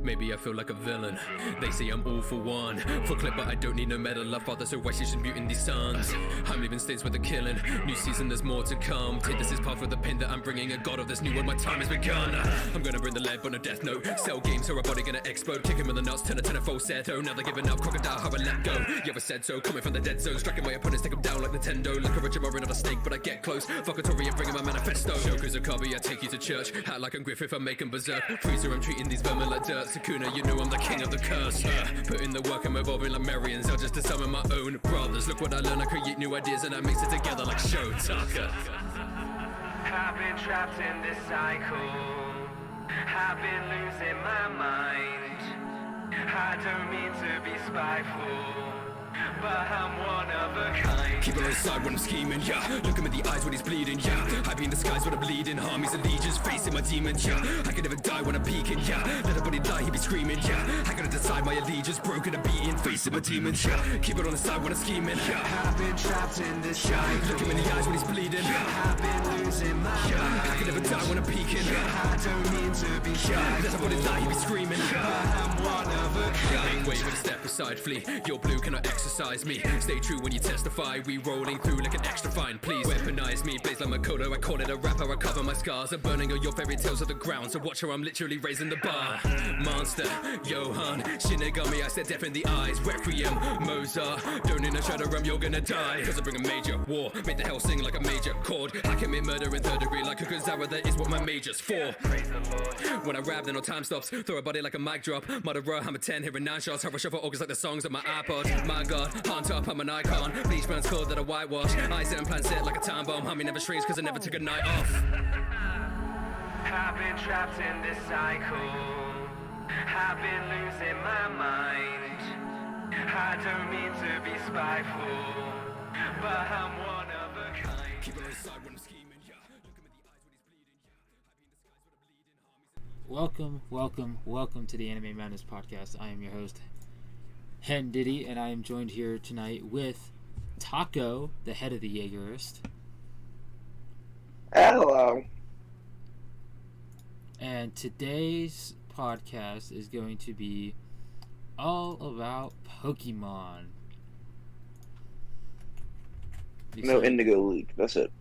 Maybe I feel like a villain. They say I'm all for one. For clip, but I don't need no medal. I father, so why she should mutant these sons? I'm leaving states with a killing. New season, there's more to come. Take this as part of the pin that I'm bringing. A god of this new world, my time has begun. I'm gonna bring the lead on a death note. Sell games, so our body gonna explode. Kick him in the nuts, turn a falsetto. Now they're giving up, crocodile, how I let go. You ever said so? Coming from the dead zone, striking my opponents, take them down like Nintendo. Like a Richard Murray, not a snake, but I get close. Fuck a Tory and bring him my manifesto. Joker's a cubby, I take you to church. Act like I'm Griffith, I make him berserk. Freezer, I'm treating these vermin like dirt. Sakuna, you know I'm the king of the curse. Put in the work, I'm evolving like Marians. I'll just to summon my own brothers. Look what I learn, I create new ideas and I mix it together like show Tacco. I've been trapped in this cycle. I've been losing my mind. I don't mean to be spiteful, but I'm one of a kind. Keep it on his side when I'm scheming, yeah. Look him in the eyes when he's bleeding, yeah. I be in disguise when I'm bleeding. Armies and legions facing my demons, yeah. I can never die when I'm peeking, yeah. Let everybody die, he be screaming, yeah. I gotta decide my allegiance, broken and beaten, facing my demons, yeah. Keep it on his side when I'm scheming, yeah. I've been trapped in this cycle. Look him in the eyes when he's bleeding, yeah. I've been losing my mind. I can never die when I'm peeking, yeah. I don't mean to be shy. Let everybody die, he be screaming, but yeah. I'm one of a kind. Wave and step aside, flee. Your blue cannot exercise me. Stay true when you testify. We rolling through like an extra fine. Please weaponize me. Blaze like Makoto. I call it a rapper. I cover my scars. I'm burning all your fairy tales of the ground. So watch her. I'm literally raising the bar. Monster, Johan, Shinigami. I said death in the eyes. Requiem, Mozart. Don't in a shadow realm. You're gonna die. Cause I bring a major war. Make the hell sing like a major chord. I commit murder in third degree like a Kuzawa. That is what my major's for. When I rap, then no time stops. Throw a body like a mic drop. Murderer, I'm a 10, hearing 9 shots. Have a shuffle August like the songs on my iPod. My god, on top, I'm an icon. Bleach man's called that I whitewash. Eyes and plans set like a time bomb. Homie never shrinks cause I never took a night off. I've been trapped in this cycle. I've been losing my mind. I don't mean to be spiteful, but I'm one of a kind. Keep it on his side when I'm scheming, yeah. Look him in the eyes when he's bleeding, yeah. I be in disguise when I'm bleeding, Welcome to the Anime Madness Podcast. I am your host, Hen Diddy, and I am joined here tonight with Tacco, the head of the Jaegerist. Hello. And today's podcast is going to be all about Pokemon. No Indigo League. That's it.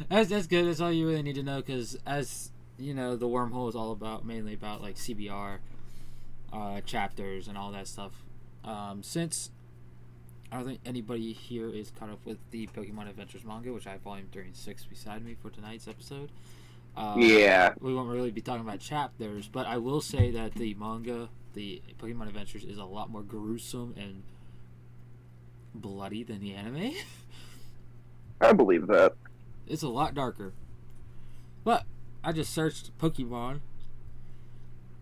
That's good. That's all you really need to know, because as you know, the Wormhole is all mainly about like CBR chapters and all that stuff. Since I don't think anybody here is caught up with the Pokemon Adventures manga, which I have volume 36 beside me for tonight's episode. Yeah. We won't really be talking about chapters, but I will say that the manga, the Pokemon Adventures, is a lot more gruesome and bloody than the anime. I believe that. It's a lot darker. But I just searched Pokemon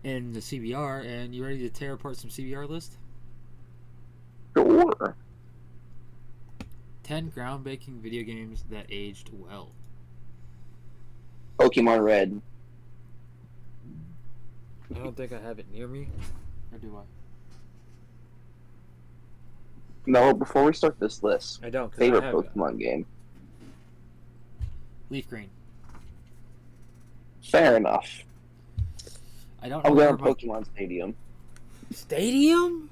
in the CBR, and you ready to tear apart some CBR list? Sure. 10 groundbreaking video games that aged well. Pokemon Red. I don't think I have it near me. Or do I? No, before we start this list, I don't. favorite Pokemon game. Leaf Green. Fair enough. I don't know. I'm going Pokemon Stadium. Stadium?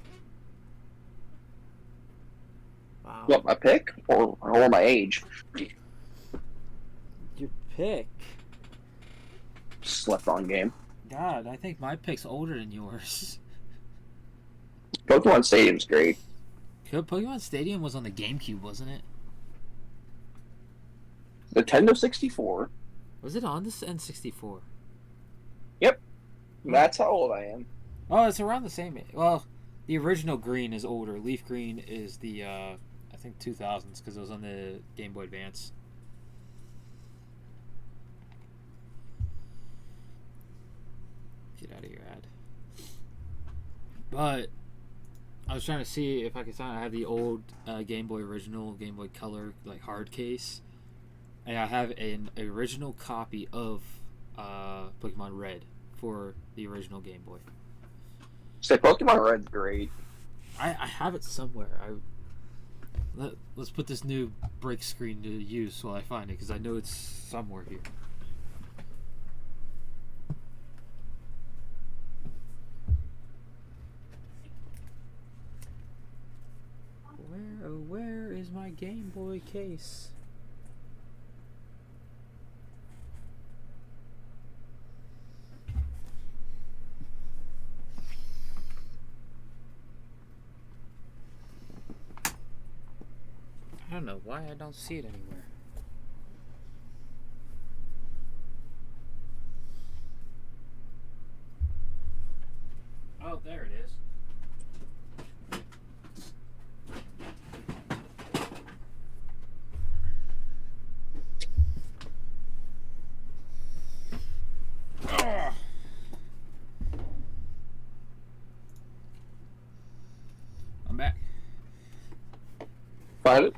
Wow. What, my pick? Or my age? Your pick? Slept on game. God, I think my pick's older than yours. Pokemon Stadium's great. Pokemon Stadium was on the GameCube, wasn't it? Nintendo 64. Was it on the N64? Yep. That's how old I am. Oh, it's around the same age. Well, the original Green is older. Leaf Green is the, I think, 2000s, because it was on the Game Boy Advance. Get out of your ad. But I was trying to see if I could find. I have the old Game Boy original, Game Boy Color, like hard case, and I have an original copy of Pokemon Red for the original Game Boy. Say Pokemon Red's great. I have it somewhere. Let's put this new break screen to use while I find it, because I know it's somewhere here. my Game Boy case? I don't know why I don't see it anywhere. Oh, there it is. I'm back. Find it?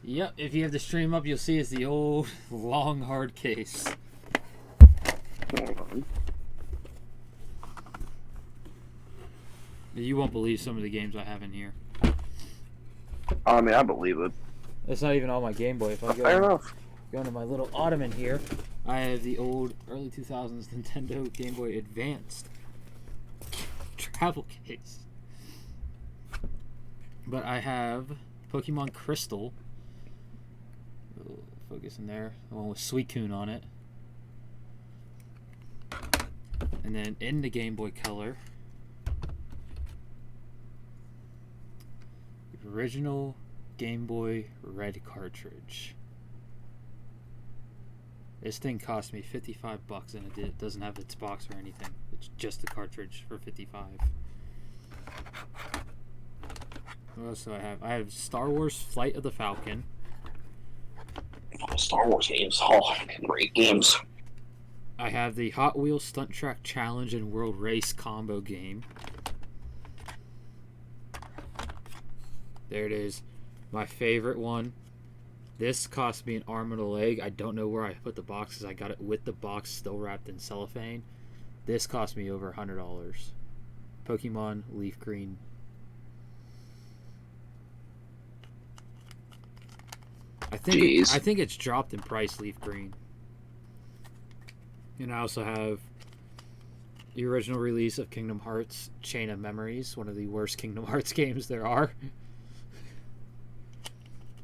Yep, if you have the stream up, you'll see it's the old, long, hard case. Hold on. You won't believe some of the games I have in here. I mean, I believe it. It's not even all my Game Boy. If I Fair enough. go into my little ottoman here, I have the old early 2000s Nintendo Game Boy Advanced travel case. But I have Pokemon Crystal. Focus in there. The one with Suicune on it. And then in the Game Boy Color, the original Game Boy Red cartridge. This thing cost me $55 and it doesn't have its box or anything. It's just the cartridge for $55. What else do I have? I have Star Wars Flight of the Falcon. Star Wars games. Oh, great games. I have the Hot Wheels Stunt Track Challenge and World Race combo game. There it is. My favorite one. This cost me an arm and a leg. I don't know where I put the boxes. I got it with the box still wrapped in cellophane. This cost me over $100. Pokemon Leaf Green. I think it's dropped in price, Leaf Green. And I also have the original release of Kingdom Hearts Chain of Memories, one of the worst Kingdom Hearts games there are.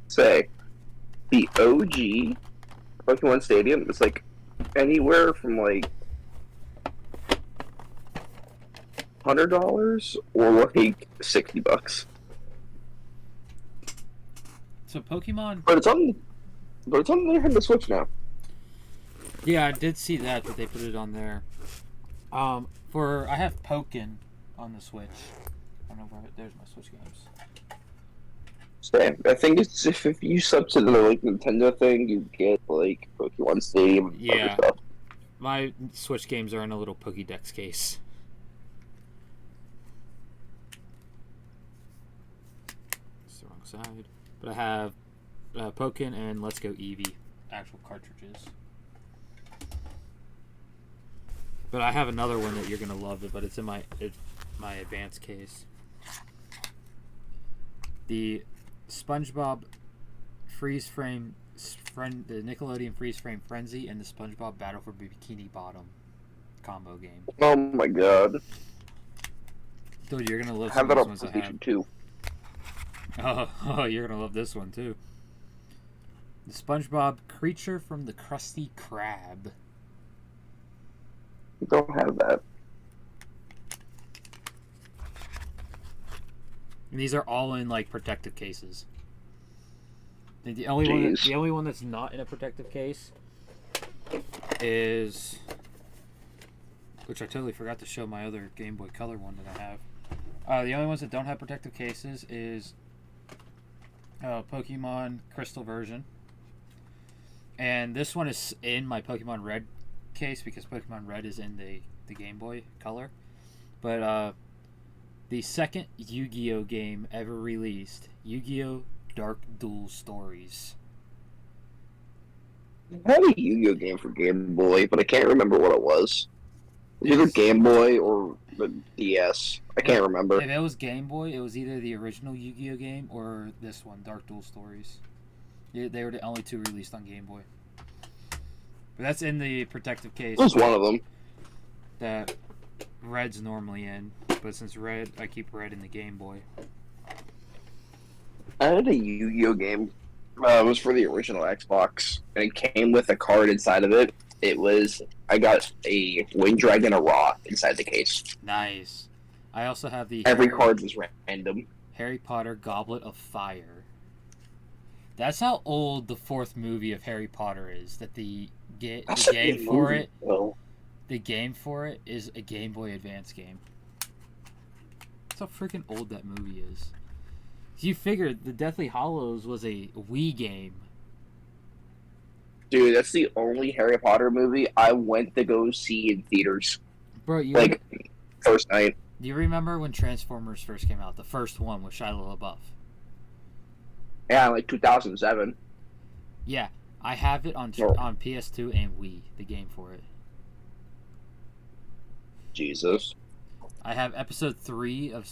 Say, the OG Pokemon Stadium is like anywhere from like $100 or like $60. So Pokemon... But it's on the Nintendo Switch now. Yeah, I did see that they put it on there. I have Pokken on the Switch. I don't know where... There's my Switch games. Say, I think it's if you sub to the like Nintendo thing, you get like Pokemon Stadium and other Yeah. stuff. My Switch games are in a little Pokédex case. It's the wrong side. But I have Pokken and Let's Go Eevee actual cartridges. But I have another one that you're gonna love it, but it's in my advanced case. The SpongeBob Freeze Frame, the Nickelodeon Freeze Frame Frenzy, and the SpongeBob Battle for Bikini Bottom combo game. Oh my god! Dude, you're gonna love I have some that of on these ones I have. PlayStation 2. Oh, you're gonna love this one too. The SpongeBob Creature from the Krusty Krab. I don't have that. And these are all in like protective cases. And the only one that's not in a protective case is, which I totally forgot to show my other Game Boy Color one that I have. The only ones that don't have protective cases is Pokemon Crystal version. And this one is in my Pokemon Red case because Pokemon Red is in the Game Boy Color. But the second Yu-Gi-Oh game ever released, Yu-Gi-Oh! Dark Duel Stories. I had a Yu-Gi-Oh game for Game Boy, but I can't remember what it was. It was either Game Boy or the DS. I can't remember. If it was Game Boy, it was either the original Yu-Gi-Oh game or this one, Dark Duel Stories. They were the only two released on Game Boy. But that's in the protective case. It was one of them. That Red's normally in, but since I keep Red in the Game Boy. I had a Yu-Gi-Oh game. It was for the original Xbox, and it came with a card inside of it. I got a Winged Dragon, a Raw inside the case. Nice. I also have the Every card was random. Harry Potter Goblet of Fire. That's how old the fourth movie of Harry Potter is. That the game for it, the game for it is a Game Boy Advance game. That's how freaking old that movie is. You figured the Deathly Hallows was a Wii game. Dude, that's the only Harry Potter movie I went to go see in theaters. Bro, First night. Do you remember when Transformers first came out? The first one with Shia LaBeouf. Yeah, like 2007. Yeah, I have it on PS2 and Wii, the game for it. Jesus. I have Episode 3 of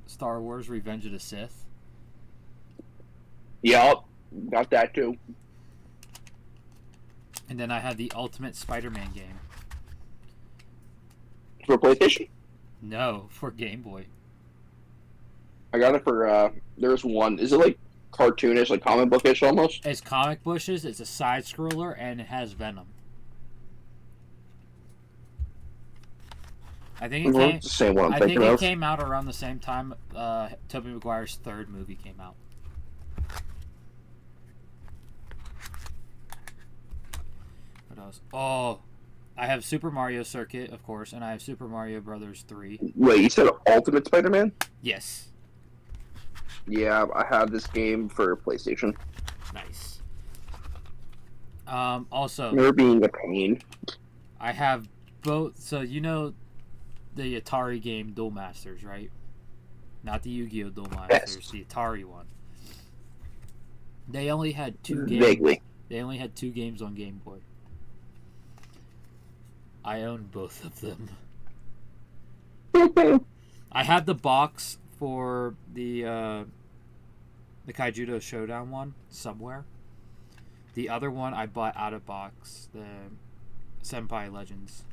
Star Wars Revenge of the Sith. Yup, got that too. And then I have the Ultimate Spider-Man game. For PlayStation? No, for Game Boy. I got it for, there's one. Is it like cartoonish, like comic bookish almost? It's comic bushes, it's a side-scroller, and it has Venom. I think It's the same one I'm thinking of. it came out around the same time Tobey Maguire's third movie came out. What else? Oh, I have Super Mario Circuit, of course, and I have Super Mario Brothers 3. Wait, you said Ultimate Spider-Man? Yes. Yeah, I have this game for PlayStation. Nice. Also, You're being a pain. I have both. So you know the Atari game Duel Masters, right? Not the Yu-Gi-Oh! Duel Masters, Yes. the Atari one. They only had 2 games. Vaguely. They only had 2 games on Game Boy. I own both of them. I have the box for the Kaijudo Showdown one somewhere. The other one I bought out of box, the Senpai Legends.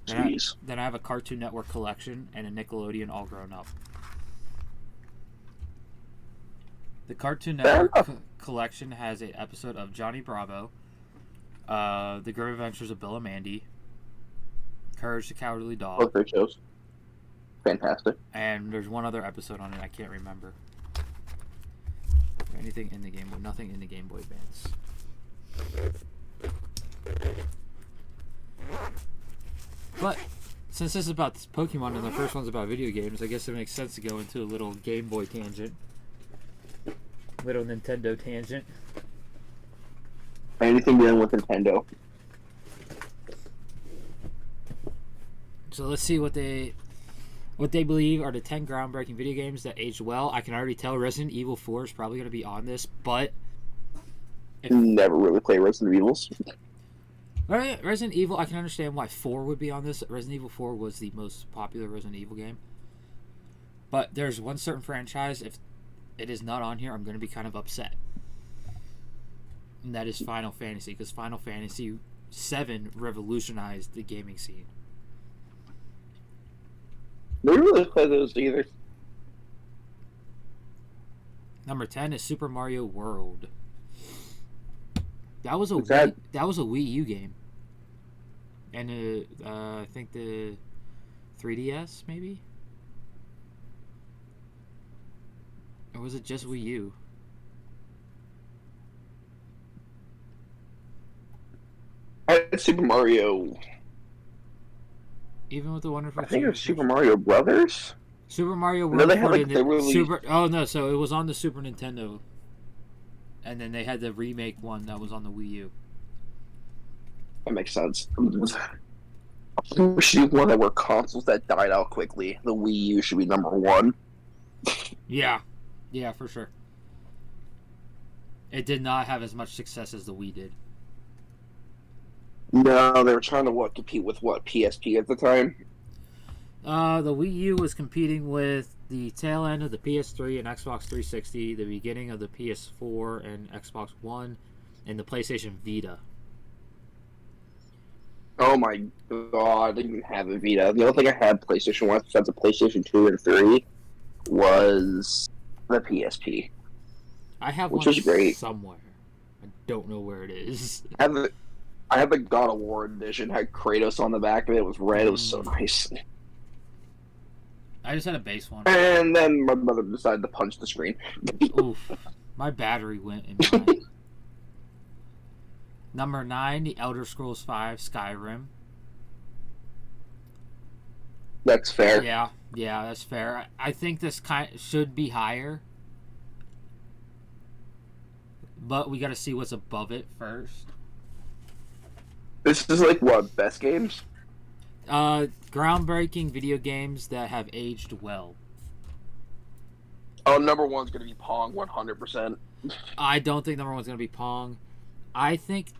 Jeez. Then I have a Cartoon Network collection and a Nickelodeon all grown up. The Cartoon Network collection has an episode of Johnny Bravo, The Grim Adventures of Bill and Mandy, Courage the Cowardly Dog. Both great shows. Fantastic. And there's one other episode on it I can't remember. Anything in the Game Boy? Nothing in the Game Boy Advance. But since this is about Pokemon and the first one's about video games, I guess it makes sense to go into a little Game Boy tangent. Little Nintendo tangent. Anything dealing with Nintendo. So let's see what they believe are the 10 groundbreaking video games that aged well. I can already tell Resident Evil 4 is probably going to be on this, but Never really play Resident Evils. Resident Evil, I can understand why 4 would be on this. Resident Evil 4 was the most popular Resident Evil game. But there's one certain franchise, if it is not on here, I'm going to be kind of upset. And that is Final Fantasy, because Final Fantasy 7 revolutionized the gaming scene. They didn't really play those either. Number 10 is Super Mario World. That was a that was a Wii U game. And I think the 3DS maybe? Or was it just Wii U? I had Super Mario. Even with the wonderful. I think it was Super Mario Brothers. Super Mario World. No, they had like they released. Oh no! So it was on the Super Nintendo, and then they had the remake one that was on the Wii U. That makes sense. There should be one that were consoles that died out quickly. The Wii U should be number 1. Yeah, for sure. It did not have as much success as the Wii did. No, they were trying to compete with PSP at the time. The Wii U was competing with the tail end of the PS3 and Xbox 360, the beginning of the PS4 and Xbox One, and the PlayStation Vita. Oh my god, I didn't even have a Vita. The only thing I had PlayStation 1 besides the PlayStation 2 and 3 was the PSP, I have which one was great. somewhere. I don't know where it is. I had the God of War edition, had Kratos on the back of it, it was red, it was so nice. I just had a base one. And then my brother decided to punch the screen. Oof. My battery went in mine. Number 9, The Elder Scrolls V Skyrim. That's fair. Yeah, that's fair. I think this should be higher. But we gotta see what's above it first. This is like what, best games? Groundbreaking video games that have aged well. Oh, number one's gonna be Pong, 100%. I don't think number one's gonna be Pong. I think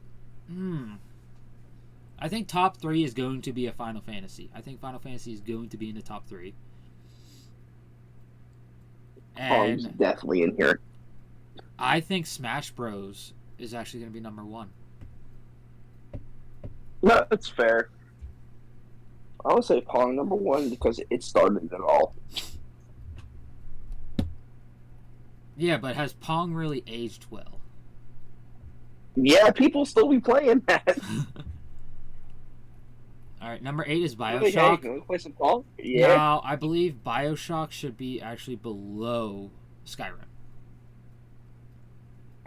top 3 is going to be a Final Fantasy. I think Final Fantasy is going to be in the top 3. Pong's And definitely in here. I think Smash Bros is actually going to be number 1. No, that's fair. I would say Pong number 1 because it started it all. Yeah, but has Pong really aged well? Yeah, people still be playing that. Alright, number 8 is Hey, Bioshock. can we play some Pong? Yeah. Now, I believe Bioshock should be actually below Skyrim.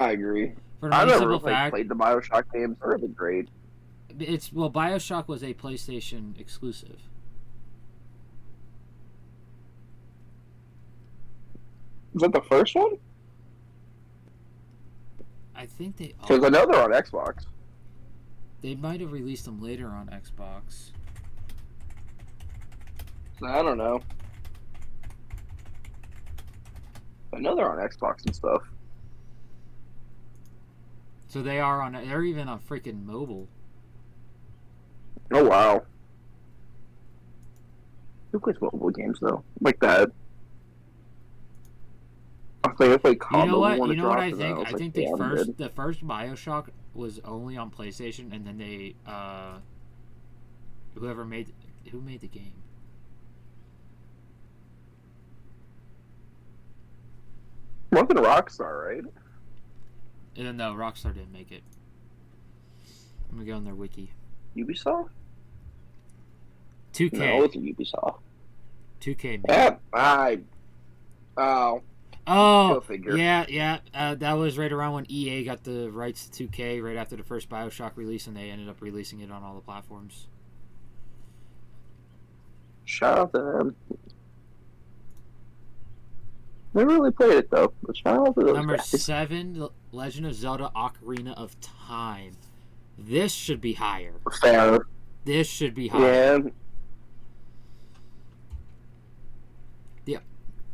I agree. For the I main never simple really fact, played the Bioshock games. They're really great. Bioshock was a PlayStation exclusive. Is that the first one? I think they Because I know they're on Xbox. They might have released them later on Xbox. I don't know. I know they're on Xbox and stuff. So they're even on freaking mobile. Oh wow. Who plays mobile games though? Like that. I think I played You know what? when You it know what I dropped, and think? was I like, think "Damn, I'm good." the first BioShock was only on PlayStation, and then they who made the game? Wasn't Rockstar, right? No, Rockstar didn't make it. I'm gonna go on their wiki. Ubisoft? 2K. No, it's Ubisoft. 2K made Yeah, it. Oh. Oh, Go figure. yeah. That was right around when EA got the rights to 2K, right after the first BioShock release, and they ended up releasing it on all the platforms. Shout out to them. Never really played it though. But shout out to those Number guys. 7, Legend of Zelda: Ocarina of Time. This should be higher. Fair. This should be higher. Yeah. The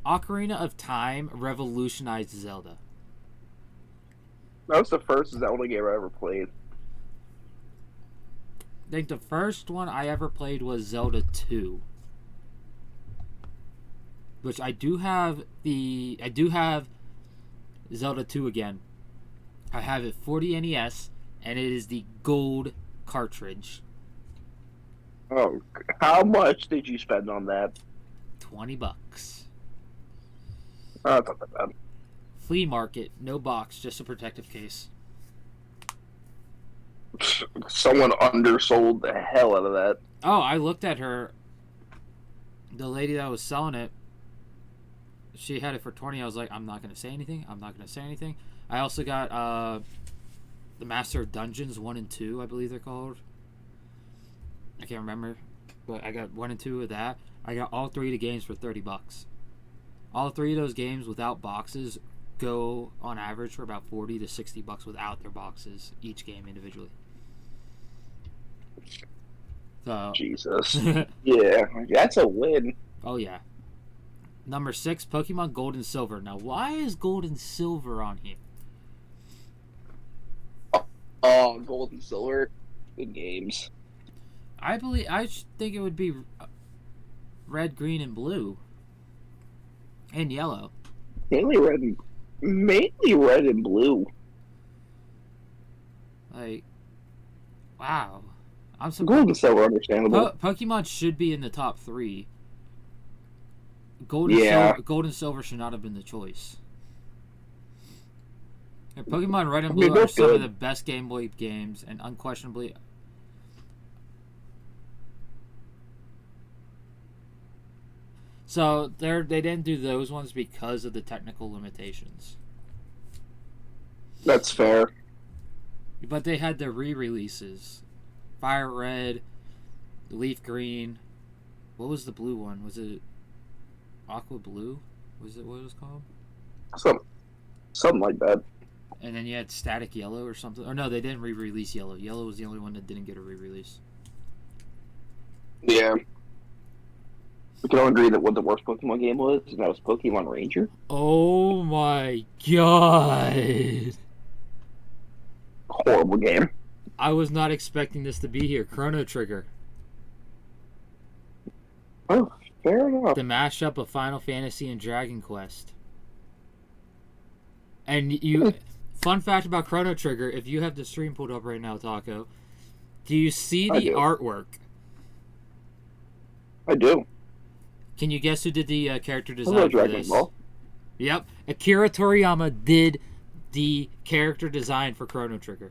Ocarina of Time revolutionized Zelda. That was the first Zelda game I ever played. I think the first one I ever played was Zelda 2. Which I do have Zelda 2 again. I have it for the NES, and it is the gold cartridge. Oh, how much did you spend on that? $20. Oh, it's not that bad. Flea market, no box, just a protective case. Someone undersold the hell out of that. Oh, I looked at her. The lady that was selling it, she had it for 20. I was like, I'm not gonna say anything. I also got the Master of Dungeons 1 and 2, I believe they're called. I can't remember, but I got 1 and 2 of that. I got all 3 of the games for $30. All 3 of those games without boxes go on average for about $40 to $60 without their boxes, each game individually. So Jesus. Yeah, that's a win. oh yeah. Number 6, Pokemon Gold and Silver. Now, why is Gold and Silver on here? Oh, gold and silver. Good games. I think it would be red, green, and blue, and yellow. Mainly red and blue. Like, wow. I'm Gold and surprised. silver, understandable. Pokemon should be in the top 3. Yeah. Gold and silver should not have been the choice. And Pokemon Red and I mean, Blue are they're some of good. the best Game Boy games, and unquestionably. So they didn't do those ones because of the technical limitations. That's fair. But they had the re-releases. Fire Red, Leaf Green. What was the blue one? Was it Aqua Blue? Was it what it was called? Something like that. And then you had Static Yellow or something. Or no, they didn't re-release Yellow. Yellow was the only one that didn't get a re-release. Yeah. We can all agree that what the worst Pokemon game was, and that was Pokemon Ranger. Oh my god! Horrible game. I was not expecting this to be here. Chrono Trigger. Oh, fair enough. The mashup of Final Fantasy and Dragon Quest. And fun fact about Chrono Trigger, if you have the stream pulled up right now, Taco, do you see I the do. artwork? I do. Can you guess who did the character I design love for Dragon this? Ball. Yep. Akira Toriyama did the character design for Chrono Trigger.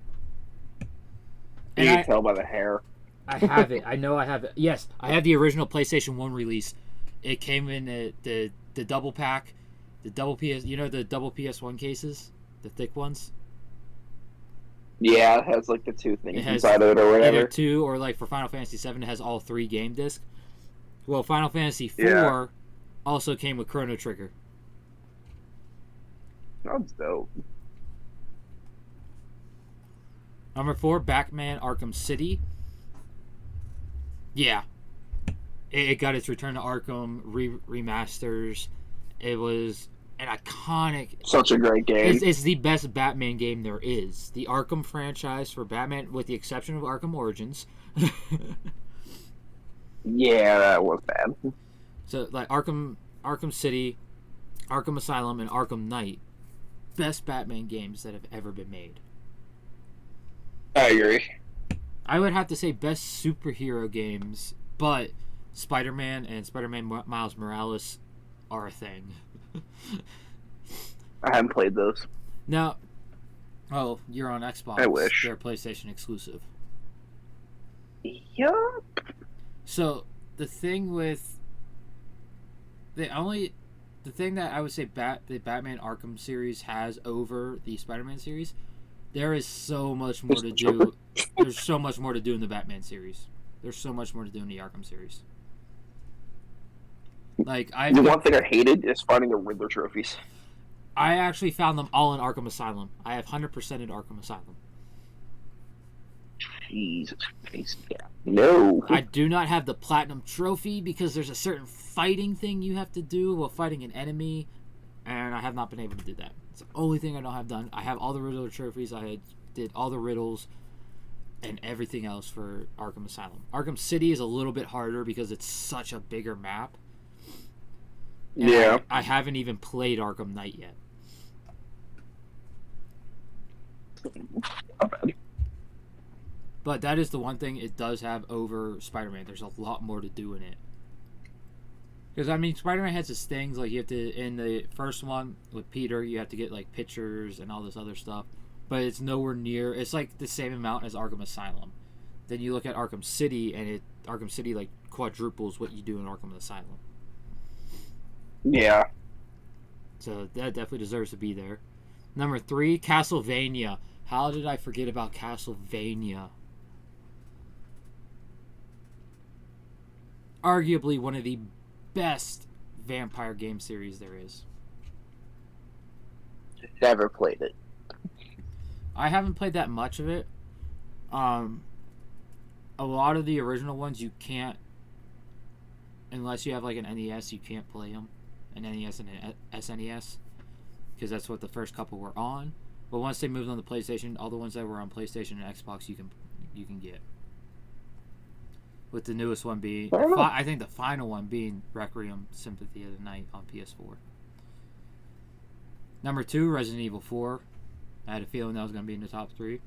You can tell by the hair. I have it. I know I have it. Yes, I have the original PlayStation 1 release. It came in the double pack, the double PS. You know the double PS1 cases, the thick ones. Yeah, it has like the 2 things It has inside of it or whatever. Either 2 or like for Final Fantasy 7, it has all 3 game discs. Well, Final Fantasy 4 Yeah. also came with Chrono Trigger. That's dope. Number 4, Batman Arkham City. Yeah. It got its Return to Arkham remasters. It was an iconic... Such a great game. It's the best Batman game there is. The Arkham franchise for Batman, with the exception of Arkham Origins. Yeah, that was bad. So, like, Arkham City, Arkham Asylum, and Arkham Knight. Best Batman games that have ever been made. I agree. I would have to say best superhero games, but Spider-Man and Spider-Man Miles Morales are a thing. I haven't played those. Now, oh, you're on Xbox. I wish. They're PlayStation exclusive. Yup. So, the thing with... The thing that I would say the Batman Arkham series has over the Spider-Man series, there is so much more to do. There's so much more to do in the Batman series. There's so much more to do in the Arkham series. Like, The one thing I hated is finding the Riddler trophies. I actually found them all in Arkham Asylum. I have 100% in Arkham Asylum. Jesus Christ. Yeah. No. I do not have the Platinum Trophy because there's a certain fighting thing you have to do while fighting an enemy, and I have not been able to do that. It's the only thing I don't have done. I have all the Riddler trophies. I did all the riddles and everything else for Arkham Asylum. Arkham City is a little bit harder because it's such a bigger map. And Yeah. I haven't even played Arkham Knight yet. Not bad. But that is the one thing it does have over Spider-Man. There's a lot more to do in it. Because, I mean, Spider-Man has its things. Like, you have to, in the first one with Peter, you have to get, like, pictures and all this other stuff. But it's nowhere near, it's like the same amount as Arkham Asylum. Then you look at Arkham City, and Arkham City, like, quadruples what you do in Arkham Asylum. Yeah. So that definitely deserves to be there. Number 3, Castlevania. How did I forget about Castlevania? Arguably one of the best vampire game series there is. Never played it. I haven't played that much of it. A lot of the original ones you can't, unless you have like an NES, you can't play them. An NES and an SNES, because that's what the first couple were on. But once they moved on to PlayStation, all the ones that were on PlayStation and Xbox you can get. With the newest one being, I think the final one being Requiem Sympathy of the Night on PS4. Number 2, Resident Evil 4. I had a feeling that was going to be in the top 3.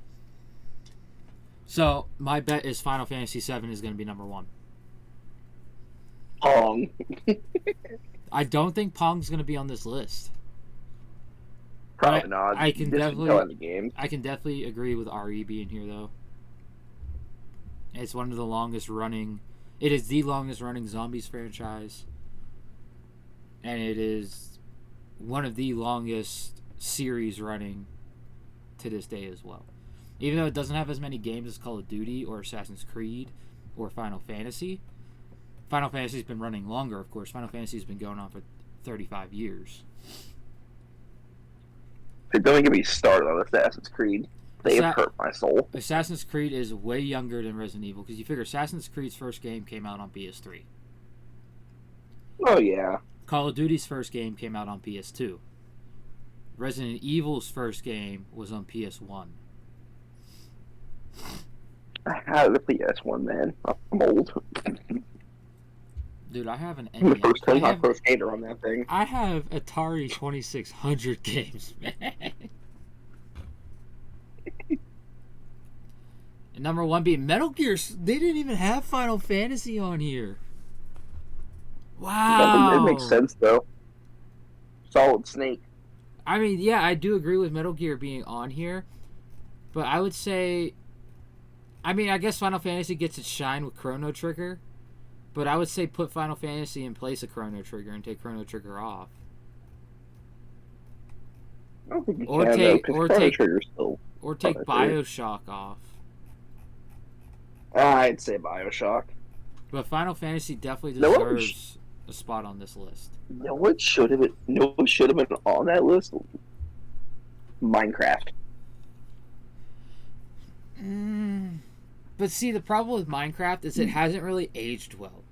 So my bet is Final Fantasy VII is going to be number 1. Pong. I don't think Pong's going to be on this list. Probably not. I can Just definitely tell in the game. I can definitely agree with RE being here though. It's one of the longest running. It is the longest running zombies franchise, and it is one of the longest series running to this day as well. Even though it doesn't have as many games as Call of Duty or Assassin's Creed or Final Fantasy. Final Fantasy's been running longer, of course. Final Fantasy's been going on for 35 years. Don't get me started on Assassin's Creed. They have hurt my soul. Assassin's Creed is way younger than Resident Evil, because you figure Assassin's Creed's first game came out on PS3. Oh, yeah. Call of Duty's first game came out on PS2. Resident Evil's first game was on PS1. I have the PS1, man. I'm old. Dude, I have an I'm the NES. first pro skater on that thing. I have Atari 2600 games, man. And number 1 being Metal Gear. They didn't even have Final Fantasy on here. Wow. It makes sense, though. Solid Snake. I mean, yeah, I do agree with Metal Gear being on here. But I would say... I mean, I guess Final Fantasy gets its shine with Chrono Trigger. But I would say put Final Fantasy in place of Chrono Trigger and take Chrono Trigger off. I don't think you Or can, take- though, 'cause or Chrono take- Trigger's still... Or take Chrono Trigger. Bioshock off. I'd say Bioshock. But Final Fantasy definitely No, it deserves a spot on this list. No one should have been. No one should have been on that list. Minecraft. But see, the problem with Minecraft is it hasn't really aged well,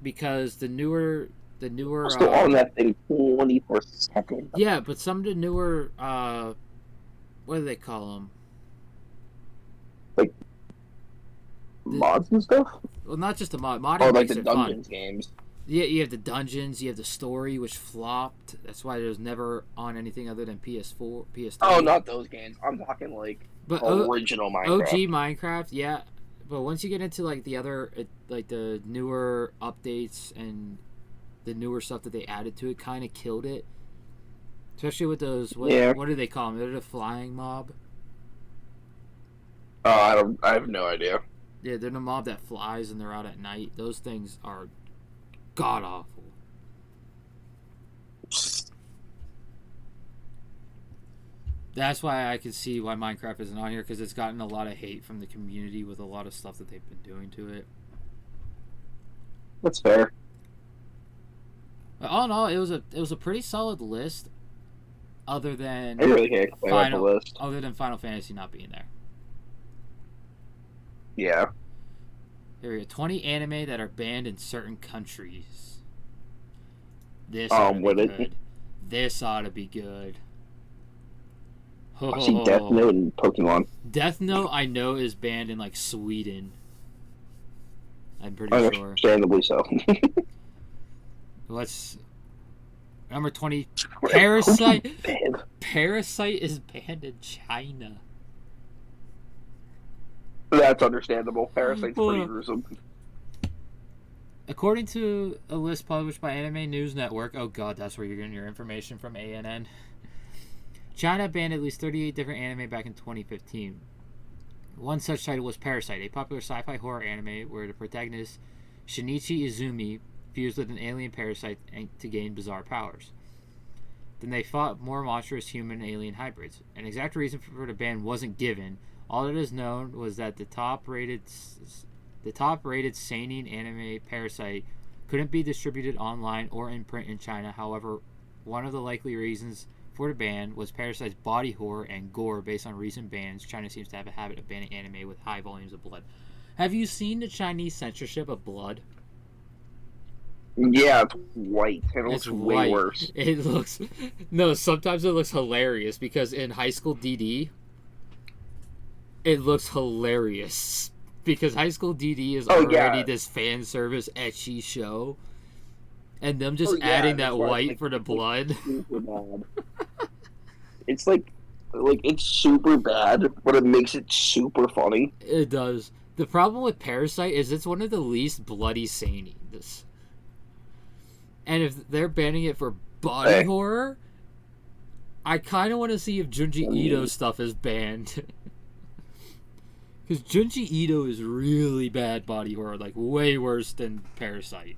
because the newer I'm still on that thing 24/7. yeah, but some of the newer what do they call them? Mods and stuff. Well, not just the modding Or like makes the it fun. Dungeons games. Yeah, you have the dungeons, you have the story, which flopped. That's why it was never on anything other than PS4, PS3. Oh, not those games. I'm talking like but original Minecraft. OG Minecraft, yeah. But once you get into like the other, like the newer updates and the newer stuff that they added to it, kind of killed it. Especially with those, what do they call them? They're the flying mob. Oh, I have no idea. Yeah, they're the mob that flies and they're out at night. Those things are god awful. That's why I can see why Minecraft isn't on here, because it's gotten a lot of hate from the community with a lot of stuff that they've been doing to it. That's fair. But all in all, it was a pretty solid list, other than I really can't complain about the list. other than Final Fantasy not being there. Yeah. Here we go. 20 anime that are banned in certain countries. This ought to be good. This ought to be good. I see Death Note and Pokemon. Death Note, I know, is banned in like Sweden. I'm pretty sure. Understandably so. What's number 20? Parasite. Parasite is banned in China. That's understandable. Parasite's pretty gruesome. According to a list published by Anime News Network, oh god, that's where you're getting your information from, ANN. China banned at least 38 different anime back in 2015. One such title was Parasite, a popular sci-fi horror anime where the protagonist, Shinichi Izumi, fused with an alien parasite to gain bizarre powers. Then they fought more monstrous human and alien hybrids. An exact reason for the ban wasn't given. All that is known was that the top-rated seinen anime Parasite couldn't be distributed online or in print in China. However, one of the likely reasons for the ban was Parasite's body horror and gore. Based on recent bans, China seems to have a habit of banning anime with high volumes of blood. Have you seen the Chinese censorship of blood? Yeah, it's white. And it looks way worse. It looks... No, sometimes it looks hilarious, because in High School DD, it looks hilarious. Because High School DD is already this fan service ecchi show. And them just adding that white for the blood. It's like Like, it's super bad, but it makes it super funny. It does. The problem with Parasite is it's one of the least bloody sanein's. And if they're banning it for body horror, I kind of want to see if Junji Ito stuff is banned. Because Junji Ito is really bad body horror, like way worse than Parasite.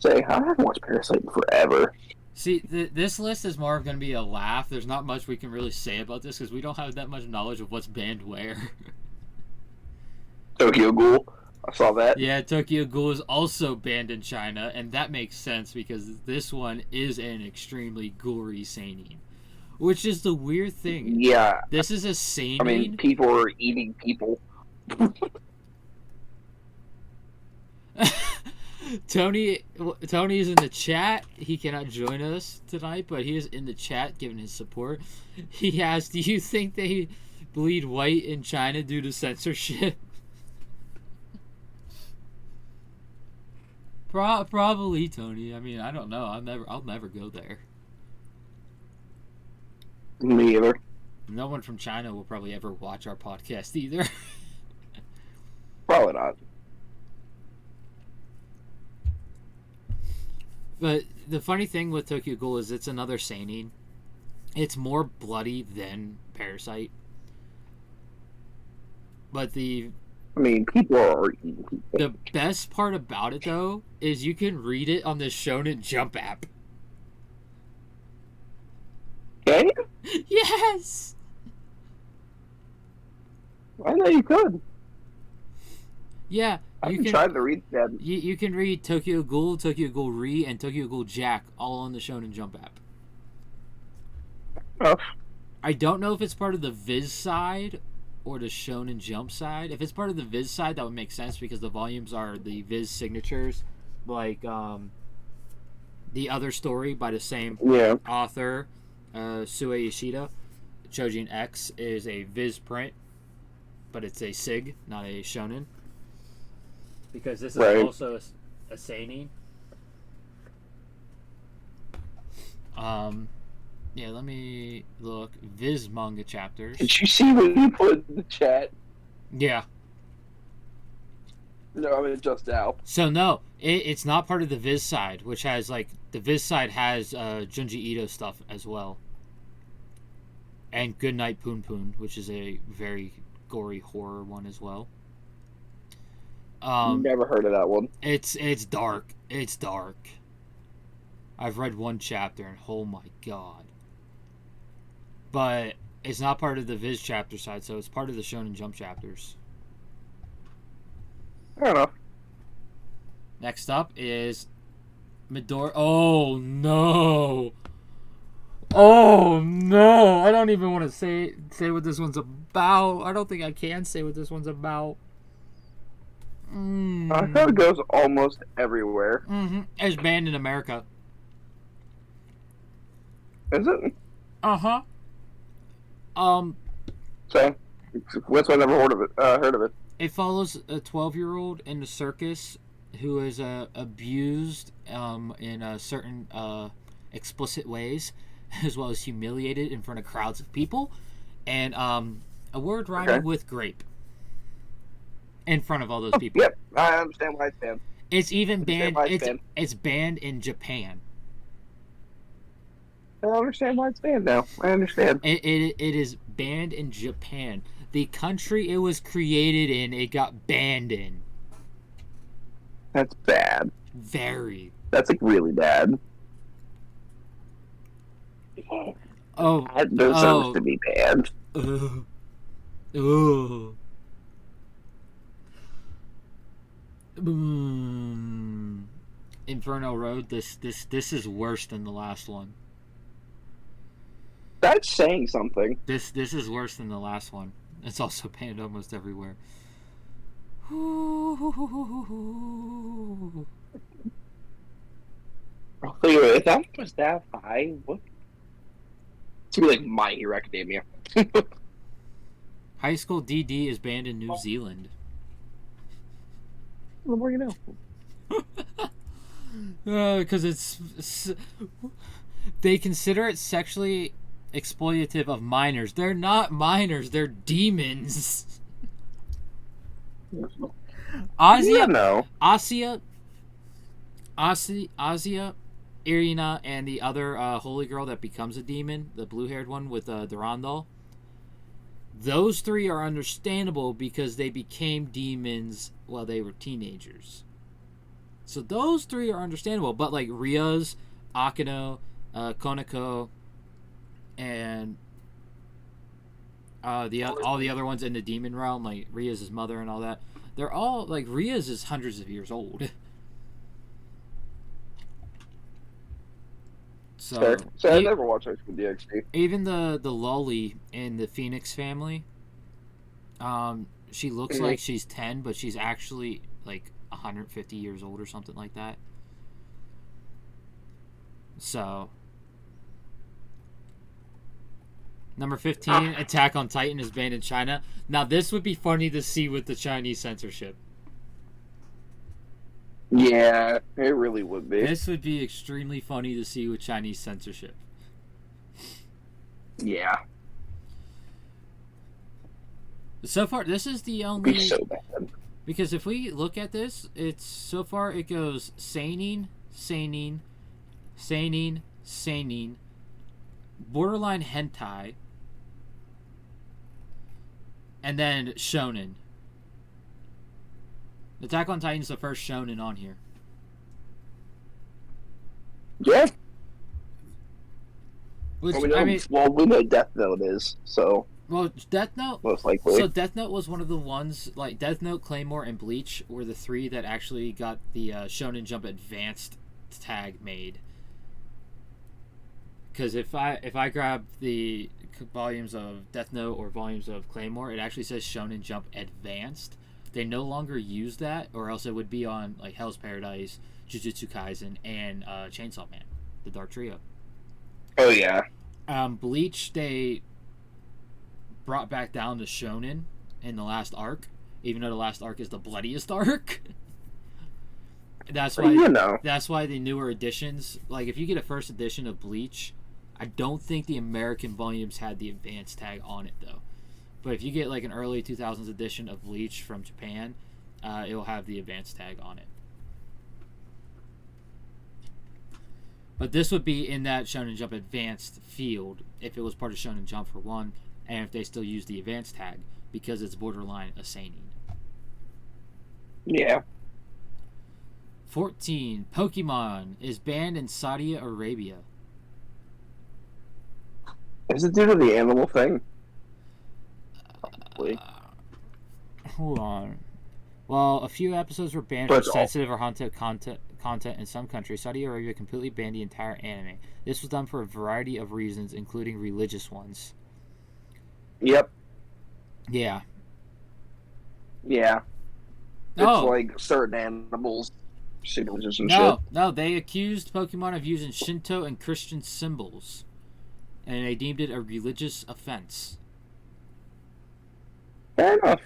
Say, I haven't watched Parasite in forever. See, this list is more going to be a laugh. There's not much we can really say about this because we don't have that much knowledge of what's banned where. Tokyo Ghoul. I saw that. Yeah, Tokyo Ghoul is also banned in China, and that makes sense because this one is an extremely gory seinen. Which is the weird thing. Yeah. This is a seinen. I mean, people are eating people. Tony's in the chat. He cannot join us tonight, but he is in the chat giving his support. He asked, do you think they bleed white in China due to censorship? Probably, Tony. I mean, I don't know. I'll never go there. Me either. No one from China will probably ever watch our podcast either. Probably not. But the funny thing with Tokyo Ghoul is it's another seinen. It's more bloody than Parasite. But I mean, people are eating people. The best part about it, though, is you can read it on the Shonen Jump app. Can you? Yes! I know you could. Yeah. I've been trying to read that. You can read Tokyo Ghoul, Tokyo Ghoul Re, and Tokyo Ghoul Jack all on the Shonen Jump app. Oh. I don't know if it's part of the Viz side or the Shonen Jump side. If it's part of the Viz side, that would make sense because the volumes are the Viz signatures, like the other story by the same author, Sue Ishida, Chojin X, is a Viz print, but it's a Sig, not a Shonen. Because this is also a seinen. Yeah, let me look. Viz manga chapters. Did you see what you put in the chat? Yeah. No, I mean just now. So no, it's not part of the Viz side, which has like the Viz side has Junji Ito stuff as well, and Goodnight Poon Poon, which is a very gory horror one as well. Never heard of that one. It's dark. It's dark. I've read one chapter and oh my god. But it's not part of the Viz chapter side, so it's part of the Shonen Jump chapters. Fair enough. Next up is Midori. Oh no! Oh no! I don't even want to say what this one's about. I don't think I can say what this one's about. I thought it goes almost everywhere. Mm-hmm. It's banned in America. Is it? Uh-huh. So, what's I never heard of it. It follows a 12-year-old in the circus who is abused in certain explicit ways, as well as humiliated in front of crowds of people, and a word rhyming with grape. In front of all those people. Yep, I understand why it's banned. It's even banned. It's banned in Japan. I understand why it's banned now. I understand. It is banned in Japan. The country it was created in, it got banned in. That's bad. Very. That's like really bad. Oh, that deserves to be banned. Inferno Road. This is worse than the last one. That's saying something. This is worse than the last one. It's also banned almost everywhere. If that was that high, what? It's gonna be like My Hero Academia. High School DD is banned in New Zealand. The more you know. Because they consider it sexually exploitative of minors. They're not minors. They're demons. Asia, Irina, and the other holy girl that becomes a demon, the blue-haired one with Durandal. Those three are understandable because they became demons while they were teenagers. So those three are understandable. But like Ria's, Akino, Konako, and all the other ones in the demon realm, like Ria's mother and all that, they're all like Ria's is hundreds of years old. So I never watched High School DxD. Even the lolly in the Phoenix family, she looks like she's 10, but she's actually like 150 years old or something like that. So, number 15, Attack on Titan is banned in China. Now this would be funny to see with the Chinese censorship. Yeah, it really would be. This would be extremely funny to see with Chinese censorship. Yeah. So far, this is the It'd only... be so bad. Because if we look at this, it's so far it goes seinen, borderline hentai, and then shonen. Attack on Titan is the first shonen on here. Yeah. Which, we know Death Note is, so... Well, Death Note... Most likely. So Death Note was one of the ones, like, Death Note, Claymore, and Bleach were the three that actually got the Shonen Jump Advanced tag made. Because if I grab the volumes of Death Note or volumes of Claymore, it actually says Shonen Jump Advanced. They no longer use that, or else it would be on like Hell's Paradise, Jujutsu Kaisen, and Chainsaw Man, the Dark Trio. Oh yeah. Bleach, they brought back down to shonen in the last arc, even though the last arc is the bloodiest arc. That's why That's why the newer editions, like if you get a first edition of Bleach, I don't think the American volumes had the advanced tag on it though. But if you get like an early 2000s edition of Bleach from Japan, it will have the advanced tag on it. But this would be in that Shonen Jump Advanced field if it was part of Shonen Jump for one, and if they still use the advanced tag because it's borderline a seinen. Yeah. 14. Pokemon is banned in Saudi Arabia. Is it due to the animal thing? Hold on. Well, a few episodes were banned for sensitive or haunted content in some countries. Saudi Arabia completely banned the entire anime. This was done for a variety of reasons, including religious ones. Yep. Yeah. Yeah. It's like certain animals, signatures and shit. No, they accused Pokemon of using Shinto and Christian symbols, and they deemed it a religious offense. Fair enough.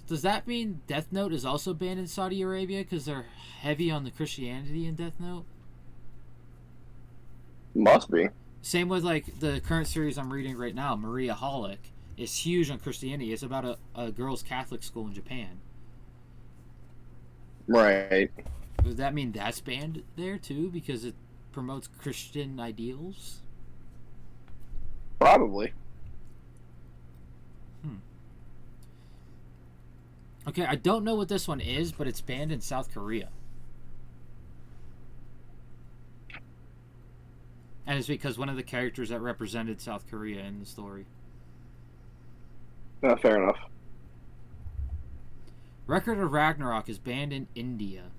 Does that mean Death Note is also banned in Saudi Arabia because they're heavy on the Christianity in Death Note? Must be. Same with like the current series I'm reading right now, Maria Holic, is huge on Christianity. It's about a girls' Catholic school in Japan. Right. Does that mean that's banned there too because it promotes Christian ideals? Probably. Okay, I don't know what this one is, but it's banned in South Korea. And it's because one of the characters that represented South Korea in the story. Fair enough. Record of Ragnarok is banned in India.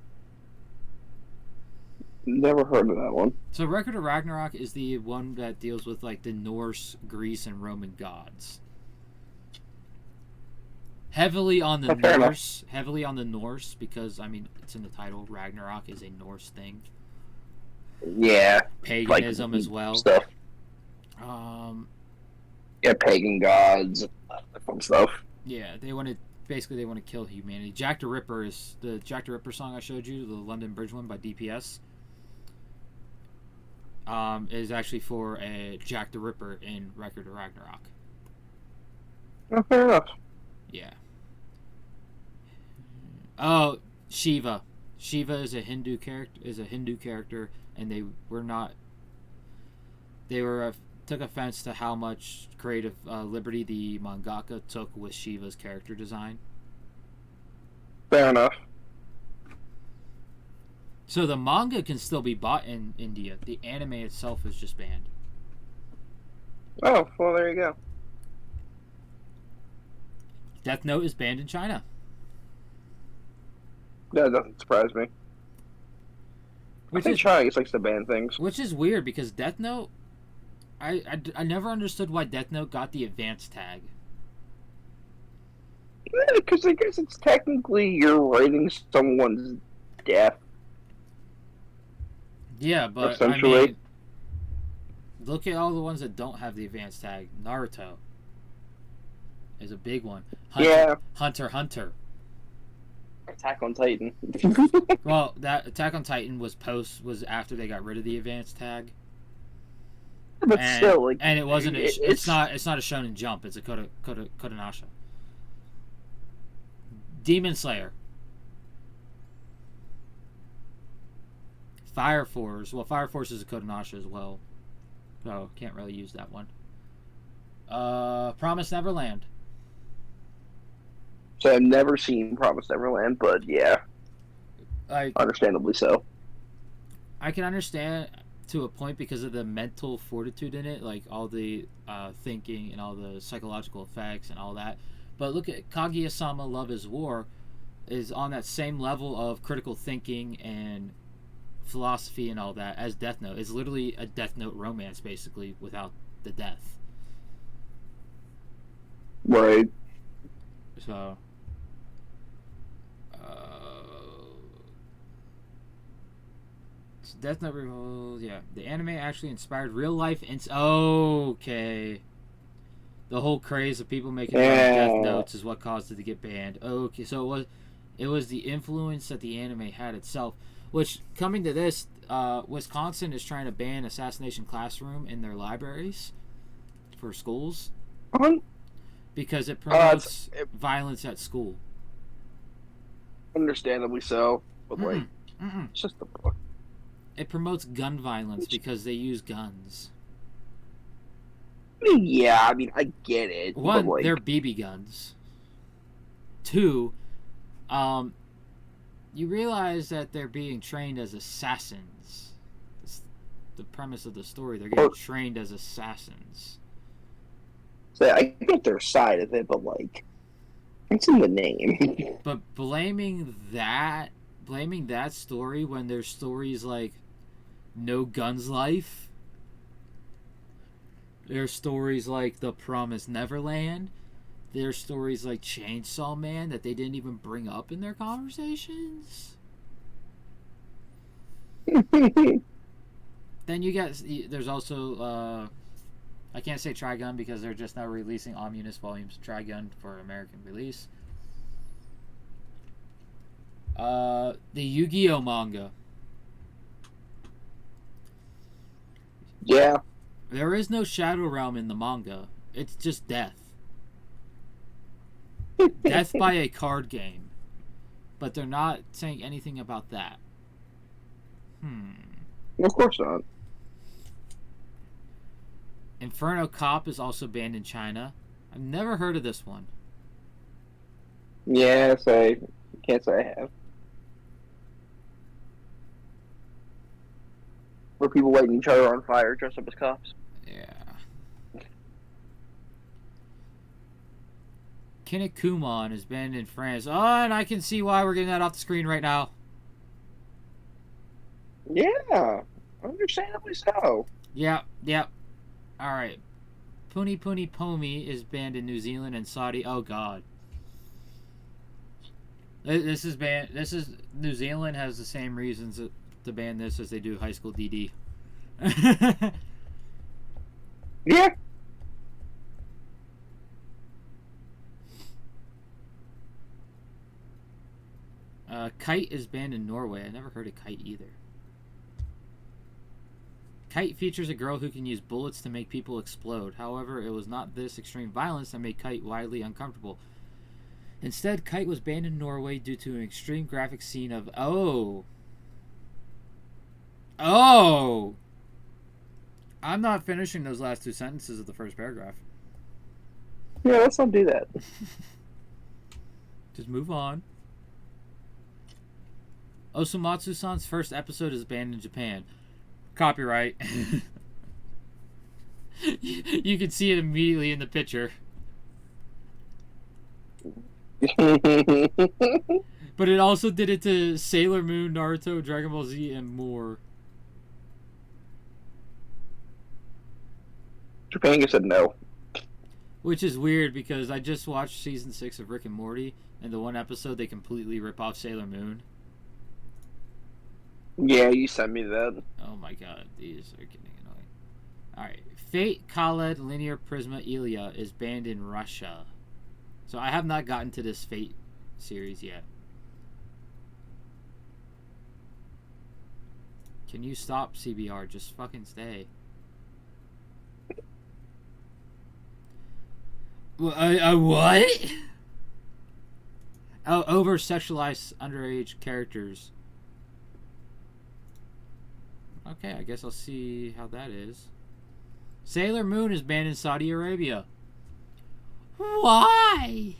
Never heard of that one. So Record of Ragnarok is the one that deals with like the Norse, Greece, and Roman gods. Heavily on the Norse, because I mean it's in the title. Ragnarok is a Norse thing. Yeah, paganism like, as well. Stuff. Yeah, pagan gods, fun stuff. Yeah, they wanted basically they want to kill humanity. Jack the Ripper is the Jack the Ripper song I showed you, the London Bridge one by DPS. Is actually for a Jack the Ripper in Record of Ragnarok. Oh, fair enough. Yeah. Oh, Shiva. Shiva is a Hindu character, and they were not. They were took offense to how much creative liberty the mangaka took with Shiva's character design. Fair enough. So the manga can still be bought in India. The anime itself is just banned. Oh, well, there you go. Death Note is banned in China. That doesn't surprise me. I think China likes to ban things. Which is weird because Death Note, I never understood why Death Note got the advanced tag. Yeah, because I guess it's technically you're writing someone's death. Yeah, but essentially. I mean, look at all the ones that don't have the advanced tag. Naruto is a big one. Hunter x Hunter. Attack on Titan. Well, that Attack on Titan was after they got rid of the advanced tag. But still, like, and it wasn't. It's not a Shonen Jump. It's a Kodansha. Demon Slayer. Fire Force. Well, Fire Force is a Kodansha as well. So, can't really use that one. Promise Neverland. So I've never seen Promise Neverland, but yeah. Understandably so. I can understand to a point because of the mental fortitude in it, like all the thinking and all the psychological effects and all that. But look at Kaguya-sama Love is War is on that same level of critical thinking and philosophy and all that as Death Note. It's literally a Death Note romance, basically, without the death. Right. So, Death Note Revolt, yeah. The anime actually inspired real life. Okay. The whole craze of people making Death Notes is what caused it to get banned. Okay, so it was the influence that the anime had itself. Which, coming to this, Wisconsin is trying to ban Assassination Classroom in their libraries for schools because it promotes violence at school. Understandably so, but it's just a book. It promotes gun violence because they use guns. I mean, yeah, I get it. One, but they're BB guns. Two, you realize that they're being trained as assassins. It's the premise of the story. They're getting trained as assassins. So I get their side of it, but it's in the name. But blaming that story when there's stories like No Guns Life, there's stories like The Promised Neverland, there's stories like Chainsaw Man that they didn't even bring up in their conversations. Then there's also I can't say Trigun because they're just now releasing Omnibus volumes of Trigun for American release. The Yu-Gi-Oh manga. Yeah. There is no Shadow Realm in the manga. It's just death. Death by a card game. But they're not saying anything about that. Of course not. Inferno Cop is also banned in China. I've never heard of this one. Yes, I can't say I have. Where people lighting each other on fire dressed up as cops. Yeah. Kinnikuman is banned in France. Oh, and I can see why we're getting that off the screen right now. Yeah, understandably so. Yep. Alright. Puni Puni Pomi is banned in New Zealand and Saudi. Oh, God. This is banned. New Zealand has the same reasons to ban this as they do High School DD. Yeah. Kite is banned in Norway. I never heard of Kite either. Kite features a girl who can use bullets to make people explode. However, it was not this extreme violence that made Kite widely uncomfortable. Instead, Kite was banned in Norway due to an extreme graphic scene of... Oh! I'm not finishing those last two sentences of the first paragraph. Yeah, let's not do that. Just move on. Osumatsu-san's first episode is banned in Japan. Copyright. You can see it immediately in the picture. But it also did it to Sailor Moon, Naruto, Dragon Ball Z, and more. Japan just said no. Which is weird because I just watched season 6 of Rick and Morty, and the one episode they completely rip off Sailor Moon. Yeah, you sent me that. Oh my god, these are getting annoying. Alright, Fate, Khaled, Linear Prisma, Ilia is banned in Russia. So I have not gotten to this Fate series yet. Can you stop, CBR? Just fucking stay. What? Oh, over-sexualized underage characters. Okay, I guess I'll see how that is. Sailor Moon is banned in Saudi Arabia. Why?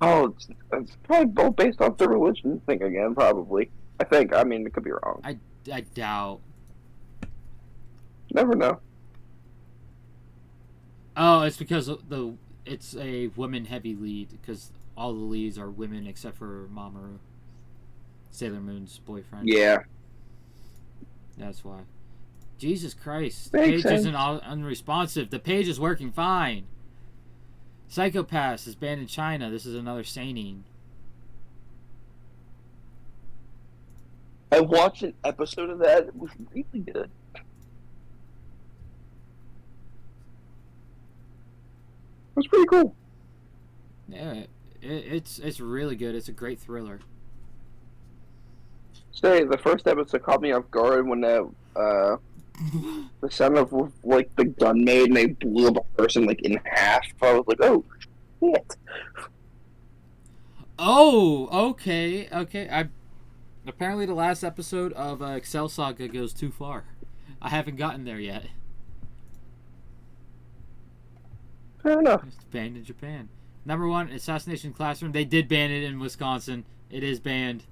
Oh, it's probably both based off the religion thing again, probably. I think. I mean, it could be wrong. I doubt. Never know. Oh, it's because it's a women-heavy lead, because all the leads are women except for Mamoru, Sailor Moon's boyfriend. Yeah. That's why. Jesus Christ. The Makes page sense. isn't unresponsive. The page is working fine. Psychopaths is banned in China. This is another seinen. I watched an episode of that. It was really good. It was pretty cool. Yeah, it's really good. It's a great thriller. Say, the first episode caught me off guard when the sound of like the gun made and they blew up a person like in half. I was like, oh shit. Oh, okay. Apparently the last episode of Excel Saga goes too far. I haven't gotten there yet. Fair enough. It's banned in Japan. Number 1, Assassination Classroom. They did ban it in Wisconsin. It is banned.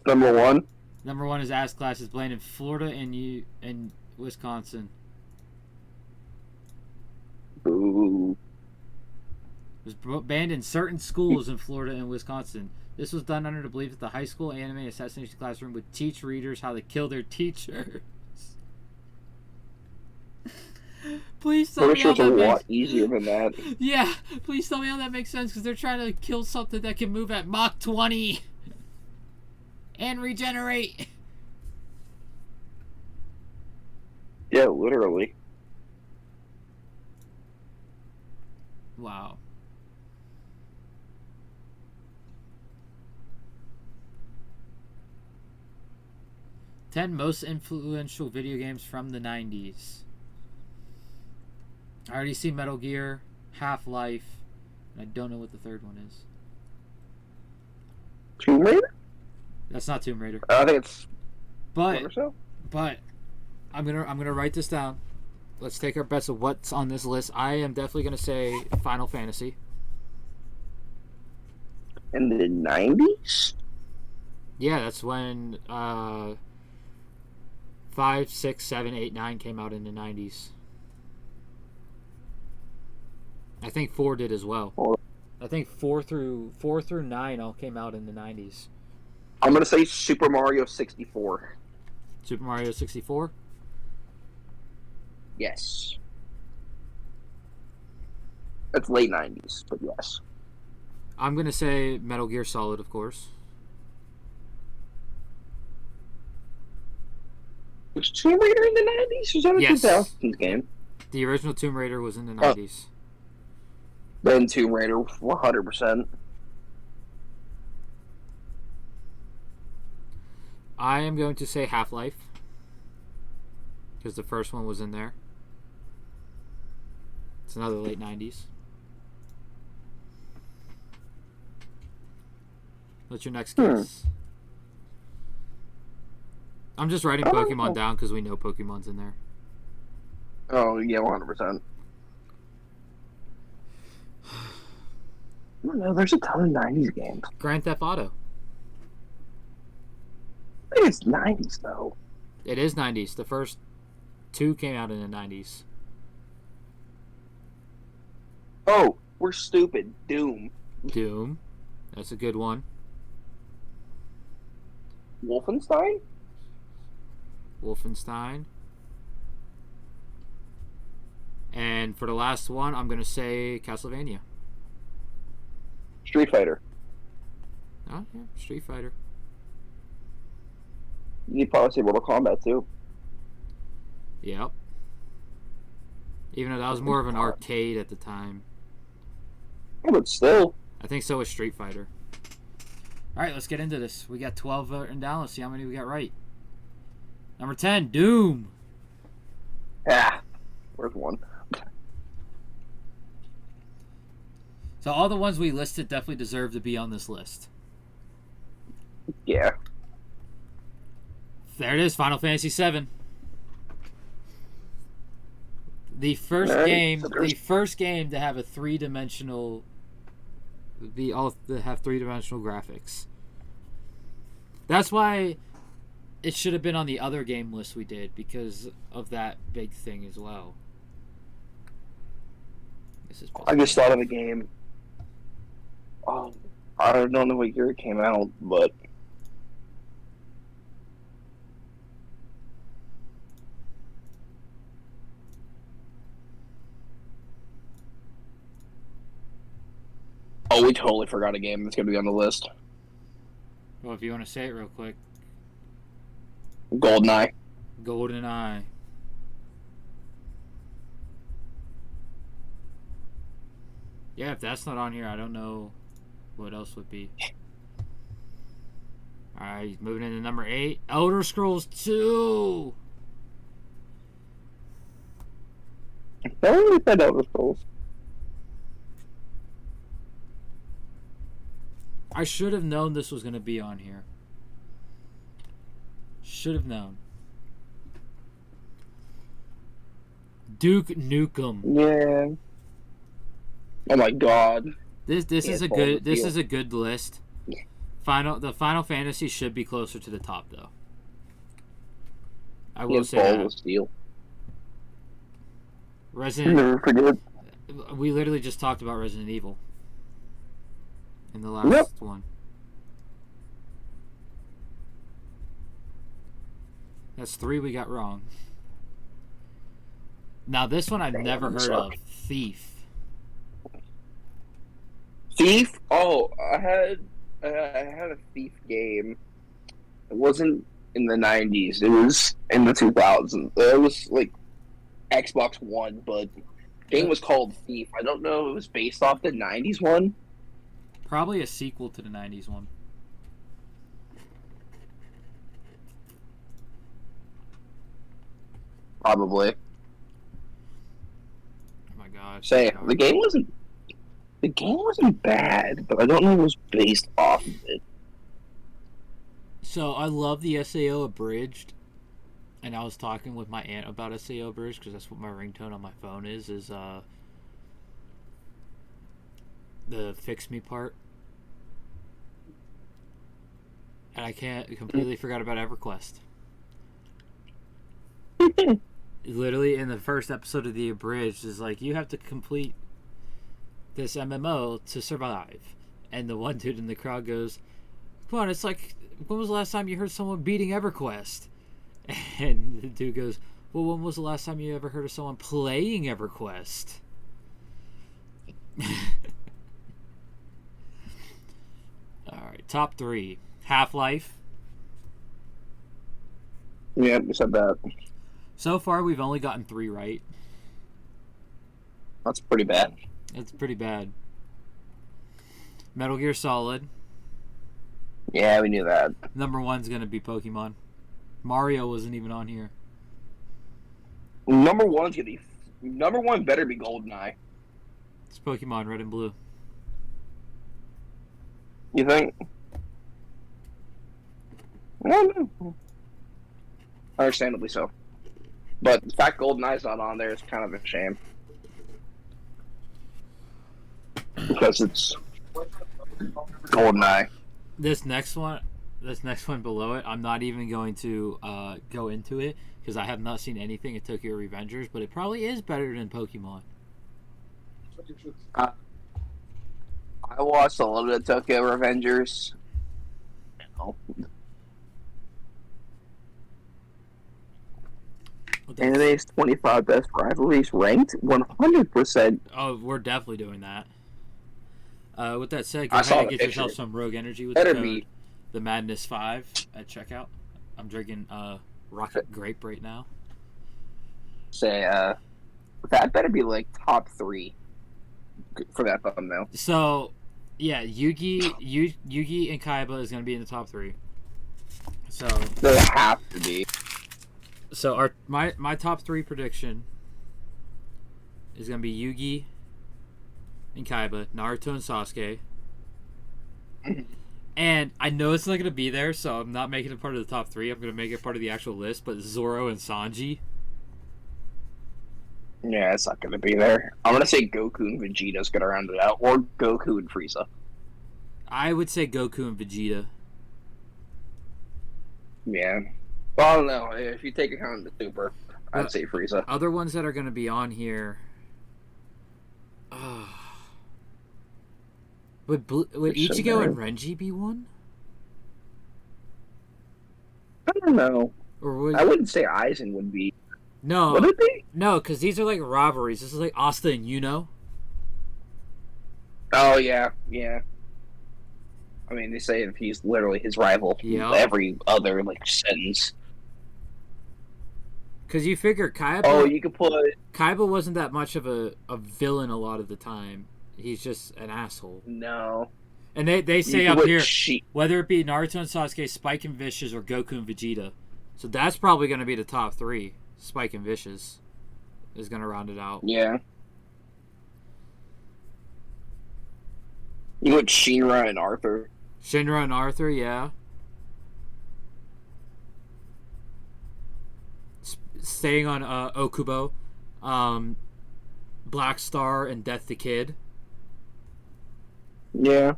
Number 1. Number 1 is Ass Class. Is banned in Florida and Wisconsin. Ooh. It was banned in certain schools in Florida and Wisconsin. This was done under the belief that the high school anime Assassination Classroom would teach readers how to kill their teachers. Please tell me Pretty sure how it's a that lot makes... easier than that. Yeah, please tell me how that makes sense, because they're trying to kill something that can move at Mach 20 and regenerate. Yeah, literally. Wow. Ten most influential video games from the 90s. I already see Metal Gear, Half-Life, and I don't know what the third one is. Tomb Raider? That's not Tomb Raider. I think it's But one or so. I'm gonna write this down. Let's take our bets of what's on this list. I am definitely gonna say Final Fantasy. In the 90s? Yeah, that's when 5, 6, 7, 8, 9 came out in the 90s. I think 4 did as well. I think 4 through 9 all came out in the 90s. I'm going to say Super Mario 64. Super Mario 64? Yes. It's late 90s, but yes. I'm gonna say Metal Gear Solid, of course. Was Tomb Raider in the 90s? Was that a Yes. 2000s game? The original Tomb Raider was in the 90s. Then Tomb Raider, 100%. I am going to say Half-Life. Because the first one was in there. It's another late 90s. What's your next guess? I'm just writing Pokemon down because we know Pokemon's in there. Oh, yeah, 100%. I don't know, there's a ton of 90s games. Grand Theft Auto. I think it's 90s, though. It is 90s. The first two came out in the 90s. Oh, we're stupid. Doom. Doom. That's a good one. Wolfenstein? Wolfenstein. And for the last one, I'm going to say Castlevania. Street Fighter. Oh, yeah. Street Fighter. You'd probably say Mortal Kombat, too. Yep. Even though that was more of an arcade at the time. Yeah, but still. I think so was Street Fighter. Alright, let's get into this. We got 12 written down. Let's see how many we got right. Number 10, Doom. Yeah. Where's one? So all the ones we listed definitely deserve to be on this list. Yeah. There it is, Final Fantasy VII. The first game to have a three-dimensional, to have three-dimensional graphics. That's why it should have been on the other game list we did, because of that big thing as well. I just thought of a game. Oh, I don't know what year it came out, but oh, we totally forgot a game that's gonna be on the list. Well, if you want to say it real quick. GoldenEye. GoldenEye. Yeah, if that's not on here, I don't know what else would be. Alright, moving into number 8. Elder Scrolls 2! I only said Elder Scrolls. I should have known this was going to be on here. Should have known. Duke Nukem. Yeah. Oh my god. This is a good list. The Final Fantasy should be closer to the top though. I will say that. Steel. Resident. Never forget. We literally just talked about Resident Evil in the last one. That's 3 we got wrong. Now this one I've never heard of. Thief. Thief? Oh, I had a Thief game. It wasn't in the 90s. It was in the 2000s. It was like Xbox One, but the game was called Thief. I don't know if it was based off the 90s one. Probably a sequel to the 90s one. Probably. Oh my gosh. Say, the game wasn't bad, but I don't know what was based off of it. So I love the SAO Abridged, and I was talking with my aunt about SAO Abridged because that's what my ringtone on my phone is the Fix Me part. And I completely forgot about EverQuest. Literally in the first episode of the Abridged is like, you have to complete this MMO to survive. And the one dude in the crowd goes, come on, it's like, when was the last time you heard someone beating EverQuest? And the dude goes, well, when was the last time you ever heard of someone playing EverQuest? Alright, top 3. Half-Life. Yeah, you said that. So far, we've only gotten 3 right. That's pretty bad. It's pretty bad. Metal Gear Solid. Yeah, we knew that. Number one's gonna be Pokemon. Mario wasn't even on here. Number one better be GoldenEye. It's Pokemon Red and Blue. You think? I don't know. Understandably so. But the fact GoldenEye's not on there is kind of a shame. Because it's GoldenEye. This next one below it, I'm not even going to go into it because I have not seen anything at Tokyo Revengers, but it probably is better than Pokemon. I watched a little bit of Tokyo Revengers. Anime's 25 best rivalries ranked 100%. Oh, we're definitely doing that. With that said, go I ahead saw and the get yourself picture. some Rogue Energy with Better the code be. the Madness 5 at checkout. I'm drinking Rocket Grape right now. Say, that better be like top 3 for that thumbnail. So, yeah, Yugi and Kaiba is going to be in the top 3. So They have to be. So my top 3 prediction is gonna be Yugi and Kaiba, Naruto and Sasuke. And I know it's not gonna be there, so I'm not making it part of the top 3. I'm gonna make it part of the actual list. But Zoro and Sanji. Yeah, it's not going to be there. I'm going to say Goku and Vegeta's going to round it out, or Goku and Frieza. I would say Goku and Vegeta. Yeah. Well, I don't know. If you take account of the Super, I'd say Frieza. Other ones that are gonna be on here. Would Ichigo and Renji be one? I don't know. Or would I wouldn't say Aizen would be. no? Would it be? No, because these are like rivalries. This is like Asta and Yuno. Oh, yeah. Yeah. I mean, they say if he's literally his rival. Yeah. Every other, sentence. Because you figure Kaiba. Oh, you could put... Kaiba wasn't that much of a villain a lot of the time. He's just an asshole. No. And they You say could up put here, She- whether it be Naruto and Sasuke, Spike and Vicious, or Goku and Vegeta. So that's probably going to be the top 3. Spike and Vicious is going to round it out. Yeah. You put Shinra and Arthur. Shinra and Arthur, yeah. Staying on Okubo, Black Star and Death the Kid. Yeah.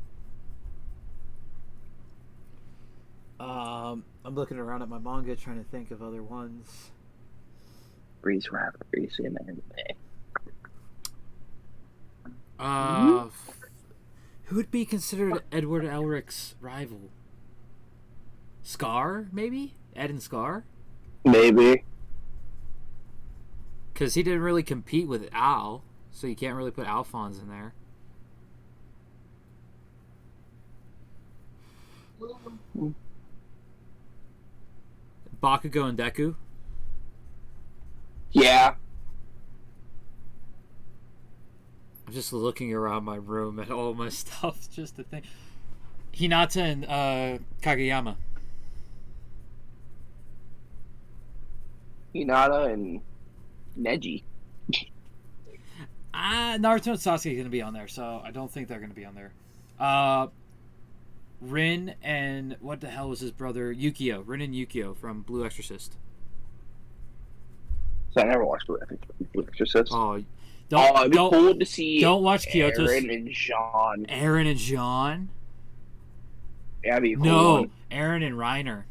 I'm looking around at my manga trying to think of other ones. Breeze rivalries in anime. Who would be considered Edward Elric's rival? Scar, maybe? Ed and Scar? Maybe. Because he didn't really compete with Al, so you can't really put Alphonse in there. Bakugo and Deku? Yeah. I'm just looking around my room at all my stuff just to think. Hinata and Kageyama. Hinata and Neji. Naruto and Sasuke are going to be on there, so I don't think they're going to be on there. Rin and what the hell was his brother? Yukio. Rin and Yukio from Blue Exorcist. So I never watched Blue Exorcist. Oh, It'd be cool to see. Don't watch Kyoto's. Aaron and Jean. Aaron and Jean? Yeah, that'd be a cool. No, one. Aaron and Reiner.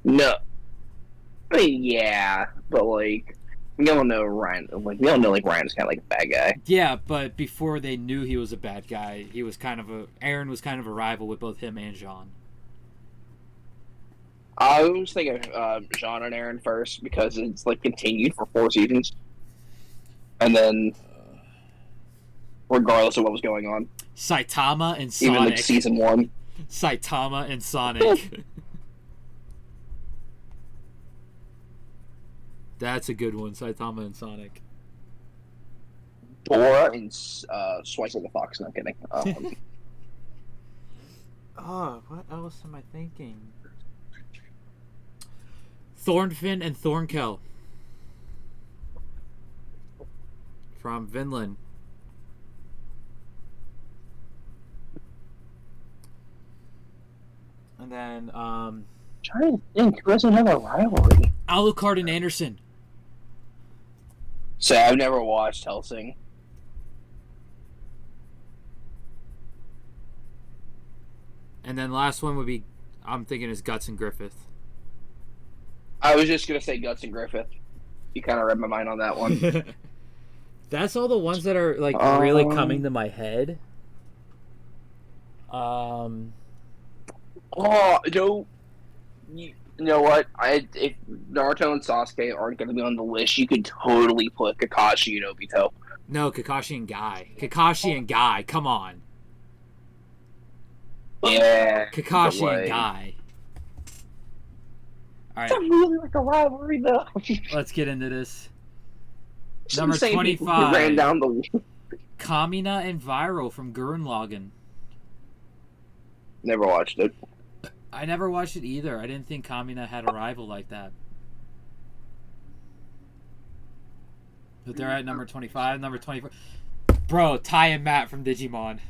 No. I mean, yeah, but we don't know Ryan. We don't know Ryan's kind of a bad guy. Yeah, but before they knew he was a bad guy, he was Aaron was kind of a rival with both him and Jean. I was thinking Jean and Aaron first because it's continued for 4 seasons, and then regardless of what was going on, Saitama and Sonic. even season 1. Saitama and Sonic. That's a good one, Saitama and Sonic. Dora and Swicer the Fox. Not kidding. Oh, what else am I thinking? Thornfinn and Thornkel from Vinland. And then Trying to think, who doesn't have a rivalry? Alucard and Anderson. So I've never watched Helsing. And then last one would be, I'm thinking, is Guts and Griffith. I was just gonna say Guts and Griffith. You kind of read my mind on that one. That's all the ones that are like really coming to my head. Oh, you know what? If Naruto and Sasuke aren't going to be on the list, you could totally put Kakashi and Obito. No, Kakashi and Guy. Kakashi and Guy, come on. Yeah. Kakashi and Guy. It's not really like a rivalry, though. Let's get into this. Just Number saying, 25. Ran down the... Kamina and Viral from Gurren Lagann. Never watched it. I never watched it either. I didn't think Kamina had a rival like that. But they're at number 25, number 24. Bro, Ty and Matt from Digimon.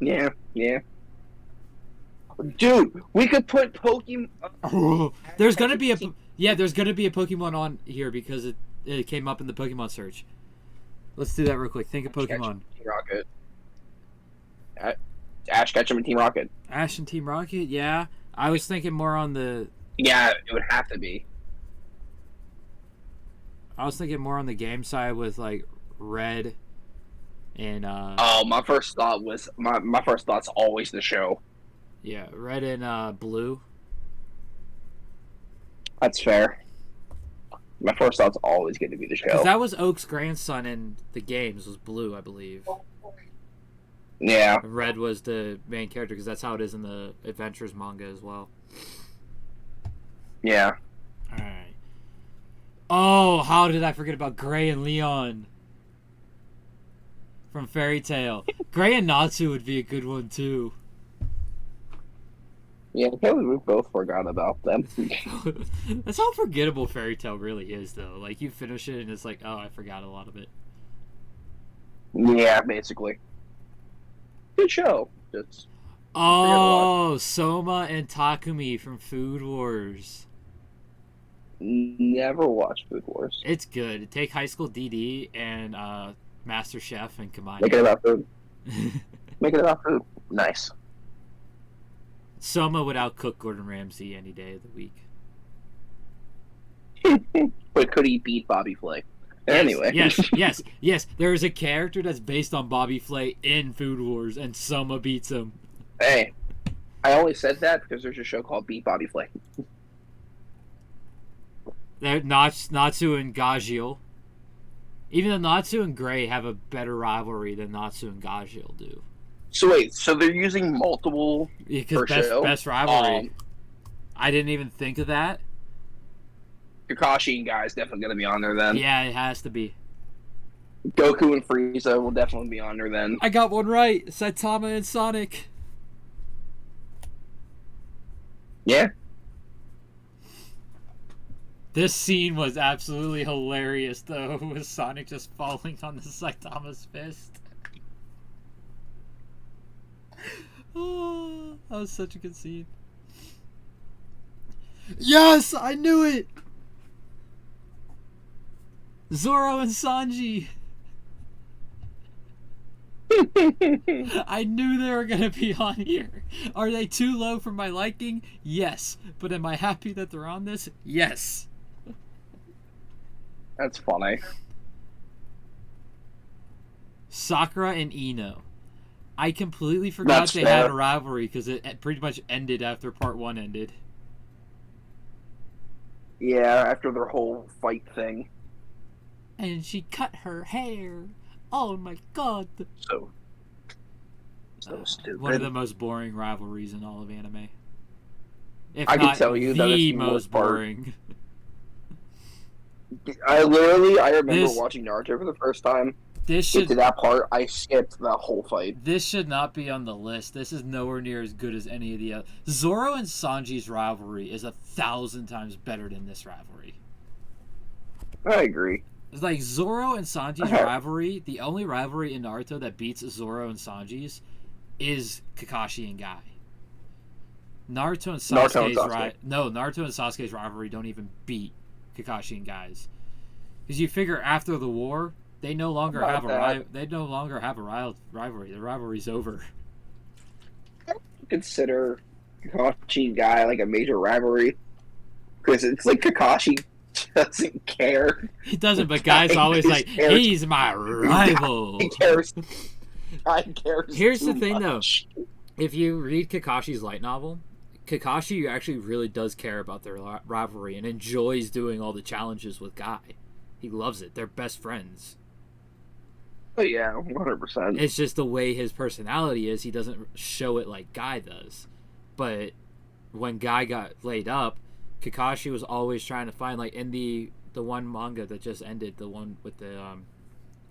Yeah. Dude, we could put Pokemon... There's gonna be a Pokemon on here because it came up in the Pokemon search. Let's do that real quick. Think of Pokemon. Team Rocket. Ash Ketchum and Team Rocket. Ash and Team Rocket, yeah. I was thinking more on the... Yeah, it would have to be. I was thinking more on the game side with, like, Red and... my first thought was... My first thought's always the show. Yeah, Red and Blue. That's fair. My first thought's always going to be the show. Because that was Oak's grandson in the games, was Blue, I believe. Yeah. Red was the main character, because that's how it is in the Adventures manga as well. Yeah. Alright. Oh, how did I forget about Gray and Leon from Fairy Tail? Gray and Natsu would be a good one, too. Yeah, I can't believe we both forgot about them. That's how forgettable Fairy Tail really is, though. Like, you finish it, and it's like, oh, I forgot a lot of it. Yeah, basically. Good show. Just oh, Soma and Takumi from Food Wars. Never watched Food Wars. It's good. Take High School DD and Master Chef and combine Make it about food. Make it about food. Nice. Soma would outcook Gordon Ramsay any day of the week. But could he beat Bobby Flay? Yes, Anyway. Yes. There is a character that's based on Bobby Flay in Food Wars, and Soma beats him. Hey, I only said that because there's a show called Beat Bobby Flay. Natsu and Gajiel. Even though Natsu and Gray have a better rivalry than Natsu and Gajiel do. So wait, so they're using multiple Because best rivalry. I didn't even think of that. Kakashi and Guy is definitely going to be on there then. Yeah, it has to be. Goku and Frieza will definitely be on there then. I got one right. Saitama and Sonic. Yeah. This scene was absolutely hilarious, though, with Sonic just falling on the Saitama's fist. Oh, that was such a good scene. Yes, I knew it! Zoro and Sanji. I knew they were going to be on here. Are they too low for my liking? Yes. But am I happy that they're on this? Yes. That's funny. Sakura and Ino. I completely forgot That's they fair. had a rivalry because it pretty much ended after part 1 ended. Yeah, after their whole fight thing. And she cut her hair. Oh my god. So stupid. One of the most boring rivalries in all of anime. If I can not tell you that the it's the most most part. boring. I remember This- watching Naruto for the first time, This get to should that part, I skipped the whole fight. this should not be on the list. This is nowhere near as good as any of the other. Zoro and Sanji's rivalry is 1,000 times better than this rivalry. I agree. It's like Zoro and Sanji's rivalry. The only rivalry in Naruto that beats Zoro and Sanji's is Kakashi and Guy. Naruto and Sasuke's rivalry don't even beat Kakashi and Guy's. Because you figure after the war, they no longer have a rivalry. The rivalry's over. Consider Kakashi and Guy like a major rivalry because it's like Kakashi doesn't care. He doesn't, but Guy's always like, he's my rival. He cares. I cares. Here's the thing, though. If you read Kakashi's light novel, Kakashi actually really does care about their rivalry and enjoys doing all the challenges with Guy. He loves it. They're best friends. Oh yeah, 100%. It's just the way his personality is. He doesn't show it like Guy does. But when Guy got laid up, Kakashi was always trying to find, like, in the one manga that just ended, the one with the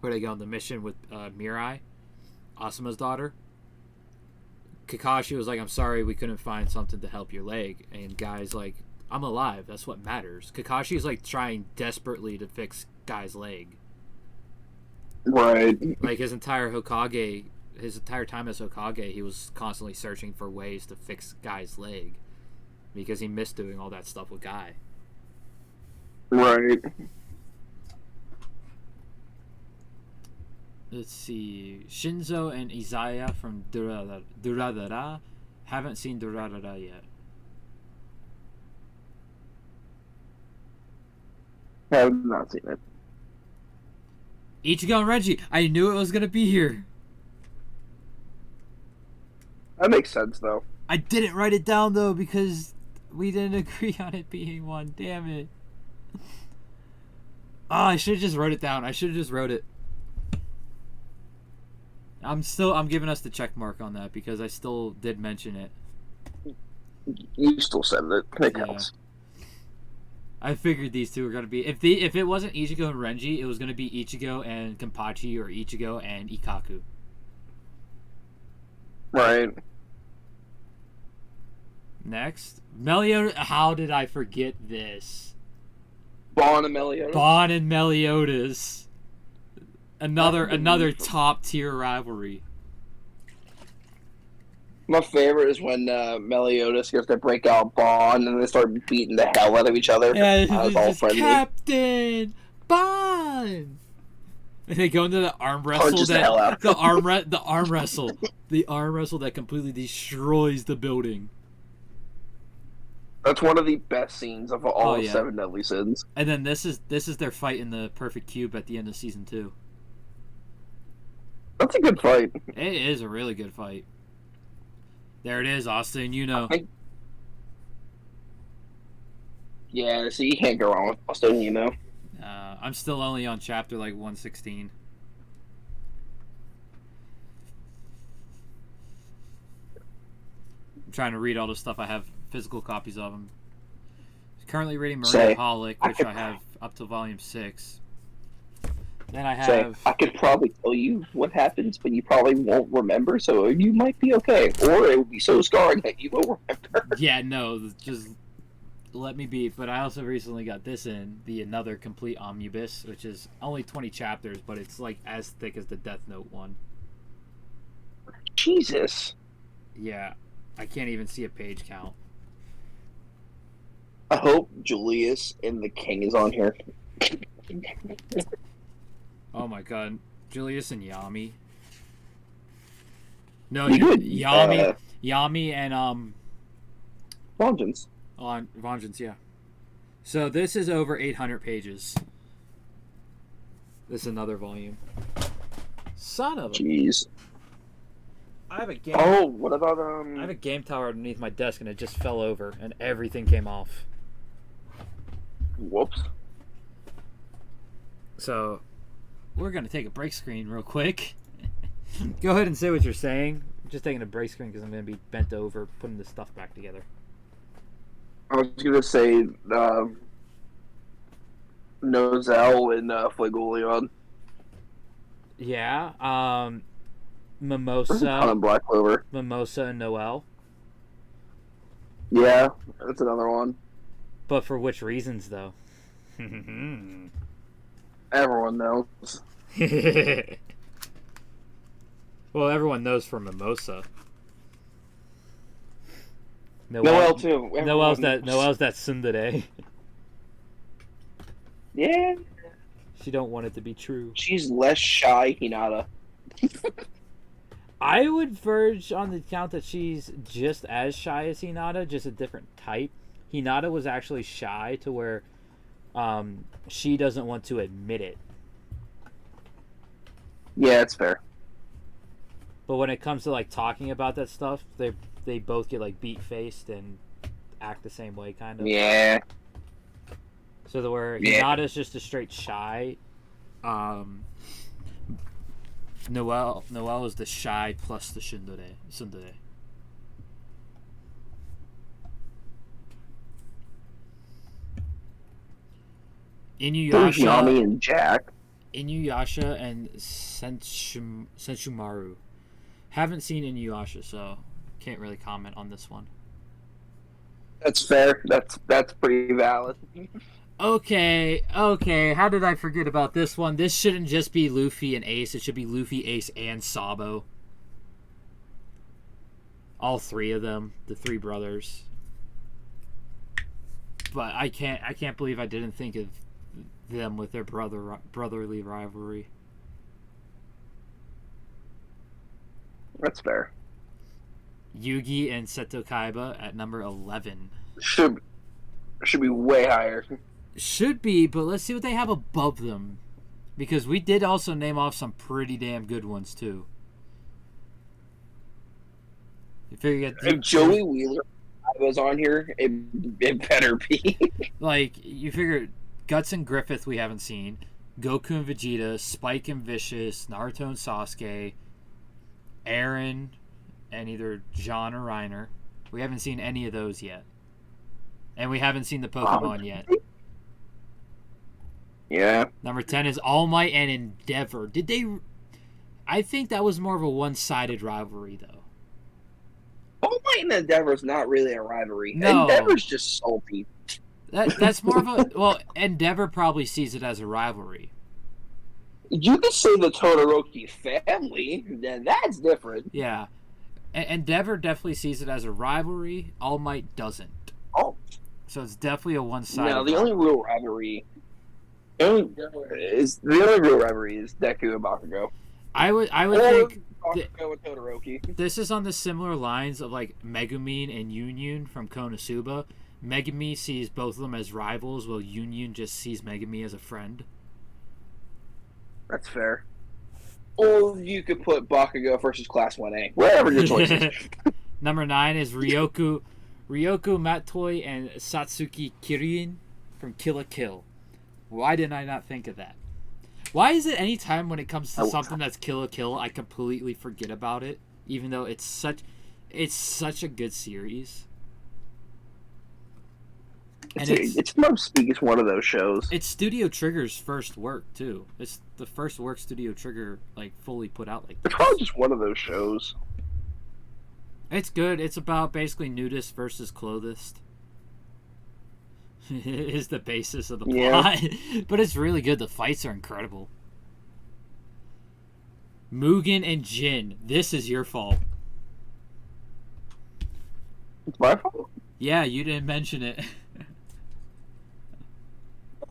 where they go on the mission with Mirai, Asuma's daughter. Kakashi was like, I'm sorry, we couldn't find something to help your leg. And Guy's like, I'm alive, that's what matters. Kakashi's like trying desperately to fix Guy's leg. Right. Like his entire time as Hokage, he was constantly searching for ways to fix Guy's leg. Because he missed doing all that stuff with Guy. Right. Let's see. Shinzo and Izaya from Durarara haven't seen Durarara yet. I have not seen it. Ichigo and Renji. I knew it was going to be here. That makes sense, though. I didn't write it down, though, because we didn't agree on it being one. Damn it. I should have just wrote it down. I should have just wrote it. I'm giving us the check mark on that because I still did mention it. You still said it. It counts. I figured these two were gonna be if it wasn't Ichigo and Renji, it was gonna be Ichigo and Kenpachi or Ichigo and Ikaku. Right. Next, Meliodas. How did I forget this? Bon and Meliodas. Bon and Meliodas. Another top tier rivalry. My favorite is when Meliodas gets to break out Bon and they start beating the hell out of each other. Yeah, I was all just friendly. Captain Bon. And they go into the arm wrestle Punches the hell out. the arm wrestle that completely destroys the building. That's one of the best scenes of all yeah. 7 Deadly Sins. And then this is their fight in the Perfect Cube at the end of season 2. That's a good fight. It is a really good fight. There it is, Austin. You know. Yeah, so you can't go wrong with Austin, you know. I'm still only on chapter like 116. I'm trying to read all the stuff I have physical copies of them. Currently reading Maria Holic, which I have up to volume 6. Then I have. I could probably tell you what happens, but you probably won't remember, so you might be okay. Or it would be so scarring that you will remember. Yeah, no, just let me be. But I also recently got this in, the Another Complete Omnibus, which is only 20 chapters, but it's like as thick as the Death Note one. Jesus. Yeah, I can't even see a page count. I hope Julius and the King is on here. Oh my god. Julius and Yami. No, Yami and Vengeance. on Vengeance, yeah. So this is over 800 pages. This is another volume. Son of a... Jeez. I have a game... Oh, what about, I have a game tower underneath my desk and it just fell over and everything came off. Whoops. So, we're going to take a break screen real quick. Go ahead and say what you're saying. I'm just taking a break screen because I'm going to be bent over putting this stuff back together. I was going to say, Nozel and Flagoleon. Yeah. There's a ton of Mimosa, Black Clover. Mimosa, and Noel. Yeah, that's another one. But for which reasons, though? Everyone knows. Well, everyone knows for Mimosa. Noel too. Noel's Everyone knows. that tsundere. Yeah, She don't want it to be true. she's less shy, Hinata. I would verge on the count that she's just as shy as Hinata, just a different type. Hinata was actually shy to where she doesn't want to admit it. Yeah, it's fair. But when it comes to like talking about that stuff, they both get like beat faced and act the same way, kind of. Yeah. So the where Yeah. Hinata's just a straight shy. Noel is the shy plus the tsundere. There's Yami and Jack. Inuyasha and Senshumaru. Haven't seen Inuyasha, so can't really comment on this one. That's fair. That's pretty valid. Okay. How did I forget about this one? This shouldn't just be Luffy and Ace. It should be Luffy, Ace, and Sabo. All three of them, the three brothers. But I can't believe I didn't think of them with their brotherly rivalry. That's fair. Yugi and Seto Kaiba at number 11. Should be way higher. Should be, but let's see what they have above them. Because we did also name off some pretty damn good ones, too. You figure If Joey Wheeler was on here, it better be. like, you figure Guts and Griffith we haven't seen. Goku and Vegeta, Spike and Vicious, Naruto and Sasuke, Aaron, and either John or Reiner. We haven't seen any of those yet. And we haven't seen the Pokemon yet. Yeah. Number 10 is All Might and Endeavor. Did they... I think that was more of a one-sided rivalry, though. All Might and Endeavor is not really a rivalry. No. Endeavor's just salty. That's more of a... Well, Endeavor probably sees it as a rivalry. You could say the Todoroki family, then that's different. Yeah. Endeavor definitely sees it as a rivalry. All Might doesn't. Oh. So it's definitely a one-sided No, the only real rivalry... The only real rivalry is Deku and Bakugo. I would Or think Bakugo and Todoroki. this is on the similar lines of like Megumin and Union from Konosuba. Megumi sees both of them as rivals, while Union just sees Megumi as a friend. That's fair. Or you could put Bakugo versus Class 1A. Whatever your choice is. Number 9 is Ryoko Matoi and Satsuki Kirin from Kill la Kill. Why did I not think of that? Why is it any time when it comes to something that's Kill la Kill, I completely forget about it, even though it's such a good series. It's mostly it's one of those shows. It's Studio Trigger's first work too. It's the first work Studio Trigger like fully put out like this. It's probably just one of those shows. It's good. It's about basically nudist versus clothist. Is the basis of the plot. But it's really good. The fights are incredible. Mugen and Jin, this is your fault. It's my fault? Yeah, you didn't mention it.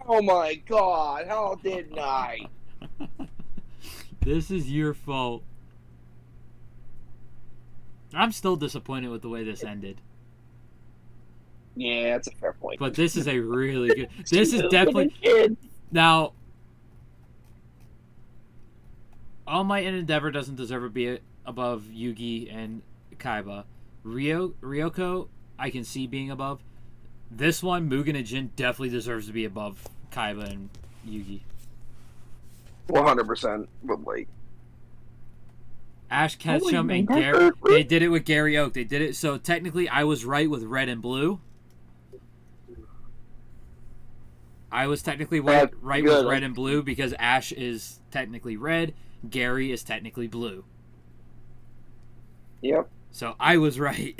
Oh my god, how didn't I? This is your fault. I'm still disappointed with the way this ended. Yeah, that's a fair point. But this is a really good... This is definitely... Now, All Might and Endeavor doesn't deserve to be above Yugi and Kaiba. Ryoko, I can see being above. This one, Mugen and Jin, definitely deserves to be above Kaiba and Yugi. 100%, but like... Ash Ketchum and Gary... They did it with Gary Oak. They did it... So, technically, I was right with red and blue. I was technically right with red and blue because Ash is technically red. Gary is technically blue. Yep. So I was right.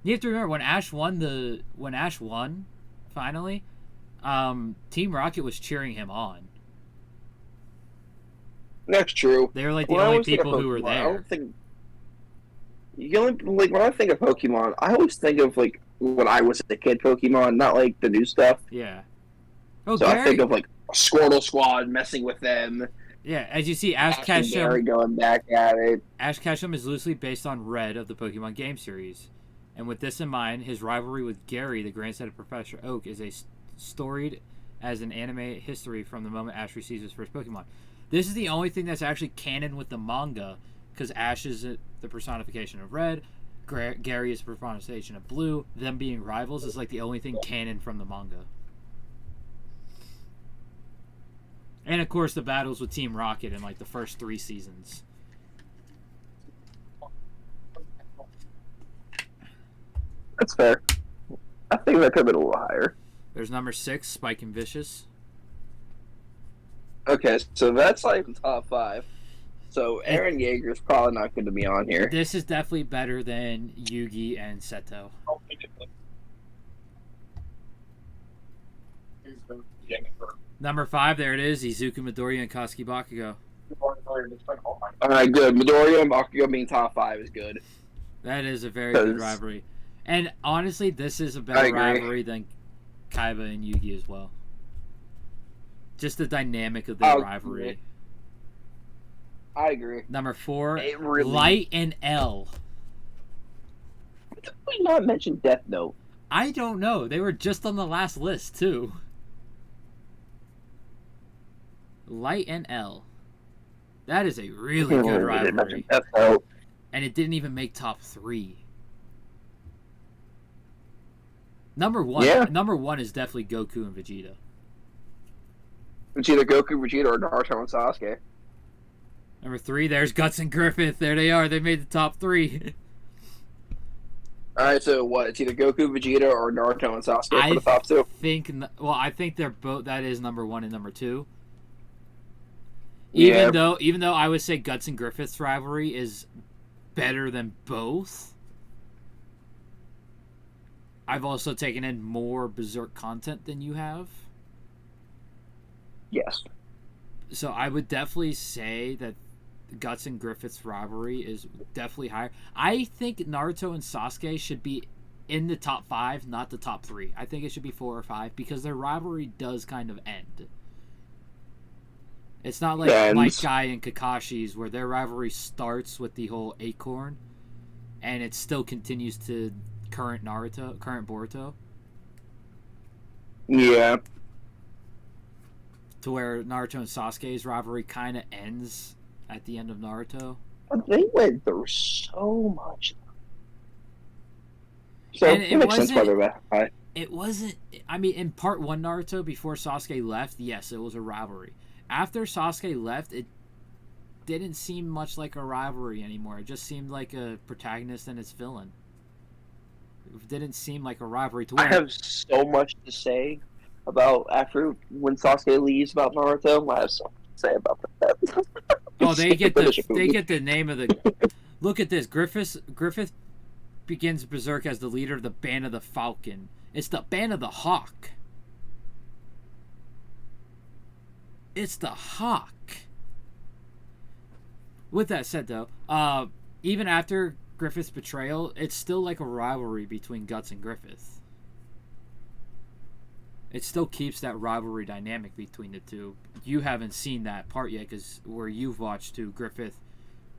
You have to remember when Ash won finally, Team Rocket was cheering him on. That's true. They were like the When I only always think of people who were Pokemon, I there. don't think you only like when I think of Pokemon, I always think of like when I was a kid Pokemon, not like the new stuff. Yeah. Oh, So Gary. I think of like Squirtle Squad messing with them. Yeah, as you see, Ash and Gary Ketchum. going back at it. Ash Ketchum is loosely based on Red of the Pokemon game series. And with this in mind, his rivalry with Gary, the grandson of Professor Oak, is storied as an anime history from the moment Ash receives his first Pokemon. This is the only thing that's actually canon with the manga, because Ash is the personification of Red, Gary is the personification of Blue. Them being rivals is like the only thing canon from the manga. And of course, the battles with Team Rocket in like the first 3 seasons. That's fair. I think that could have been a little higher. There's number 6, Spike and Vicious. Okay, so that's like the top 5. So Aaron Yeager's probably not going to be on here. This is definitely better than Yugi and Seto. Number 5, there it is, Izuku Midoriya and Katsuki Bakugo. Alright, good. Midoriya and Bakugo being top 5 is good. That is a very good rivalry. And honestly, this is a better rivalry than Kaiba and Yugi as well. Just the dynamic of their rivalry. I agree. Number 4, really... Light and L. Why did we not mention Death Note? I don't know. They were just on the last list, too. Light and L. That is a really good rivalry. Death Note. And it didn't even make top 3. Number 1. Yeah. Number 1 is definitely Goku and Vegeta. It's either Goku, Vegeta, or Naruto and Sasuke. Number 3, there's Guts and Griffith. There they are. They made the top 3. Alright, so what? It's either Goku, Vegeta, or Naruto and Sasuke for the top 2. I think they're both. That is number 1 and number 2. Yeah. Even though I would say Guts and Griffith's rivalry is better than both. I've also taken in more Berserk content than you have. Yes. So I would definitely say that Guts and Griffith's rivalry is definitely higher. I think Naruto and Sasuke should be in the top 5, not the top 3. I think it should be 4 or 5 because their rivalry does kind of end. It's not like Light Guy and Kakashi's where their rivalry starts with the whole acorn and it still continues to current Boruto. Yeah. To where Naruto and Sasuke's rivalry kind of ends at the end of Naruto. But they went through so much. So And it makes sense why they're that high. It wasn't... I mean, in part 1 Naruto, before Sasuke left, yes, it was a rivalry. After Sasuke left, it didn't seem much like a rivalry anymore. It just seemed like a protagonist and his villain. It didn't seem like a rivalry to where... I have so much to say about after when Sasuke leaves about Naruto. I have so much to say about that. Oh, they get the name of the... Look at this. Griffith begins Berserk as the leader of the Band of the Falcon. It's the Band of the Hawk. It's the Hawk. With that said, though, even after Griffith's betrayal, it's still like a rivalry between Guts and Griffith. It still keeps that rivalry dynamic between the two. You haven't seen that part yet, because where you've watched to, Griffith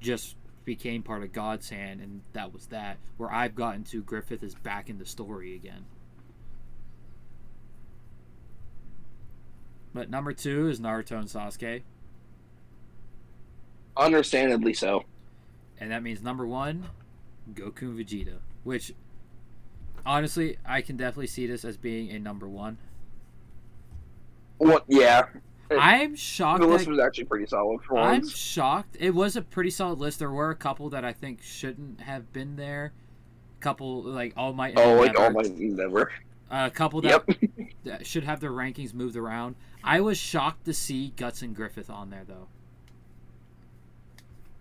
just became part of God's hand, and that was that. Where I've gotten to, Griffith is back in the story again. But number 2 is Naruto and Sasuke. Understandably so. And that means number 1, Goku and Vegeta. Which, honestly, I can definitely see this as being a number 1. What? Yeah. I'm shocked. The list was actually pretty solid for once. I'm shocked. It was a pretty solid list. There were a couple that I think shouldn't have been there. A couple, like All Might and All Might and Never. A couple that that should have their rankings moved around. I was shocked to see Guts and Griffith on there though,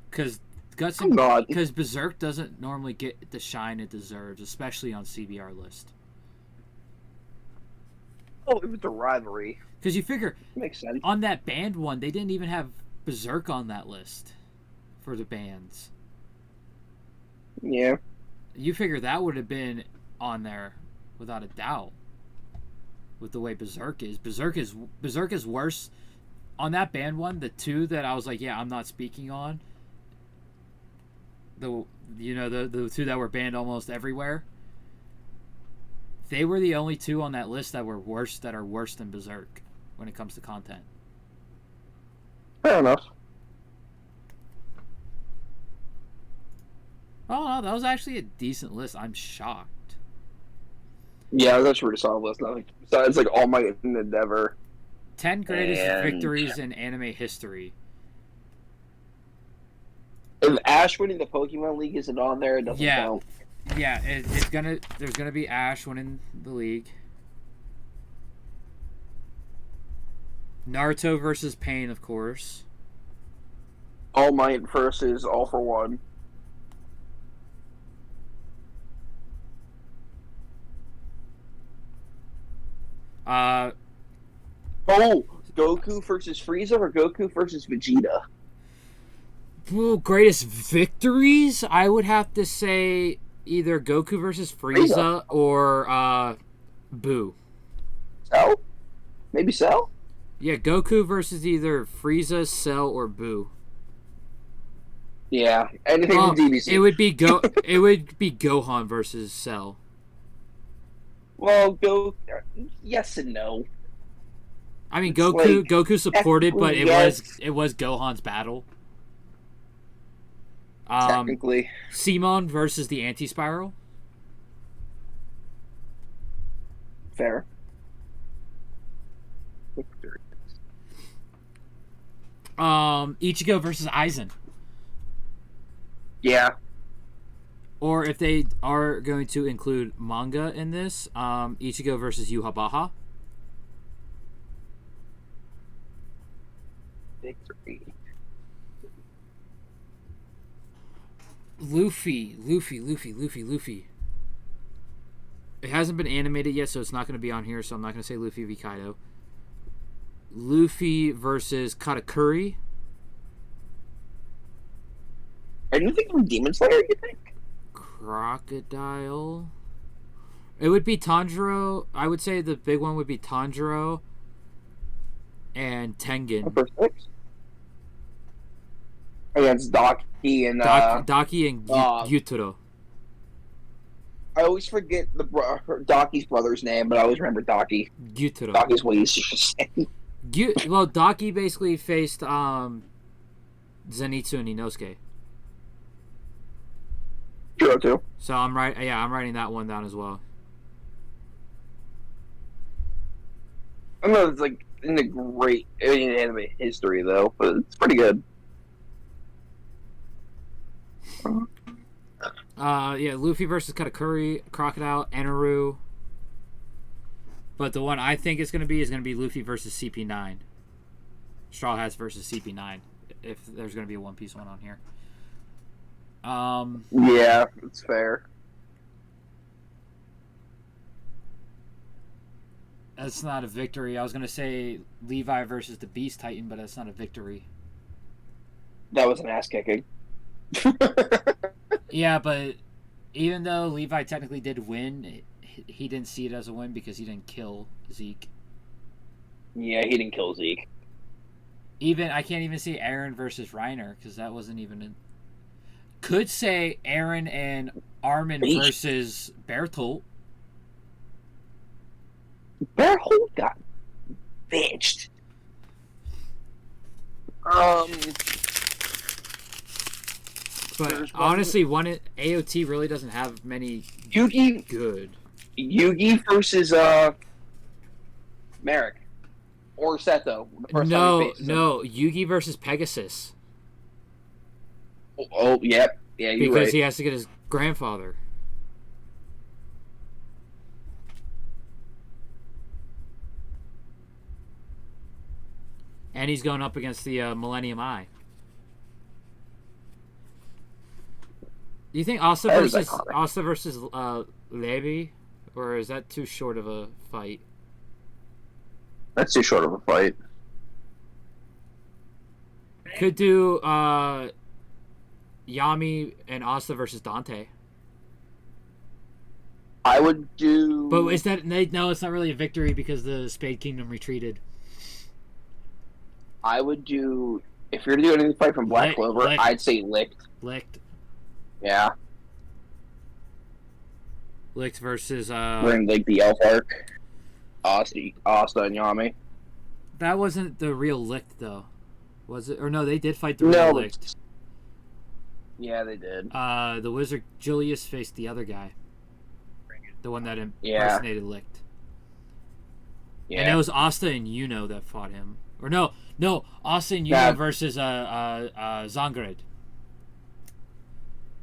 because Berserk doesn't normally get the shine it deserves, especially on CBR list. Oh, it was a rivalry. Because you figure Makes sense. on that band one, they didn't even have Berserk on that list for the bands. Yeah. You figure that would have been on there without a doubt. With the way Berserk is worse on that band one. The two that I was like, yeah, I'm not speaking on. The two that were banned almost everywhere. They were the only two on that list that are worse than Berserk when it comes to content. Fair enough. Oh, no, that was actually a decent list. I'm shocked. Yeah, that's a pretty solid list. Nothing besides like All Might and Endeavor. 10 greatest victories in anime history. If Ash winning the Pokemon League isn't on there, it doesn't count. Yeah, there's gonna be Ash winning the league. Naruto versus Pain, of course. All Might versus All for One. Goku versus Frieza or Goku versus Vegeta? Ooh, greatest victories? I would have to say either Goku versus Frieza or Boo. Cell? Maybe Cell? Yeah, Goku versus either Frieza, Cell, or Boo. Yeah, anything from DBC. It would be Gohan versus Cell. Well, yes and no. I mean, It's Goku supported, but it yes. was Gohan's battle. Technically. Simon versus the Anti-Spiral. Fair. Ichigo versus Aizen. Yeah. Or if they are going to include manga in this, Ichigo versus Yuhabaha. Victory. Luffy. It hasn't been animated yet, so it's not going to be on here, so I'm not going to say Luffy v Kaido. Luffy versus Katakuri. Anything from Demon Slayer, you think? Crocodile. It would be Tanjiro. I would say the big one would be Tanjiro and Tengen. Number 6? Against Daki and Daki and Gyutaro. I always forget Daki's brother's name, but I always remember Daki. Gyutaro. Daki's way easier to say. Well, Daki basically faced Zenitsu and Inosuke. True too. So I'm writing that one down as well. I don't know if it's like in the great anime history though, but it's pretty good. Luffy versus Katakuri, Crocodile, Eneru. But the one I think is gonna be Luffy versus CP9. Straw Hats versus CP9. If there's gonna be a One Piece one on here. Yeah, it's fair. That's not a victory. I was gonna say Levi versus the Beast Titan, but that's not a victory. That was an ass kicking. Yeah, but even though Levi technically did win, he didn't see it as a win because he didn't kill Zeke. Yeah, he didn't kill Zeke. I can't even say Aaron versus Reiner because that wasn't even. Could say Aaron and Armin versus Bertolt. Bertolt got bitched. But honestly, AOT really doesn't have many good. Yugi versus Merrick or Seto. No, Yugi versus Pegasus. Oh, yep. Yeah, you're right. Because he has to get his grandfather. And he's going up against the Millennium Eye. Do you think Asta That is versus iconic. Levi, or is that too short of a fight? That's too short of a fight. Could do Yami and Asta versus Dante. I would do. But is that no? It's not really a victory because the Spade Kingdom retreated. I would do. If you're doing any fight from Black Clover, Licked. I'd say Licked. Licked Yeah. versus During like the Elf arc, Asta and Yami. That wasn't the real Licked though, was it? Or no, they did fight the real Licked. Yeah, they did. The wizard Julius faced the other guy, the one that impersonated Licked. Yeah. And it was Asta and Yuno that fought him. Or no, Asta and Yuno versus Zangred.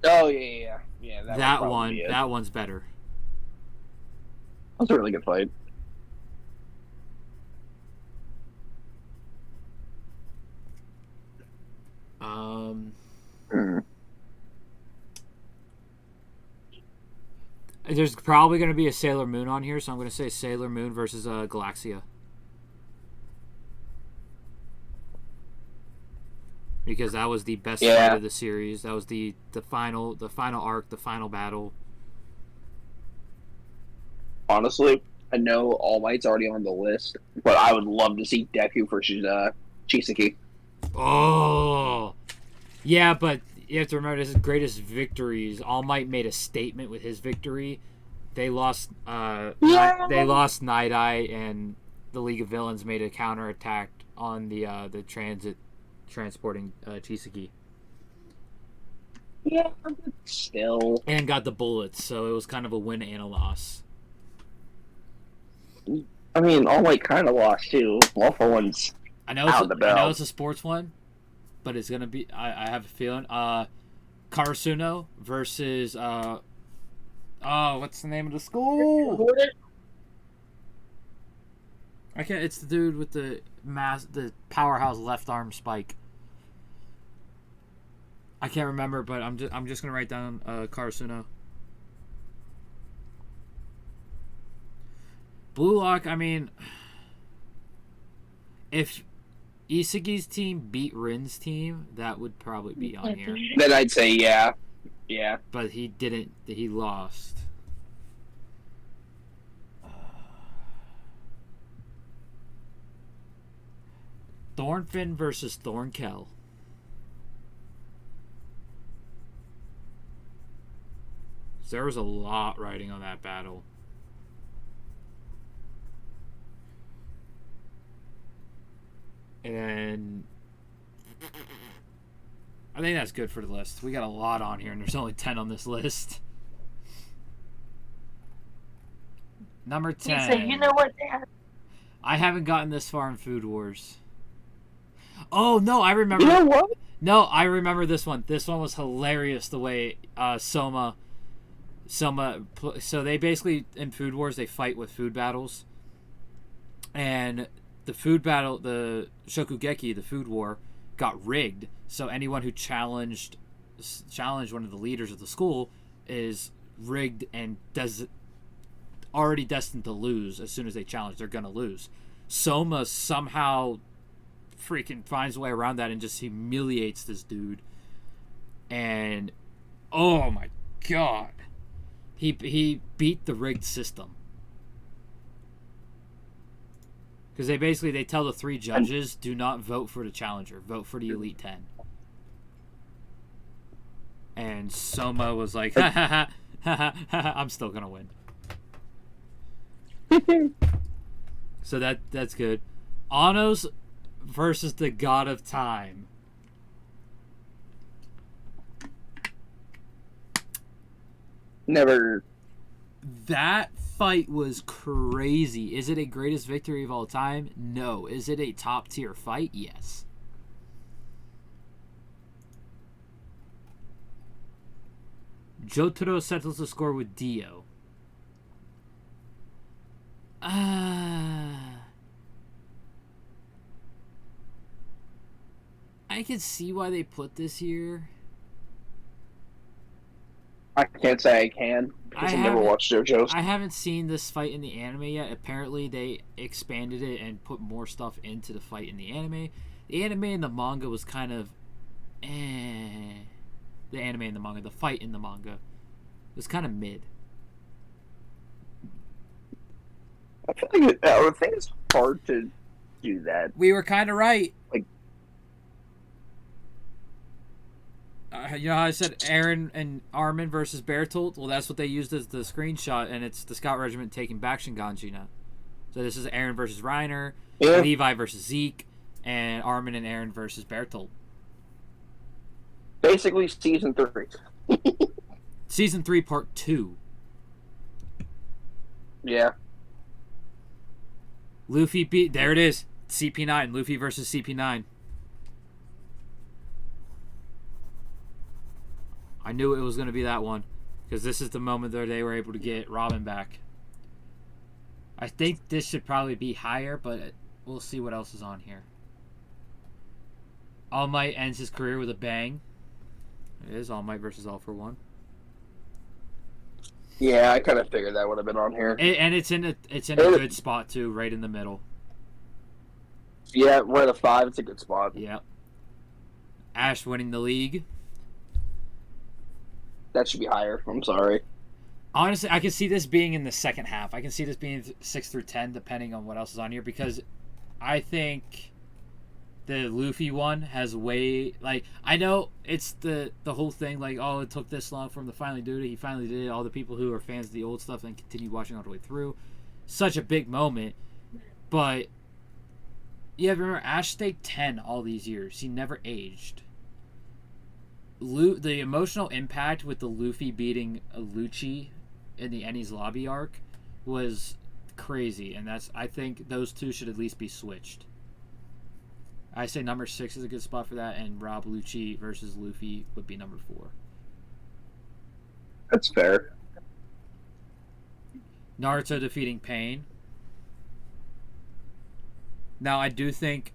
Oh yeah. That one's better. That's a really good fight. There's probably going to be a Sailor Moon on here, so I'm going to say Sailor Moon versus Galaxia. Because that was the best fight of the series. That was the final arc, the final battle. Honestly, I know All Might's already on the list, but I would love to see Deku versus Chisaki. Oh, yeah, but you have to remember his greatest victories. All Might made a statement with his victory. They lost. They lost Night Eye, and the League of Villains made a counterattack on the transporting Chisaki. Yeah, but still. And got the bullets, so it was kind of a win and a loss. I mean, All Might kind of lost too. All for One's I know it's a sports one, but it's gonna be. I have a feeling. Karasuno versus what's the name of the school? I can't. It's the dude with the powerhouse left arm spike. I can't remember, but I'm just gonna write down Karasuno. Blue Lock. I mean, if Isagi's team beat Rin's team, that would probably be on here. Then I'd say yeah. But he didn't. He lost. Thornfinn versus Thornkel. There was a lot riding on that battle. And I think that's good for the list. We got a lot on here, and there's only 10 on this list. Number 10. So you know what they have? I haven't gotten this far in Food Wars. Oh, no, I remember. You know what? No, I remember this one. This one was hilarious the way Soma. So they basically, in Food Wars, they fight with food battles. And the food battle, the Shokugeki, the food war, got rigged. So anyone who challenged one of the leaders of the school is rigged and already destined to lose. As soon as they challenge, they're gonna lose. Soma somehow freaking finds a way around that and just humiliates this dude. And oh my god, he beat the rigged system. Because they tell the 3 judges, do not vote for the challenger. Vote for the Elite 10. And Soma was like, ha ha ha, ha ha ha, I'm still going to win. So that's good. Anos versus the God of Time. Never. That fight was crazy. Is it a greatest victory of all time? No. Is it a top tier fight? Yes. Jotaro settles the score with Dio. can see why they put this here. I can't say I can because I never watched JoJo's. I haven't seen this fight in the anime yet. Apparently, they expanded it and put more stuff into the fight in the anime. The anime and the manga was kind of, The anime and the manga, the fight in the manga, was kind of mid. I feel like I think it's hard to do that. We were kind of right. Like, you know how I said Aaron and Armin versus Bertolt? Well, that's what they used as the screenshot, and it's the Scout Regiment taking back Shinganji now. So this is Aaron versus Reiner, Levi versus Zeke, and Armin and Aaron versus Bertolt. Basically, season 3. Season 3, part 2. Yeah. Luffy beat... There it is. CP9. Luffy versus CP9. I knew it was going to be that one. Because this is the moment that they were able to get Robin back. I think this should probably be higher, but we'll see what else is on here. All Might ends his career with a bang. It is All Might versus All for One. Yeah, I kind of figured that would have been on here. And it's in a good spot too, right in the middle. Yeah, right at 5. It's a good spot. Yep. Ash winning the league. That should be higher. I'm sorry. Honestly, I can see this being in the second half. I can see this being 6 through 10, depending on what else is on here, because I think the Luffy one has way, like, I know it's the whole thing, like, oh, it took this long for him to finally do it. He finally did it. All the people who are fans of the old stuff and continue watching all the way through. Such a big moment. But, yeah, remember, Ash stayed 10 all these years. He never aged. The emotional impact with the Luffy beating Lucci in the Enies Lobby arc was crazy. And I think those two should at least be switched. I say number 6 is a good spot for that, and Rob Lucci versus Luffy would be number 4. That's fair. Naruto defeating Pain. Now, I do think...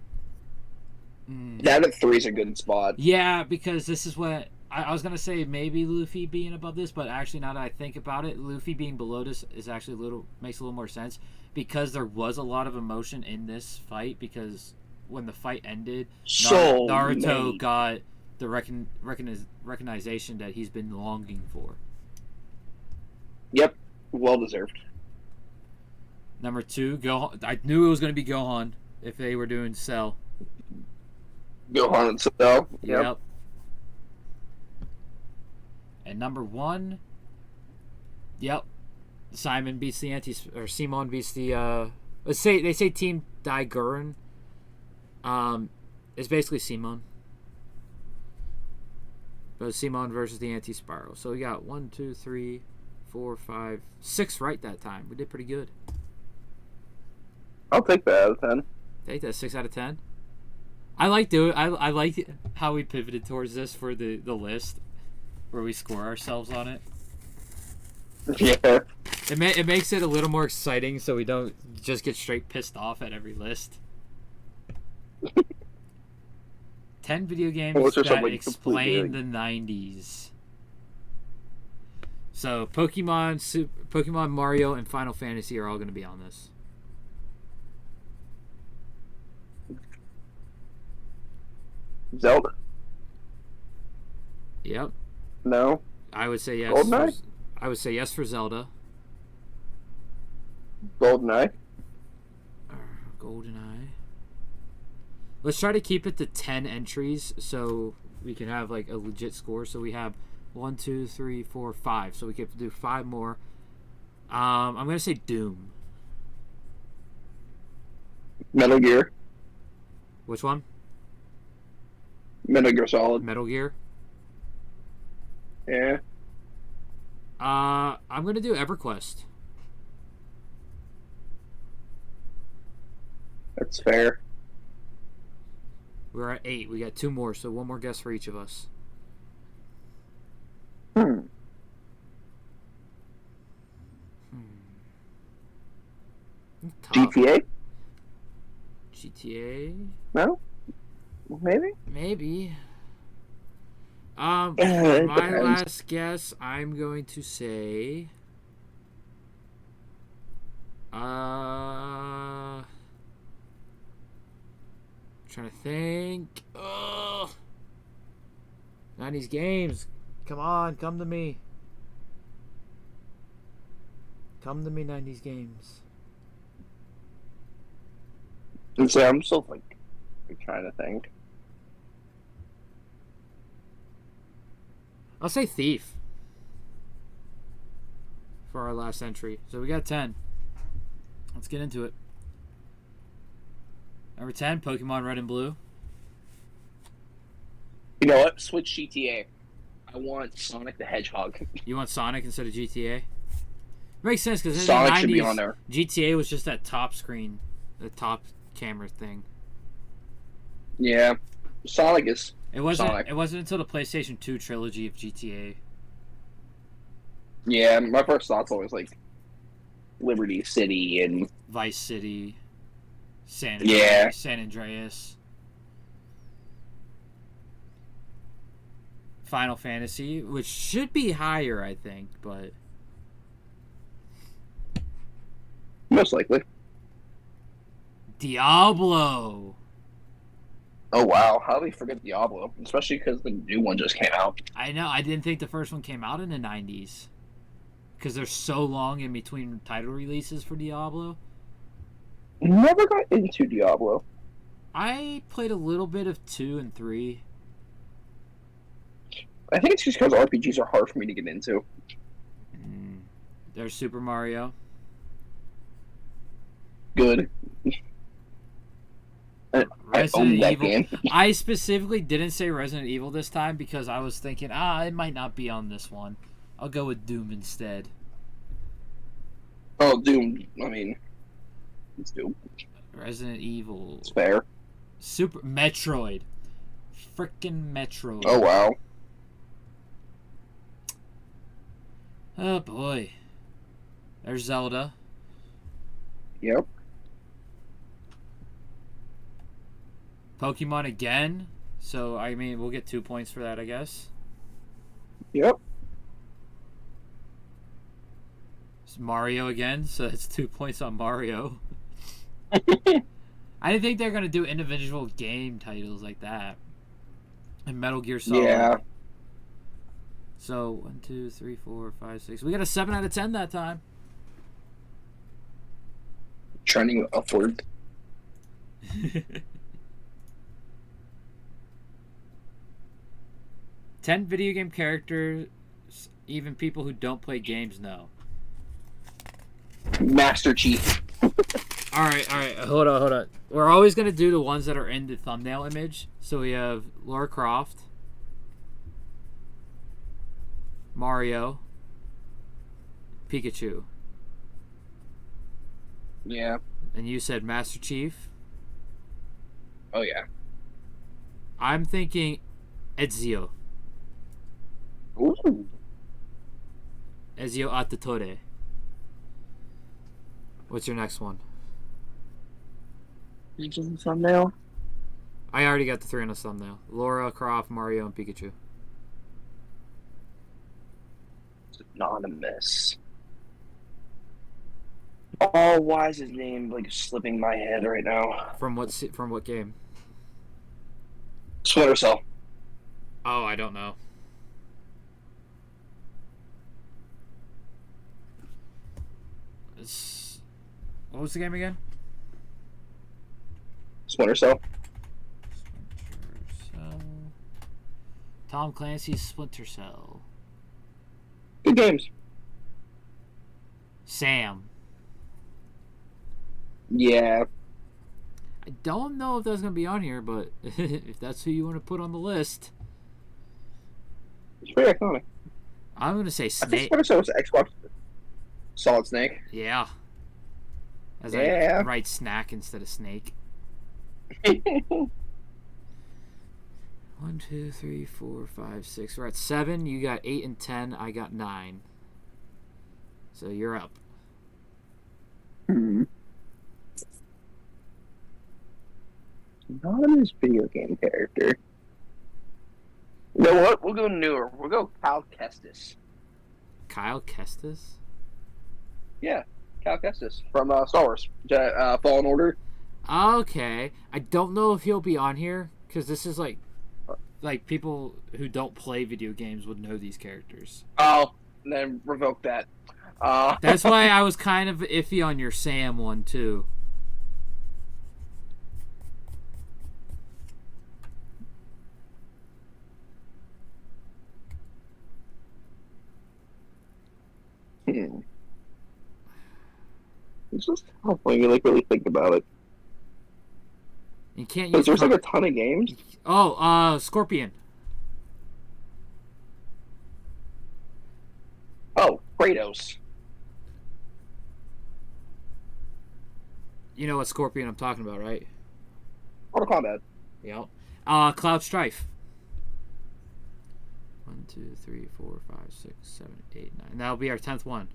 That at 3 is a good spot. Yeah, because this is what... I was going to say maybe Luffy being above this, but actually now that I think about it, Luffy being below this is actually makes a little more sense, because there was a lot of emotion in this fight, because... when the fight ended, Naruto got the recognition that he's been longing for. Yep, well deserved. Number 2, Gohan. I knew it was going to be Gohan if they were doing Cell. Gohan and Cell. Yep. And number 1, yep, Simon beats the Simon beats the they say Team Daiguren. It's basically Simon. But Simon versus the Anti-Spiral. So we got 1, 2, 3, 4, 5, 6 right that time. We did pretty good. I'll take that out of 10. Take that 6 out of 10. I like how we pivoted towards this for the list, where we score ourselves on it. Yeah. It makes it a little more exciting, so we don't just get straight pissed off at every list. 10 video games that explain the 90s. So Pokemon, Mario, and Final Fantasy are all going to be on this. Zelda? Yep. No. I would say yes. GoldenEye? I would say yes for Zelda. GoldenEye? GoldenEye. Let's try to keep it to 10 entries so we can have like a legit score. So we have 1, 2, 3, 4, 5. So we get to do 5 more. I'm going to say Doom. Metal Gear? Which one? Metal Gear Solid. Metal Gear? Yeah. I'm going to do EverQuest. That's fair. We're at 8. We got 2 more, so 1 more guess for each of us. GTA? GTA? No? Maybe. Maybe. It My depends. last guess, I'm going to say. Trying to think. Ugh. 90s games. Come on, come to me. Come to me, 90s games. And so I'm still like trying to think. I'll say Thief for our last entry. So we got 10. Let's get into it. Number 10, Pokemon Red and Blue. You know what? Switch GTA. I want Sonic the Hedgehog. You want Sonic instead of GTA? Makes sense because in the Sonic 90s, should be on there. GTA was just that top screen, the top camera thing. Yeah, Sonic is. It wasn't. Sonic. It wasn't until the PlayStation 2 trilogy of GTA. Yeah, my first thought's always like Liberty City and Vice City, San Andreas, Final Fantasy, which should be higher, I think, but most likely. Diablo. Oh wow, how do we forget Diablo? Especially because the new one just came out. I know. I didn't think the first one came out in the 90s because there's so long in between title releases for Diablo. Never got into Diablo. I played a little bit of 2 and 3. I think it's just because RPGs are hard for me to get into. There's Super Mario. Good. I own that game. I specifically didn't say Resident Evil this time because I was thinking, it might not be on this one. I'll go with Doom instead. Oh, Doom. I mean, it's Doom. Resident Evil. It's fair. Super Metroid. Frickin' Metroid. Oh wow. Oh boy. There's Zelda. Yep. Pokemon again. So, I mean, we'll get 2 points for that, I guess. Yep. It's Mario again, so it's 2 points on Mario. I didn't think they're going to do individual game titles like that. And Metal Gear Solid. Yeah. So, 1, 2, 3, 4, 5, 6. We got a 7 out of 10 that time. Trending upward. 10 video game characters even people who don't play games know. Master Chief. Alright, hold on. We're always going to do the ones that are in the thumbnail image. So we have Lara Croft, Mario, Pikachu. Yeah. And you said Master Chief. Oh yeah. I'm thinking Ezio. Ooh. Ezio Auditore. What's your next one? Thumbnail. I already got the 3 on the thumbnail. Lara Croft, Mario, and Pikachu. It's anonymous. Oh, why is his name like slipping my head right now? From what game? Splinter Cell. Oh, I don't know. What was the game again? Splinter Cell. Splinter Cell. Tom Clancy's Splinter Cell. Good games. Sam. Yeah. I don't know if that's going to be on here, but if that's who you want to put on the list, It's pretty iconic. I'm going to say I think Snake. Splinter Cell was Xbox. Solid Snake. Yeah. As Yeah. I write snack instead of snake. 1, 2, 3, 4, 5, 6. We're at 7. You got 8 and 10. I got 9. So you're up. Anonymous video game character. You know what? We'll go newer. We'll go Cal Kestis. Kyle Kestis? Yeah, Cal Kestis from Star Wars Fallen Order. Okay. I don't know if he'll be on here, because this is like people who don't play video games would know these characters. Oh, and then revoke that. That's why I was kind of iffy on your Sam one, too. It's just tough when you really think about it. You can't Because use... there's a ton of games. Oh, Scorpion. Oh, Kratos. You know what Scorpion I'm talking about, right? Mortal Kombat. Yep. Cloud Strife. 1, 2, 3, 4, 5, 6, 7, 8, 9. That'll be our 10th one.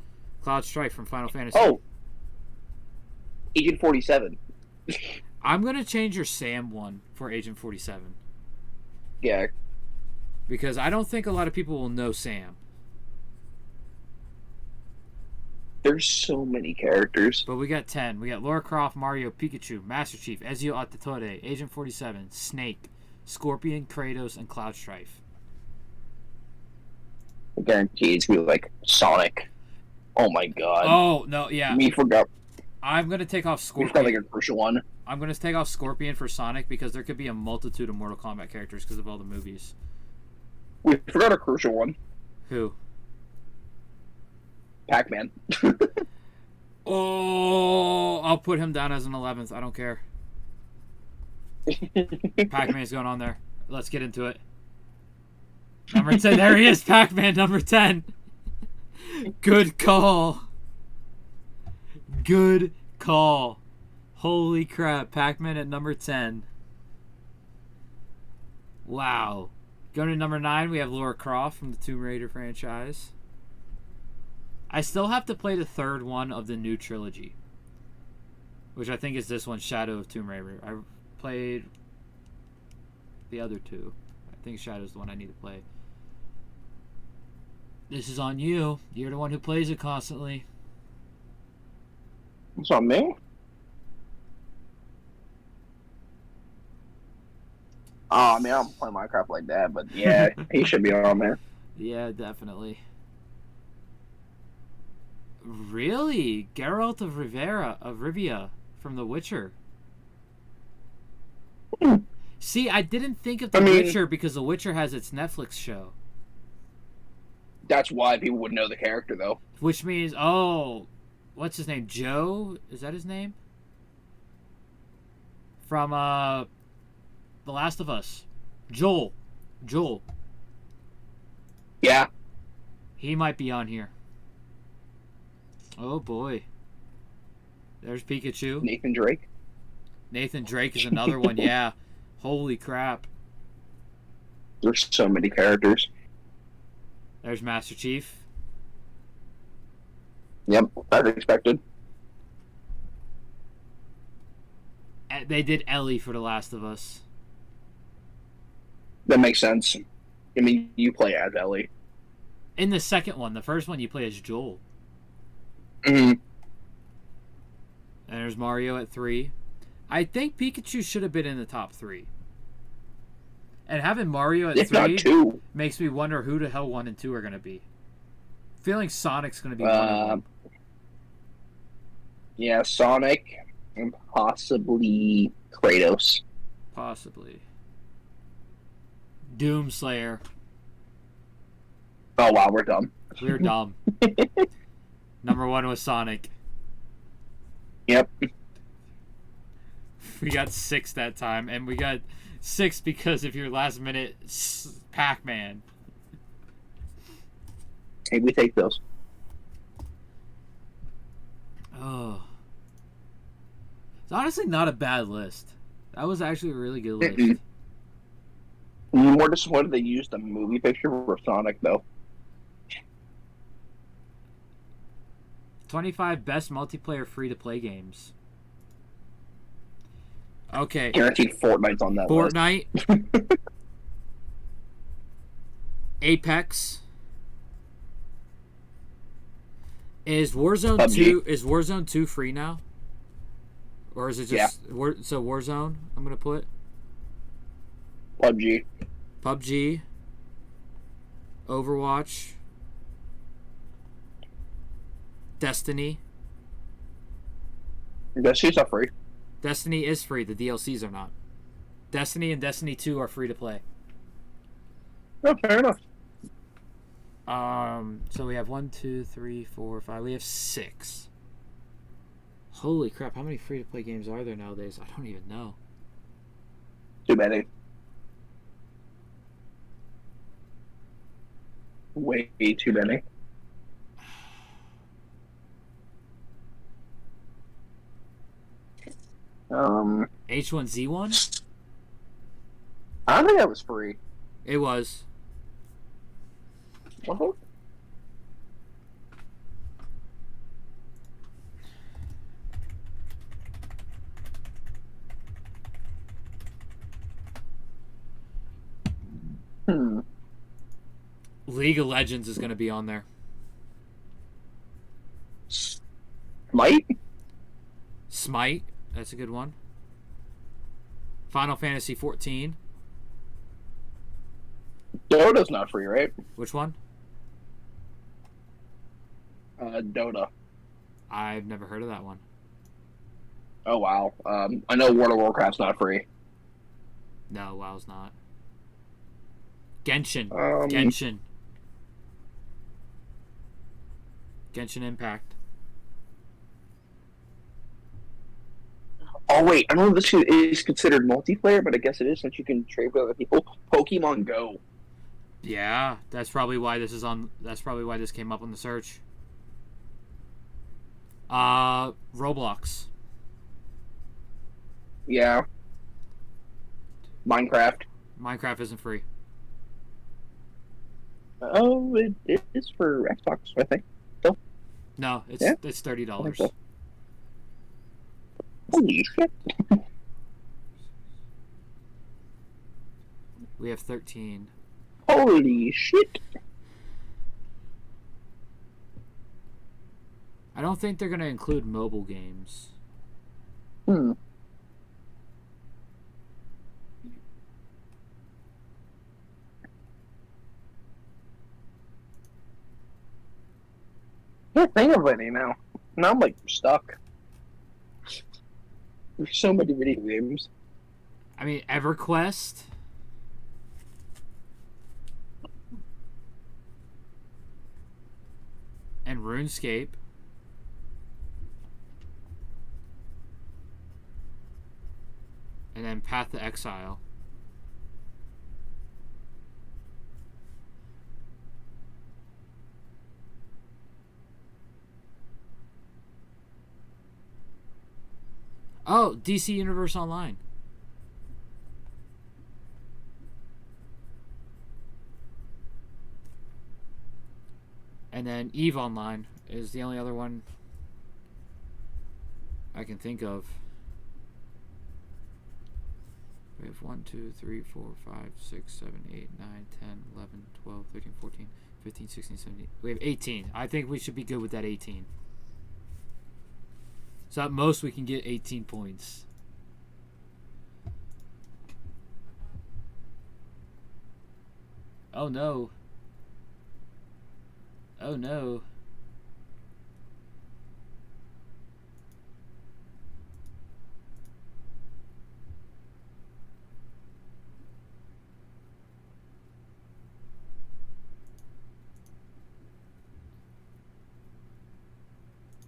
Cloud Strife from Final Fantasy. Oh, Agent 47. I'm gonna change your Sam one for Agent 47 Yeah. because I don't think a lot of people will know Sam. There's so many characters. But we got 10. We got Lara Croft, Mario, Pikachu, Master Chief, Ezio Auditore, Agent 47, Snake, Scorpion, Kratos, and Cloud Strife. I guarantee it's gonna be like Sonic. Oh my god. Oh no, yeah. We forgot. I'm gonna take off We forgot like Scorpion. a crucial one. I'm gonna take off Scorpion for Sonic because there could be a multitude of Mortal Kombat characters because of all the movies. We forgot a crucial one. Who? Pac-Man. Oh, I'll put him down as an 11th. I don't care. Pac-Man's going on there. Let's get into it. Number 10. There he is, Pac-Man, number 10. Good call. Good call. Holy crap, Pac-Man at number 10. Wow. Going to number 9, we have Lara Croft from the Tomb Raider franchise. I still have to play the third one of the new trilogy, which I think is this one, Shadow of Tomb Raider. I played the other two. I think Shadow's the one I need to play. This is on you. You're the one who plays it constantly. It's on me? Oh, I mean, I don't play Minecraft like that, but yeah, he should be on there. Yeah, definitely. Really? Geralt of Rivia from The Witcher. See, I didn't think of The Witcher because The Witcher has its Netflix show. That's why people would know the character, though. Which means, oh, what's his name? Joe? Is that his name? From The Last of Us. Joel. Yeah. He might be on here. Oh boy. There's Pikachu. Nathan Drake. Nathan Drake is another one, yeah. Holy crap. There's so many characters. There's Master Chief. Yep, as expected. They did Ellie for The Last of Us. That makes sense. I mean, you play as Ellie. In the second one, the first one you play as Joel. Mm-hmm. And there's Mario at 3. I think Pikachu should have been in the top 3. And having Mario at If 3 not 2. makes me wonder who the hell 1 and 2 are going to be. Feeling Sonic's going to be one of them. Yeah, Sonic and possibly Kratos. Possibly. Doomslayer. Oh wow, we're dumb. We're dumb. Number 1 was Sonic. Yep. We got 6 that time, and we got 6 because of your last minute Pac-Man. Hey, we take those. Oh. It's honestly not a bad list. That was actually a really good list. Mm-mm. I'm more disappointed they used the movie picture for Sonic, though. 25 best multiplayer free-to-play games. Okay. Guaranteed Fortnite's on that list. Fortnite. Apex. Is Warzone PUBG. 2 is Warzone 2 free now? Or is it just so Warzone I'm going to put PUBG, Overwatch, Destiny. Destiny's not free. Destiny is free, the DLCs are not. Destiny and Destiny 2 are free to play. No, fair enough. So we have 1, 2, 3, 4, 5. We have 6. Holy crap! How many free-to-play games are there nowadays? I don't even know. Too many. Way too many. H1Z1? I don't think that was free. It was. What? League of Legends is going to be on there. Smite, that's a good one. Final Fantasy 14. Dota's not free, right? Which one? Dota. I've never heard of that one. Oh, wow. I know World of Warcraft's not free. No, WoW's not. Genshin. Genshin Impact. Oh, wait. I don't know if this is considered multiplayer, but I guess it is since you can trade with other people. Pokemon Go. Yeah, that's probably why this is on. That's probably why this came up on the search. Roblox. Yeah. Minecraft. Minecraft isn't free. Oh, it is for Xbox, I think. So, No, it's Yeah? it's $30. I think so. Holy shit. We have 13. Holy shit. I don't think they're gonna include mobile games. Can't think of any now. Now I'm like stuck. There's so many video games. I mean, EverQuest. And RuneScape. And then Path to Exile. Oh, DC Universe Online. And then EVE Online is the only other one I can think of. We have 1, 2, 3, 4, 5, 6, 7, 8, 9, 10, 11, 12, 13, 14, 15, 16, 17. We have 18. I think we should be good with that 18. So at most we can get 18 points. Oh no. Oh no.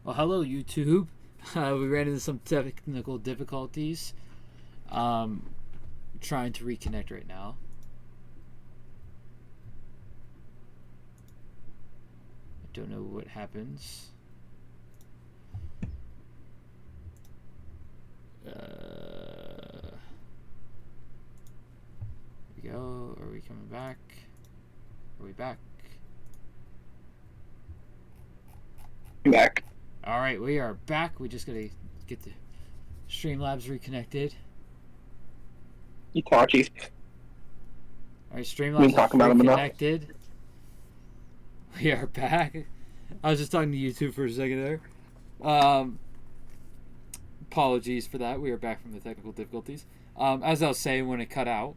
Well, hello YouTube. We ran into some technical difficulties. Trying to reconnect right now. I don't know what happens. Here we go. Are we coming back? Are we back? Back. Alright, we are back. We just gotta get the Streamlabs reconnected. Itachi. Alright, We Streamlabs didn't is talk about him enough. reconnected. We are back. I was just talking to YouTube for a second there. Apologies for that. We are back from the technical difficulties. As I was saying when it cut out,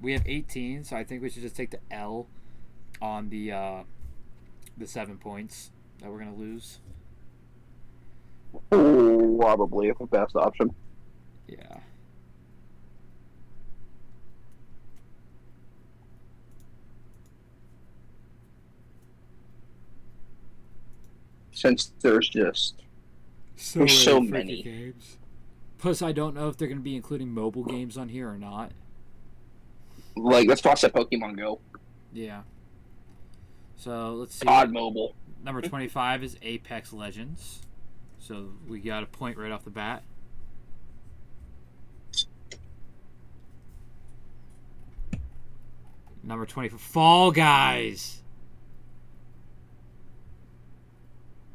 we have 18, so I think we should just take the L on the 7 points that we're gonna lose. Probably the best option. Yeah. Since there's so freaking many games. Plus, I don't know if they're gonna be including mobile games on here or not. Like, let's toss that Pokemon Go. Yeah. So let's see. Odd mobile. Number 25 is Apex Legends. So we got a point right off the bat. Number 24, Fall Guys.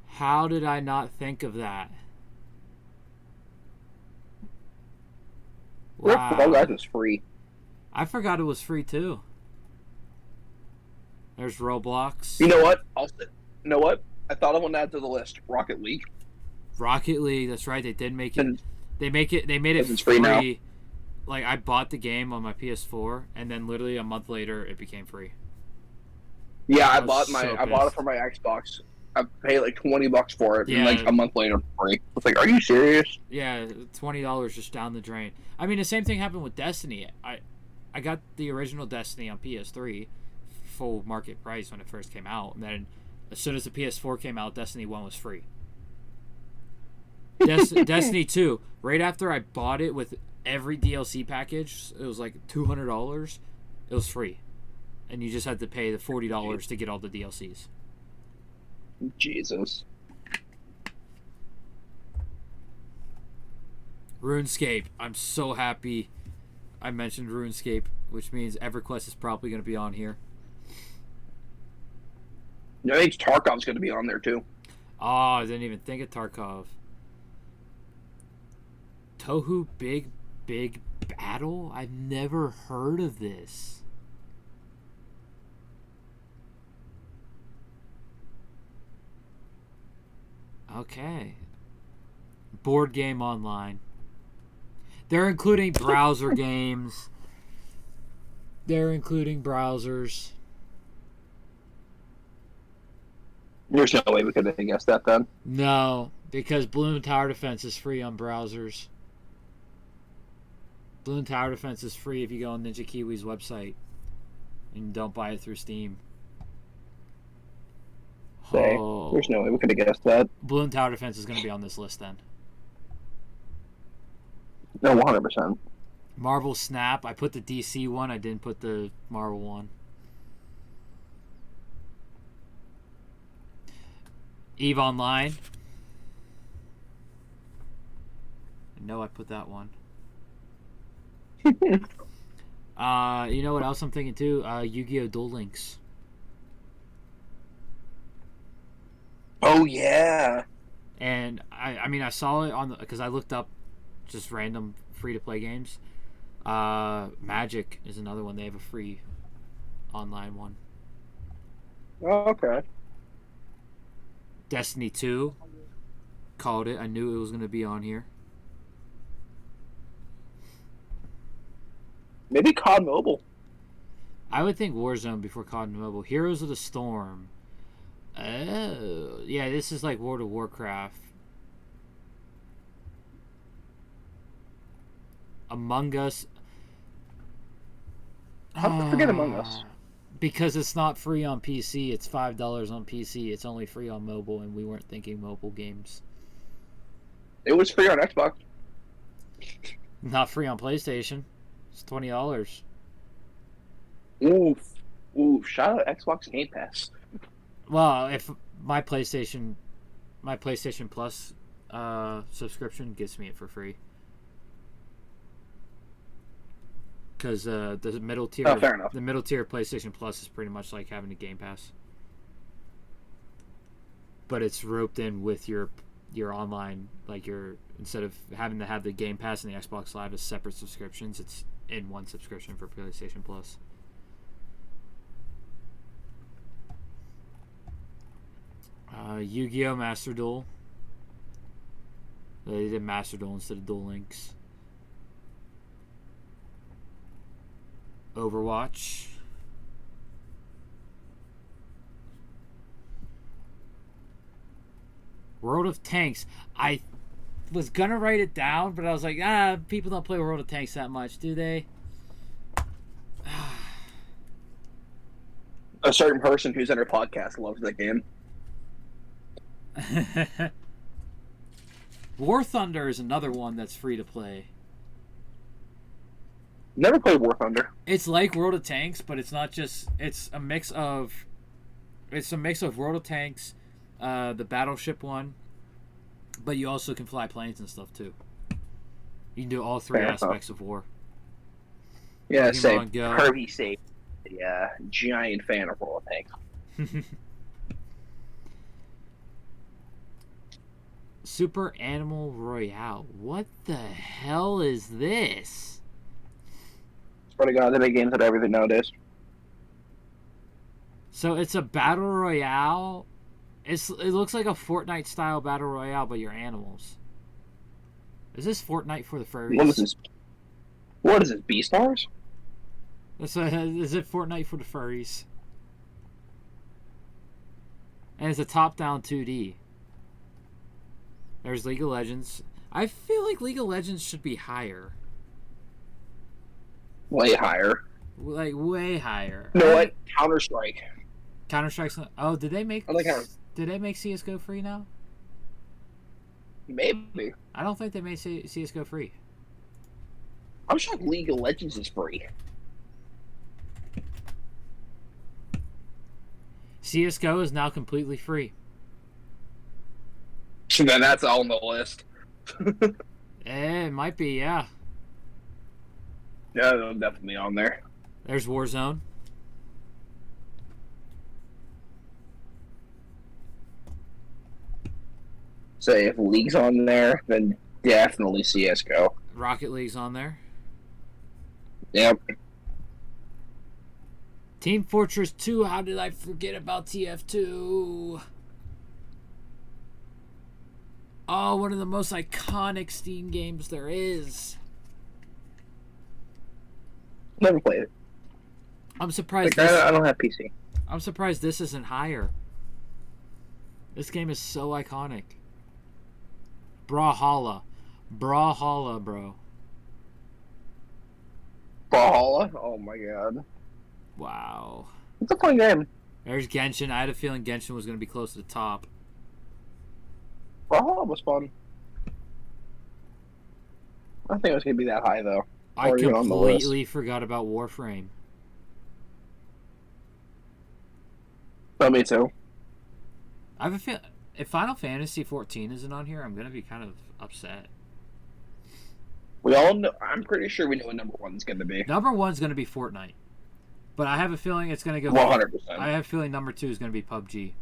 How did I not think of that? Fall Guys is free. I forgot it was free too. There's Roblox. You know what? You know what? I thought I wanted to add to the list. Rocket League. Rocket League, that's right. They did make it. And They made it it's free. free now. Like, I bought the game on my PS4, and then literally a month later, it became free. Yeah, I was bought so it pissed. for my Xbox. I paid like $20 for it, Yeah. and like a month later, free. It's like, are you serious? Yeah, $20 just down the drain. I mean, the same thing happened with Destiny. I got the original Destiny on PS3, full market price when it first came out, and then as soon as the PS4 came out, Destiny 1 was free. Destiny 2, right after I bought it with every DLC package, it was like $200. It was free, and you just had to pay the $40 to get all the DLCs. Jesus. RuneScape. I'm so happy I mentioned RuneScape, which means EverQuest is probably going to be on here. I think Tarkov's going to be on there too. Oh, I didn't even think of Tarkov. Tohu Big Battle? I've never heard of this. Okay. Board game online. They're including browser games. They're including browsers. There's no way we could have guessed that then. No, because Bloom Tower Defense is free on browsers. Bloom Tower Defense is free if you go on Ninja Kiwi's website and don't buy it through Steam. There's no way we could have guessed that. Bloom Tower Defense is going to be on this list then. No, 100%. Marvel Snap. I put the DC one. I didn't put the Marvel one. EVE Online. No, I put that one. You know what else I'm thinking too? Yu-Gi-Oh! Duel Links. Oh, yeah. And I mean, I saw it on because I looked up just random free-to-play games. Magic is another one. They have a free online one. Oh, okay. Destiny 2. Called it. I knew it was going to be on here. Maybe COD Mobile. I would think Warzone before COD Mobile. Heroes of the Storm. Oh, yeah, this is like World of Warcraft. Among Us. How to forget Among Us? Because it's not free on PC. It's $5 on PC. It's only free on mobile, and we weren't thinking mobile games. It was free on Xbox. Not free on PlayStation. It's $20. Ooh, shout out Xbox Game Pass. Well, if my PlayStation Plus subscription gets me it for free. Because the middle tier, Oh, fair enough. the middle tier PlayStation Plus is pretty much like having a Game Pass, but it's roped in with your online, like instead of having to have the Game Pass and the Xbox Live as separate subscriptions, in one subscription for PlayStation Plus. Yu-Gi-Oh! Master Duel. They did Master Duel instead of Duel Links. Overwatch. World of Tanks. I was gonna write it down, but I was like, people don't play World of Tanks that much, do they? A certain person who's in our podcast loves that game. War Thunder is another one that's free to play. Never played War Thunder. It's like World of Tanks, but it's not just. It's a mix of World of Tanks, the Battleship one, but you also can fly planes and stuff too. You can do all three aspects of war. Yeah, say Go. Kirby say, giant fan of World of Tanks. Super Animal Royale. What the hell is this? Swear to God, they make games out of everything nowadays. So it's a battle royale. It looks like a Fortnite style battle royale, but you're animals. Is this Fortnite for the furries? What is this? What is this? Beastars? Is it Fortnite for the furries? And it's a top-down 2D. There's League of Legends. I feel like League of Legends should be higher. Way higher. Like, way higher. You know what? Counter-Strike. Counter-Strike's not... Oh, did they make... I like Did they make CSGO free now? Maybe. I don't think they made CSGO free. I'm shocked League of Legends is free. CSGO is now completely free. Then that's all on the list. It might be, yeah. Yeah, they're definitely on there. There's Warzone. So if League's on there, then definitely CSGO. Rocket League's on there. Yep. Team Fortress 2, how did I forget about TF2? Oh, one of the most iconic Steam games there is. Never played it. I'm surprised Like, I don't have PC. I'm surprised this isn't higher. This game is so iconic. Brawlhalla. Brawlhalla, bro. Brawlhalla? Oh my god. Wow. It's a fun game. There's Genshin. I had a feeling Genshin was going to be close to the top. Brawlhalla was fun. I think it was going to be that high, though. I Or even on the list. completely forgot about Warframe. Oh, me too. I have a feel if Final Fantasy 14 isn't on here, I'm going to be kind of upset. We all know. I'm pretty sure we know what number one's going to be. Number one's going to be Fortnite. But I have a feeling it's going to go... 100%. I have a feeling number two is going to be PUBG.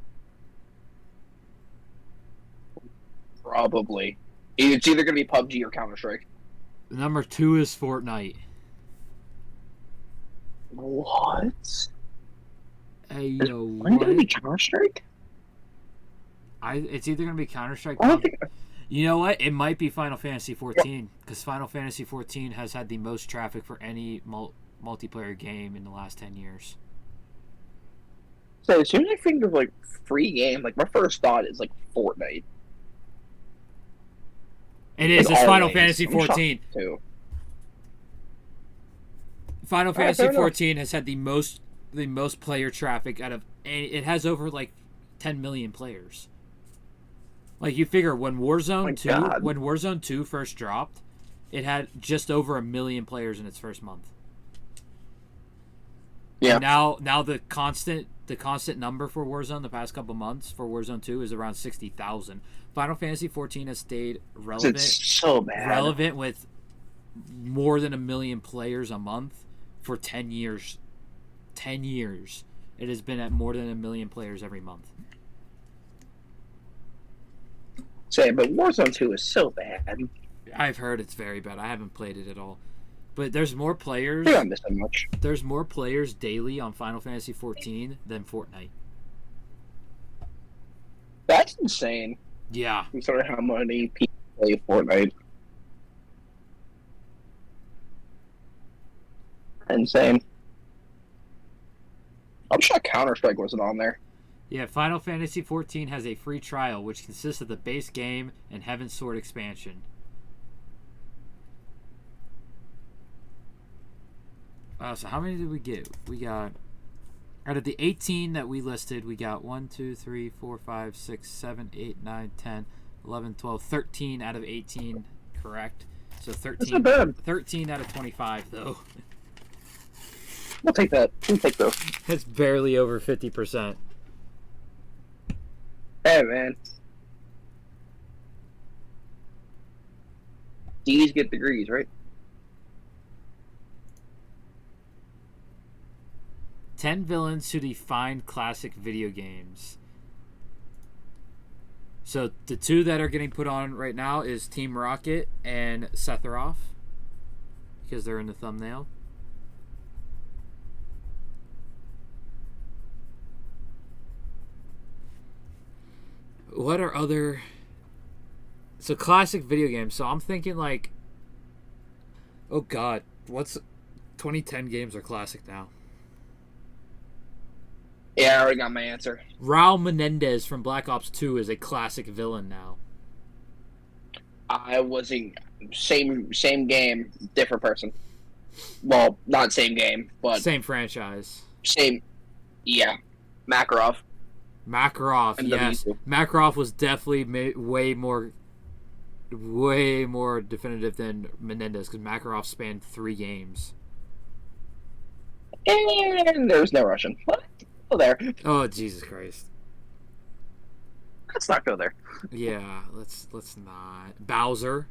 Probably. It's either going to be PUBG or Counter-Strike. Number two is Fortnite. What? Hey, yo, Are you going to be Counter-Strike? It's either going to be Counter-Strike... I don't think... You know what? It might be Final Fantasy 14. Because Final Fantasy 14 has had the most traffic for any multiplayer game in the last 10 years. So as soon as I think of, like, free game, like, my first thought is, like, Fortnite. It is. Like, It's Final always. Fantasy I'm 14. shocked, too. Final All right, Fantasy fair enough. 14 has had the most player traffic out of any. It has over like 10 million players. Like you figure when Warzone 2 first dropped, it had just over 1 million players in its first month. Yeah. And now the constant number for Warzone the past couple months for Warzone 2 is around 60,000. Final Fantasy 14 has stayed relevant. It's so bad. Relevant with more than 1 million players a month for 10 years. 10 years. It has been at more than 1 million players every month. Say, but Warzone 2 is so bad. I've heard it's very bad. I haven't played it at all. But there's more players. You're not missing much. There's more players daily on Final Fantasy 14 than Fortnite. That's insane. Yeah. Considering how many people play Fortnite. Insane. I'm sure Counter-Strike wasn't on there. Yeah, Final Fantasy 14 has a free trial, which consists of the base game and Heaven's Sword expansion. So how many did we get? We got, out of the 18 that we listed, we got 1, 2, 3, 4, 5, 6, 7, 8, 9, 10, 11, 12, 13 out of 18 correct. So 13, That's not bad. 13 out of 25, though. We'll take that. We'll take those. That's barely over 50%. Hey, man. D's get degrees, right? 10 villains who define classic video games. So the two that are getting put on right now is Team Rocket and Sephiroth, because they're in the thumbnail. What are other... So classic video games. So I'm thinking like... Oh god, what's... 2010 games are classic now. Yeah, I already got my answer. Raul Menendez from Black Ops 2 is a classic villain now. I was in same game, different person. Well, not same game, but Same franchise. same. Yeah, Makarov. Makarov, And yes. W2. Makarov was definitely way more definitive than Menendez, because Makarov spanned 3 games. And there's no Russian. What? Go there. Oh, Jesus Christ. Let's not go there. Yeah, let's not. Bowser.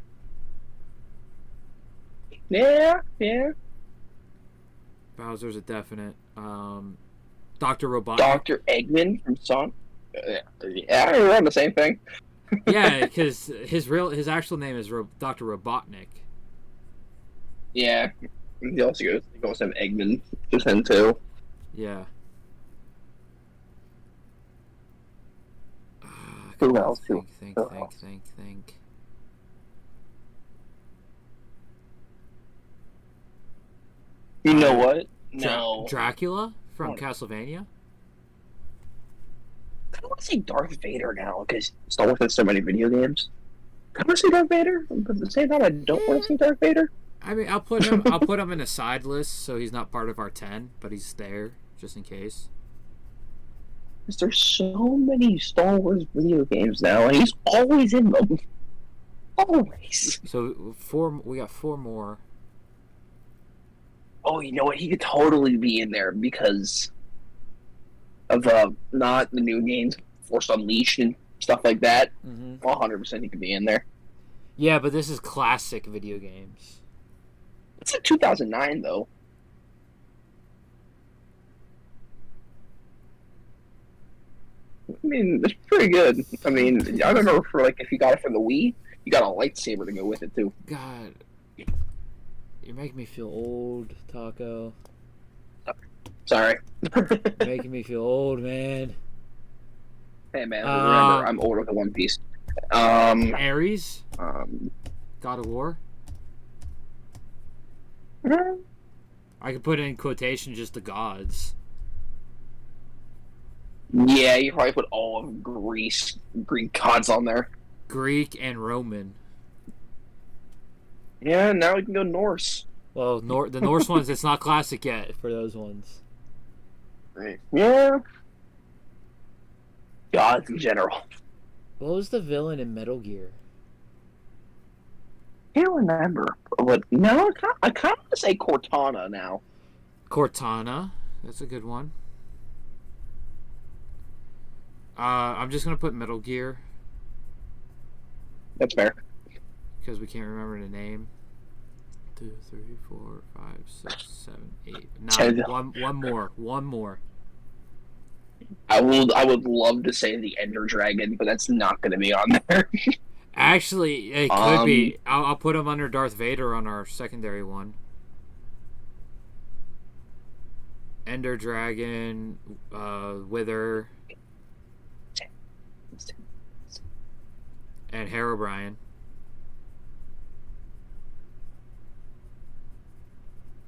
Yeah. Bowser's a definite. Dr. Robotnik. Dr. Eggman from Sonic. Yeah, I remember the same thing. Yeah, because his actual name is Dr. Robotnik. Yeah. He also goes to Eggman just him too. Yeah. Who else? Think. You know what? No. Dracula from Castlevania? I don't want to say Darth Vader now because Star Wars has so many video games. I want to say Darth Vader, but at the same time, I don't want to say Darth Vader. I mean, I'll put him in a side list, so he's not part of our 10, but he's there just in case. Because there's so many Star Wars video games now, and he's always in them. Always. So we got 4 more. Oh, you know what? He could totally be in there because of not the new games, Force Unleashed and stuff like that. 100% he could be in there. Yeah, but this is classic video games. It's like 2009 though. I mean, it's pretty good. I mean, I remember for like if you got it for the Wii, you got a lightsaber to go with it too. God, you're making me feel old, Tacco. Sorry. You're making me feel old, man. Hey man, remember I'm older than One Piece. Ares, God of War. I could put in quotation just the gods. Yeah, you probably put all of Greek gods on there. Greek and Roman. Yeah, now we can go Norse. Well, the Norse ones, it's not classic yet for those ones. Right. Yeah. Gods in general. What was the villain in Metal Gear? Can't remember. But no, I kind of want to say Cortana now. Cortana. That's a good one. I'm just going to put Metal Gear. That's fair. Because we can't remember the name. 2, 3, 4, 5, 6, 7, 8, 9. One more. I would love to say the Ender Dragon, but that's not going to be on there. Actually, it could be. I'll put him under Darth Vader on our secondary one. Ender Dragon, Wither, and Herobrine.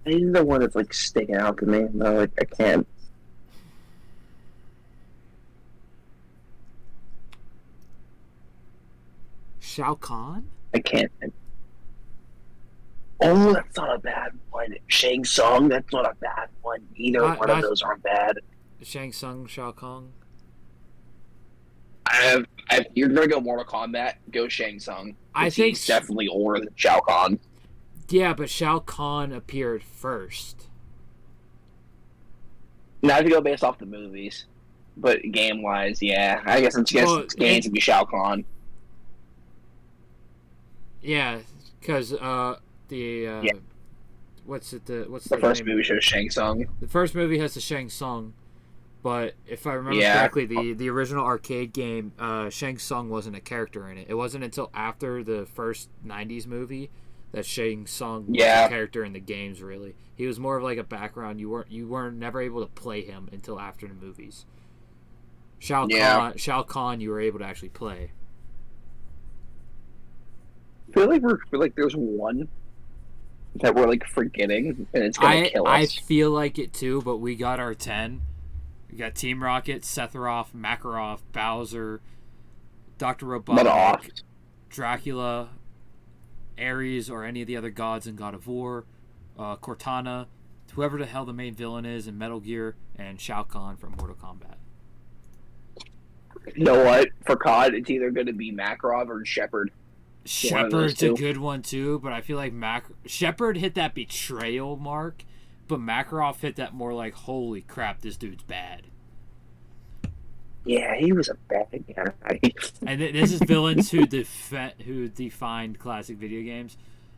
He's the one that's like sticking out to me. No, like I can't. Shao Kahn? I can't. Oh, that's not a bad one. Shang Tsung, that's not a bad one. Either one of those aren't bad. Shang Tsung, Shao Kahn. You're gonna go Mortal Kombat. Go Shang Tsung. I think he's definitely older than Shao Kahn. Yeah, but Shao Kahn appeared first. Now to go based off the movies, but game wise, yeah, I guess it's games to be Shao Kahn. Yeah, because what's the first movie shows Shang Tsung. The first movie has the Shang Tsung, but if I remember correctly, the original arcade game, Shang Tsung wasn't a character in it. It wasn't until after the first '90s movie that Shang Tsung was a character in the games. Really, he was more of like a background. You weren't never able to play him until after the movies. Shao Kahn, you were able to actually play. I feel like there's one that we're like forgetting, and it's gonna kill us. I feel like it too, but we got our 10. We got Team Rocket, Sephiroth, Makarov, Bowser, Dr. Robotnik, Dracula, Ares, or any of the other gods in God of War, Cortana, whoever the hell the main villain is in Metal Gear, and Shao Kahn from Mortal Kombat. You know what? For COD, it's either going to be Makarov or Shepard. Shepard's a good one too, but I feel like Shepard hit that betrayal mark, but Makarov hit that more like, holy crap, this dude's bad. Yeah, he was a bad guy. And this is villains who defined classic video games,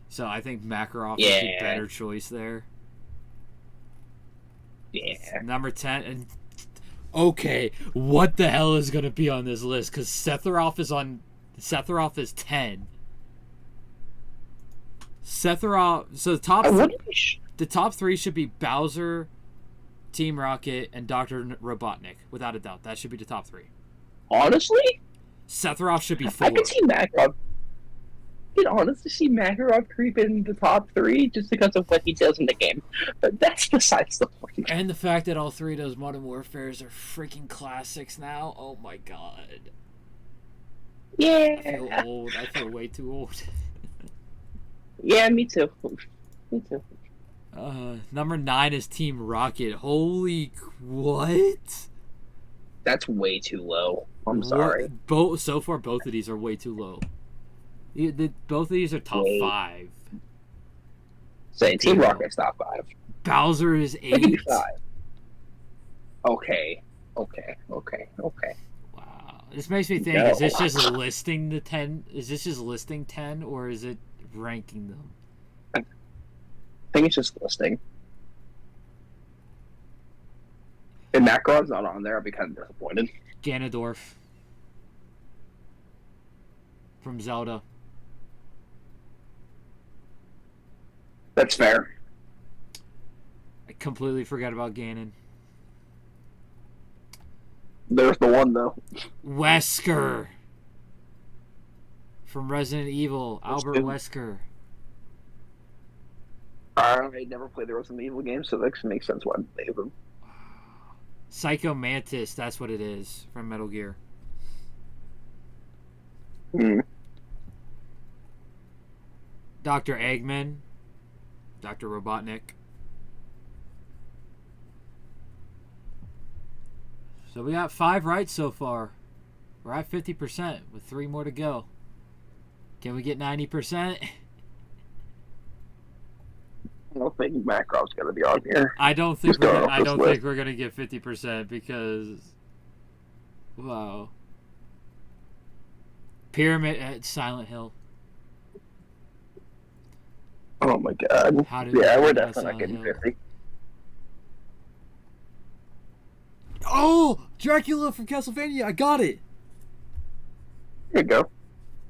so I think Makarov is the better choice there. Yeah. Number 10, and okay, what the hell is going to be on this list? Because Sephiroth is 10. Sephiroth. So the top 3 should be Bowser, Team Rocket, and Dr. Robotnik, without a doubt. That should be the top 3. Honestly, Sephiroth should be 4. I could see Makarov. I can honestly see Makarov creep in the top 3 just because of what he does in the game. But that's besides the point. And the fact that all 3 of those Modern Warfares are freaking classics now. Oh my god. Yeah. I feel old. I feel way too old. Yeah, me too. Me too. Number 9 is Team Rocket. Holy what? That's way too low. I'm sorry. So far, both of these are way too low. Both of these are top 5. Say Team Rocket's top 5. Bowser is 8. 5. Okay. Wow. This makes me think: is this just listing the 10? Is this just listing 10, or is it ranking them? I think it's just listing. If Makarov's not on there, I'll be kind of disappointed. Ganondorf from Zelda. That's fair. I completely forgot about Ganon. There's the one, though. Wesker from Resident Evil. Albert Wesker. I never played the Resident Evil game, so that makes sense why I played them. Psycho Mantis, that's what it is, from Metal Gear. Dr. Eggman. Dr. Robotnik. So we got 5 right so far. We're at 50% with 3 more to go. Can we get 90%? I don't think Makarov's gonna be on here. I don't think we're gonna get 50% because wow. Pyramid at Silent Hill. Oh my god. We're definitely not getting 50. Oh, Dracula from Castlevania! I got it. Here you go.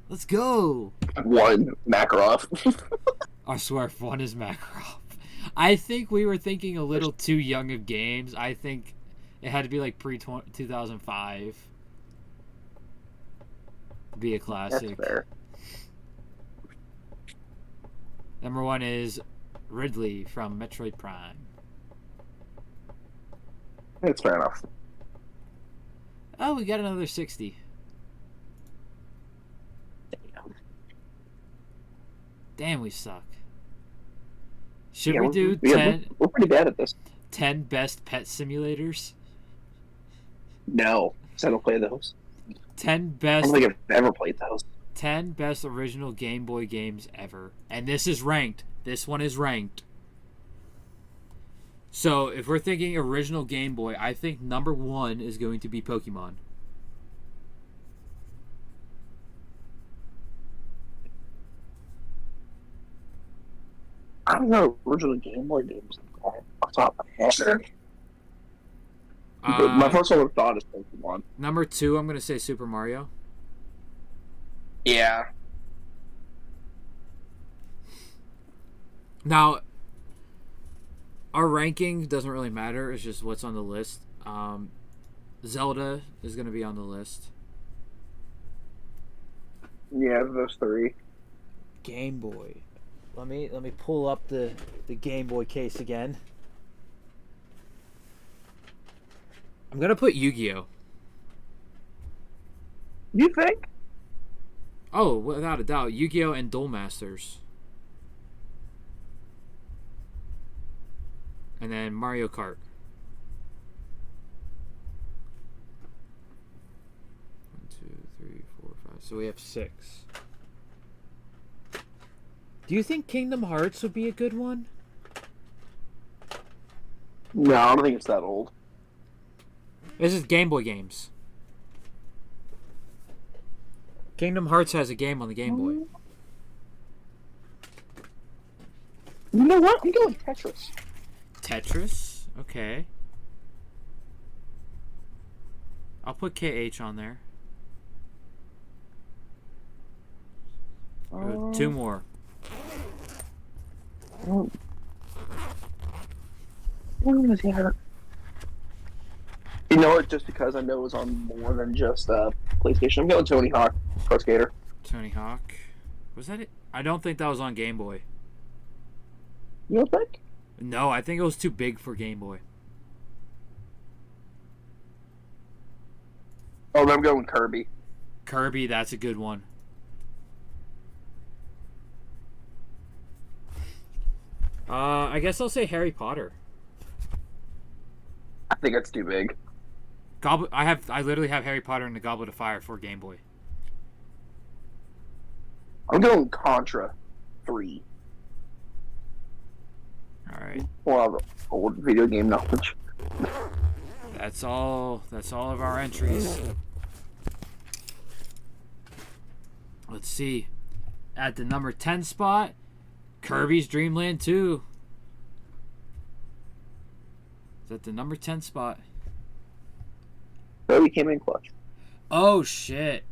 Let's go. 1 Makarov. I swear, 1 is Makarov. I think we were thinking a little too young of games. I think it had to be like pre-2005 to be a classic. That's fair. Number 1 is Ridley from Metroid Prime. That's fair enough. Oh, we got another 60. Damn, we suck. Should we do 10? We're pretty bad at this. 10 best pet simulators. No, because I don't play those. 10 I best. don't think I've ever played those. 10 best original Game Boy games ever, and this is ranked. This one is ranked. So if we're thinking original Game Boy, I think number 1 is going to be Pokemon. I don't know original Game Boy games off the top of my head. My first one thought is Pokemon. Number 2, I'm going to say Super Mario. Yeah. Now, our ranking doesn't really matter. It's just what's on the list. Zelda is going to be on the list. Yeah, those 3. Game Boy. Let me pull up the Game Boy case again. I'm going to put Yu-Gi-Oh! You think? Oh, without a doubt. Yu-Gi-Oh! And Duel Masters. And then Mario Kart. 1, 2, 3, 4, 5. So we have 6. Do you think Kingdom Hearts would be a good one? No, I don't think it's that old. This is Game Boy games. Kingdom Hearts has a game on the Game Boy. You know what? I'm going Tetris. Tetris? Okay. I'll put KH on there. 2 more. You know it just because I know it was on more than just PlayStation. I'm going Tony Hawk Pro Skater. Tony Hawk. Was that it? I don't think that was on Game Boy. You don't think? No, I think it was too big for Game Boy. Oh, then I'm going Kirby. Kirby, that's a good one. I guess I'll say Harry Potter. I think that's too big. I literally have Harry Potter and the Goblet of Fire for Game Boy. I'm going Contra 3. Alright. Well, old video game knowledge. That's all of our entries. Let's see. At the number 10 spot, Kirby's Dream Land 2. Is at the number 10 spot. Kirby came in clutch. Oh shit.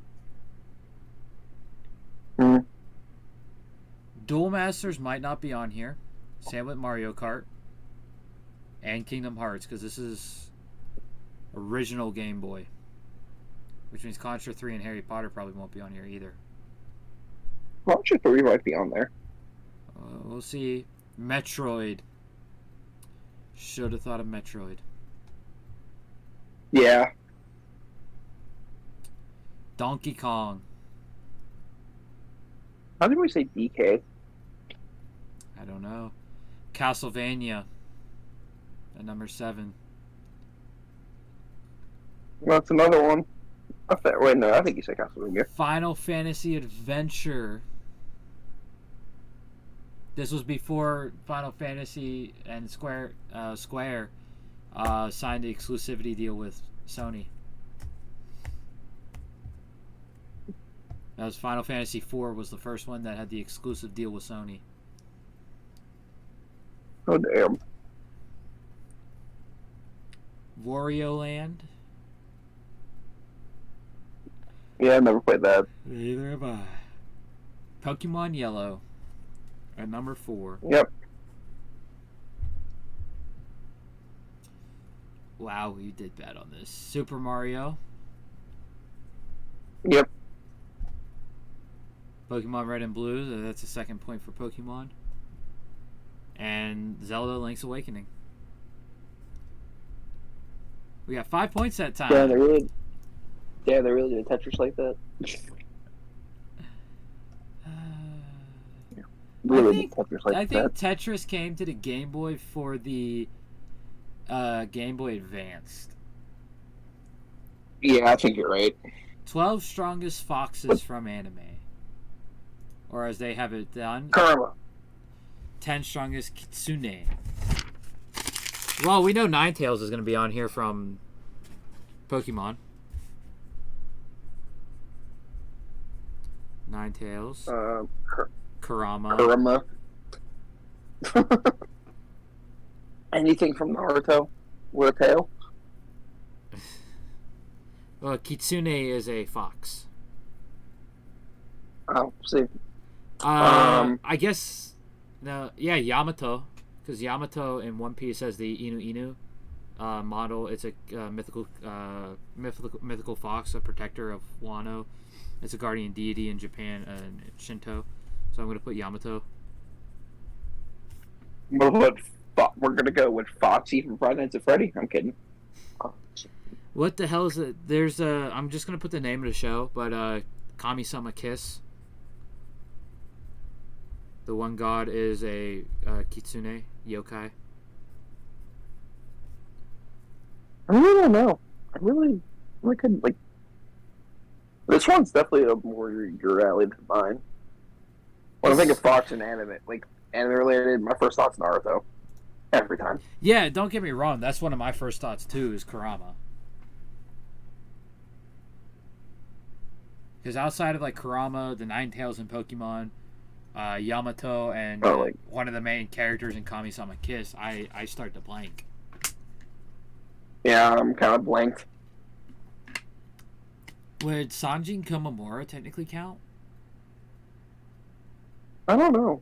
Duel Masters might not be on here. Same with Mario Kart. And Kingdom Hearts, because this is original Game Boy. Which means Contra 3 and Harry Potter probably won't be on here either. Contra 3 might be on there. We'll see. Metroid. Should have thought of Metroid. Yeah. Donkey Kong. How did we say DK? I don't know. Castlevania. At number 7. Well, that's another one. Wait, no, I think you said Castlevania. Final Fantasy Adventure. This was before Final Fantasy and Square signed the exclusivity deal with Sony. That was Final Fantasy IV was the first one that had the exclusive deal with Sony. Oh, damn. Wario Land. Yeah, I never played that. Neither have I. Pokemon Yellow. At number 4. Yep. Wow, you did bad on this. Super Mario. Yep. Pokemon Red and Blue. So that's a second point for Pokemon. And Zelda Link's Awakening. We got 5 points that time. Damn, they really did Tetris like that. Really did Tetris like I that. think Tetris came to the Game Boy for the Game Boy Advanced. Yeah, I think you're right. 12 strongest foxes from anime. Or as they have it done, Karma. 10 strongest kitsune. Well, we know Ninetales is going to be on here from Pokemon. Ninetales. Kurama. Anything from Naruto with a tail? Well, Kitsune is a fox. Oh, see. I guess... No, yeah, Yamato. Because Yamato in One Piece has the Inu model. It's a mythical fox, a protector of Wano. It's a guardian deity in Japan and Shinto. So I'm going to put Yamato. We're going to go with Foxy from Five Nights at Freddy. I'm kidding. What the hell is it? There's a... I'm just going to put the name of the show, but Kami-sama Kiss. The one god is a kitsune, yokai. I really don't know. I really couldn't, like... This one's definitely a more your alley than mine. When I think of Fox and anime, like, anime-related, my first thought's Naruto. Every time. Yeah, don't get me wrong. That's one of my first thoughts, too, is Kurama. Because outside of, like, Kurama, the Ninetales in Pokemon... Yamato and one of the main characters in Kami-sama Kiss, I start to blank. Yeah, I'm kind of blanked. Would Sanjin Komamura technically count? I don't know.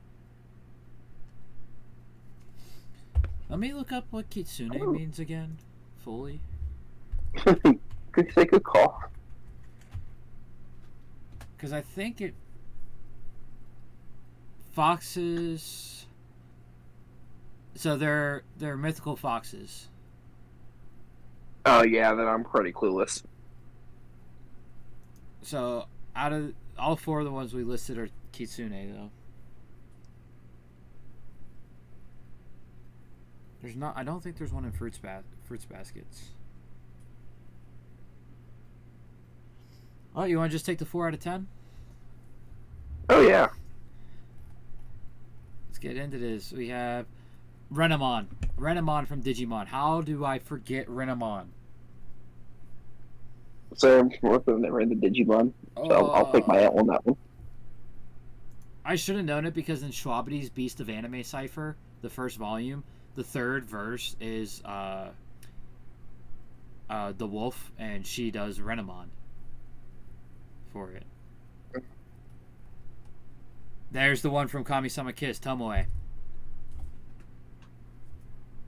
Let me look up what Kitsune means again, fully. Good call. Because I think it... Foxes. So they're mythical foxes. Oh yeah, then I'm pretty clueless. So out of all four of the ones we listed are Kitsune though. There's not. I don't think there's one in fruits baskets. Oh, you want to just take the 4 out of 10? Oh yeah. Get into this. We have Renamon. Renamon from Digimon. How do I forget Renamon? So, I've never in the Digimon. So I'll take my L on that one. I should have known it because in Schwabity's Beast of Anime Cipher, the first volume, the third verse is the wolf, and she does Renamon for it. There's the one from Kami-sama Kiss, Tomoe. I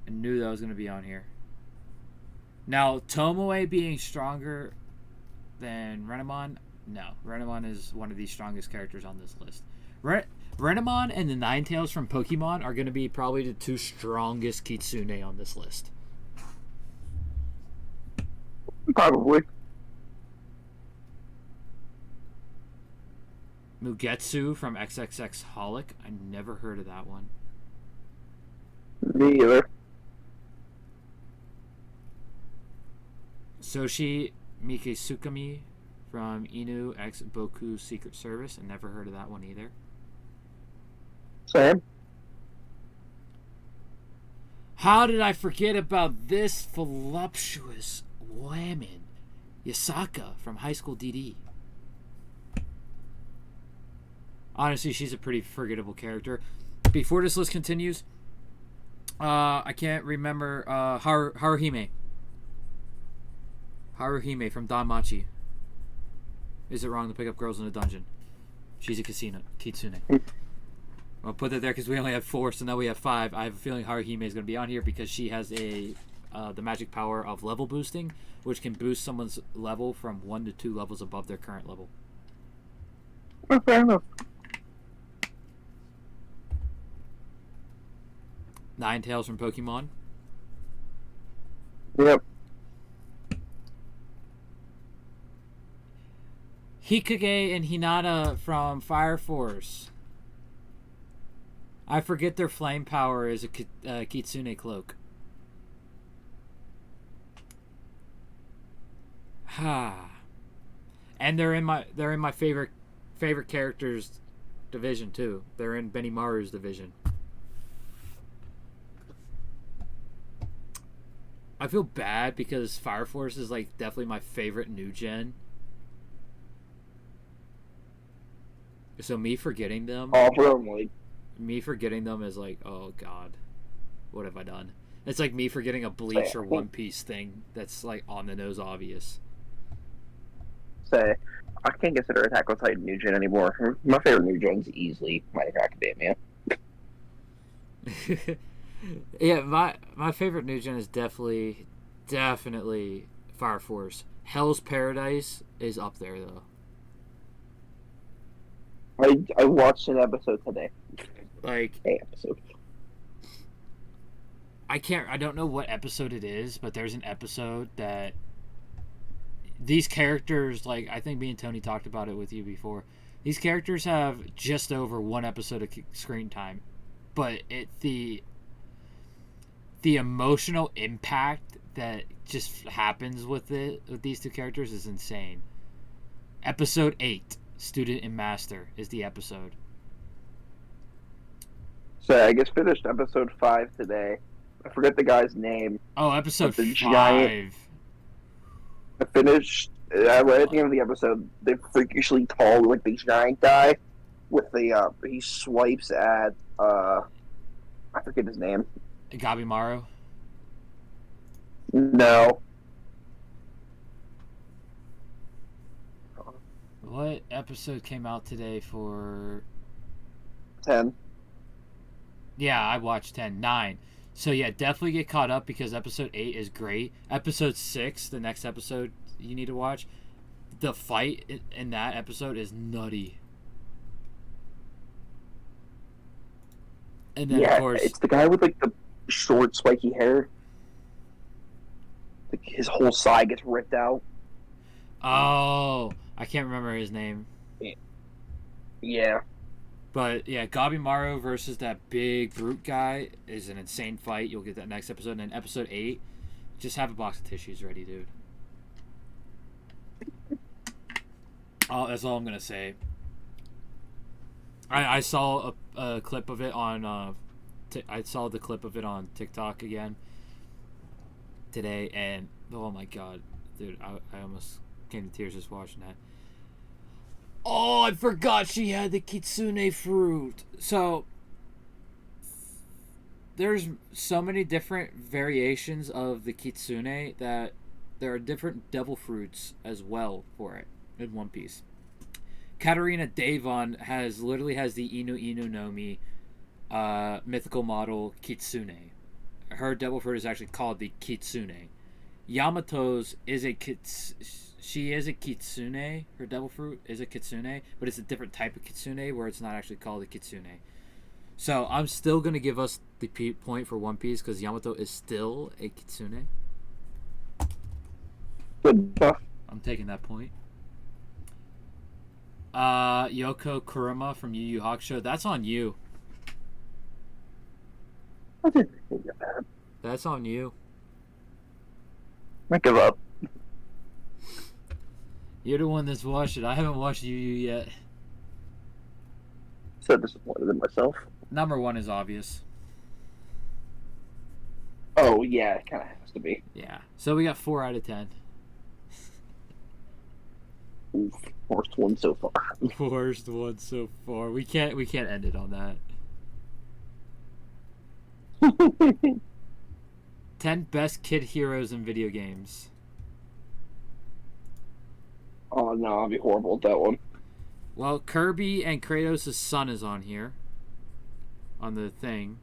knew that was going to be on here. Now, Tomoe being stronger than Renamon, no. Renamon is one of the strongest characters on this list. Renamon and the Ninetales from Pokemon are going to be probably the two strongest Kitsune on this list. Probably. Mugetsu from XXX Holic. I never heard of that one. Me either. Soshi Mikisukami from Inu X Boku Secret Service. I never heard of that one either. Same. How did I forget about this voluptuous woman? Yasaka from High School DD. Honestly, she's a pretty forgettable character. Before this list continues, I can't remember Haruhime. Haruhime from Danmachi. Is it wrong to pick up girls in a dungeon? She's a kitsune. I'll put that there because we only have 4, so now we have 5. I have a feeling Haruhime is going to be on here because she has a the magic power of level boosting, which can boost someone's level from 1 to 2 levels above their current level. Oh, fair enough. Ninetales from Pokemon. Yep. Hikage and Hinata from Fire Force. I forget their flame power is a Kitsune cloak. And they're in my favorite characters division too. They're in Benimaru's division. I feel bad because Fire Force is like definitely my favorite new gen. So me forgetting them. All of them, like. Me forgetting them is like, oh god, what have I done? It's like me forgetting a Bleach or One Piece thing that's like on the nose obvious. Say, I can't consider Attack on Titan New Gen anymore. My favorite New Gen's easily My Hero Academia. Yeah, my favorite New Gen is definitely Fire Force. Hell's Paradise is up there though. I watched an episode today. Like An episode. I don't know what episode it is, but there's an episode that these characters, like I think me and Tony talked about it with you before. These characters have just over 1 episode of screen time, but the emotional impact that just happens with these 2 characters is insane. Episode 8, Student and Master, is the episode. So I just finished episode 5 today. I forget the guy's name. Oh, episode 5. Giant... I finished. I read at the end of the episode. The freakishly tall, like the giant guy, with the he swipes at I forget his name. Gabimaru. No. What episode came out today for 10. Yeah, I watched 10. 9. So yeah, definitely get caught up because episode 8 is great. Episode 6, the next episode you need to watch, the fight in that episode is nutty. And then Yeah, of course it's the guy with like the short, spiky hair. Like his whole side gets ripped out. Oh, I can't remember his name. Yeah. But yeah, Gabimaru versus that big brute guy is an insane fight. You'll get that next episode. And then episode 8, just have a box of tissues ready, dude. Oh, that's all I'm gonna say. I saw a clip of it on I saw the clip of it on TikTok again today, and oh my god, dude, I almost came to tears just watching that. Oh, I forgot she had the kitsune fruit. So there's so many different variations of the kitsune that there are different devil fruits as well for it in One Piece. Katarina Devon literally has the Inu Inu no Mi mythical model kitsune. Her devil fruit is actually called the kitsune. Yamato's is she is a kitsune. Her devil fruit is a kitsune, but it's a different type of kitsune where it's not actually called a kitsune. So I'm still gonna give us the point for One Piece because Yamato is still a kitsune. Good stuff. I'm taking that point. Yoko Kurama from Yu Yu Hakusho. That's on you. I didn't think of that. That's on you. I give up. You're the one that's watched it. I haven't watched Yu Yu yet. So disappointed in myself. Number 1 is obvious. Oh yeah, it kind of has to be. Yeah. So we got 4 out of 10. Oof, worst one so far. Worst one so far. We can't end it on that. 10 best kid heroes in video games. Oh no, I'll be horrible at that one. Well, Kirby and Kratos' son is on here. On the thing.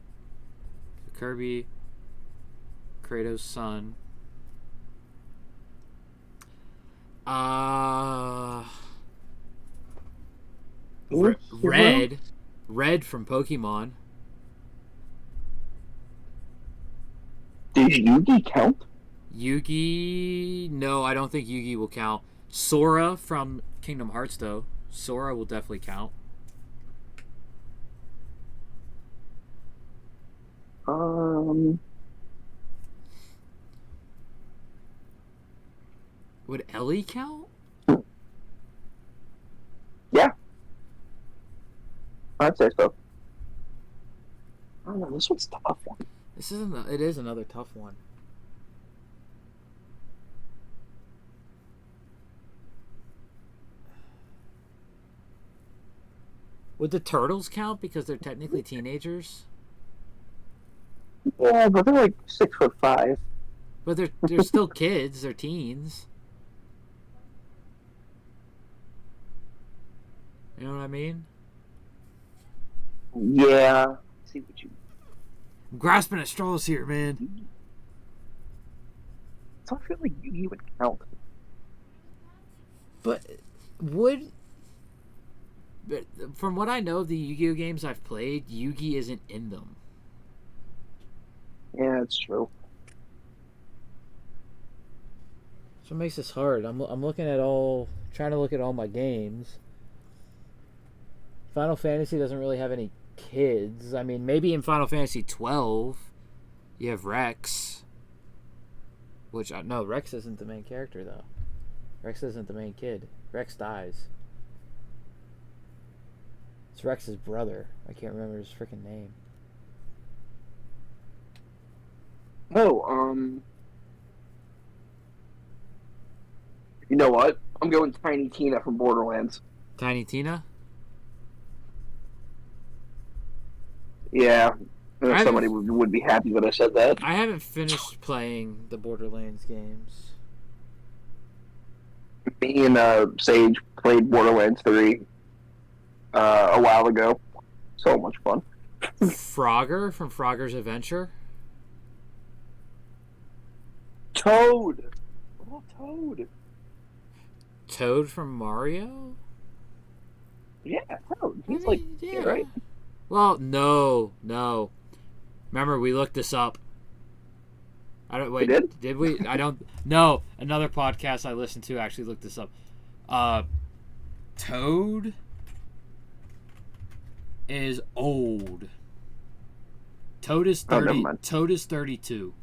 Kirby. Kratos' son. Red. Red from Pokemon. Did Yugi count? Yugi... No, I don't think Yugi will count. Sora from Kingdom Hearts, though. Sora will definitely count. Would Ellie count? Yeah. I'd say so. I don't know, this one's a tough one. It is another tough one. Would the turtles count because they're technically teenagers? Yeah, but they're like 6'5". But they're still kids. They're teens. You know what I mean? Yeah. I see what you. I'm grasping at straws here, man. So I feel like Yugi would count. But from what I know of the Yu-Gi-Oh games I've played, Yugi isn't in them. Yeah, it's true. So it makes this hard. I'm trying to look at all my games. Final Fantasy doesn't really have any kids. I mean, maybe in Final Fantasy 12, you have Rex. No, Rex isn't the main character, though. Rex isn't the main kid. Rex dies. It's Rex's brother. I can't remember his freaking name. Oh, you know what? I'm going Tiny Tina from Borderlands. Tiny Tina? Yeah. Somebody would be happy that I said that. I haven't finished playing the Borderlands games. Me and Sage played Borderlands 3 a while ago. So much fun. Frogger from Frogger's Adventure? Toad! What about Toad? Toad from Mario? Yeah, Toad. He's like, yeah, right? Well, no. Remember, we looked this up. I don't wait. Did we? I don't. No, another podcast I listened to actually looked this up. Toad is old. Toad is 30. Toad is 32.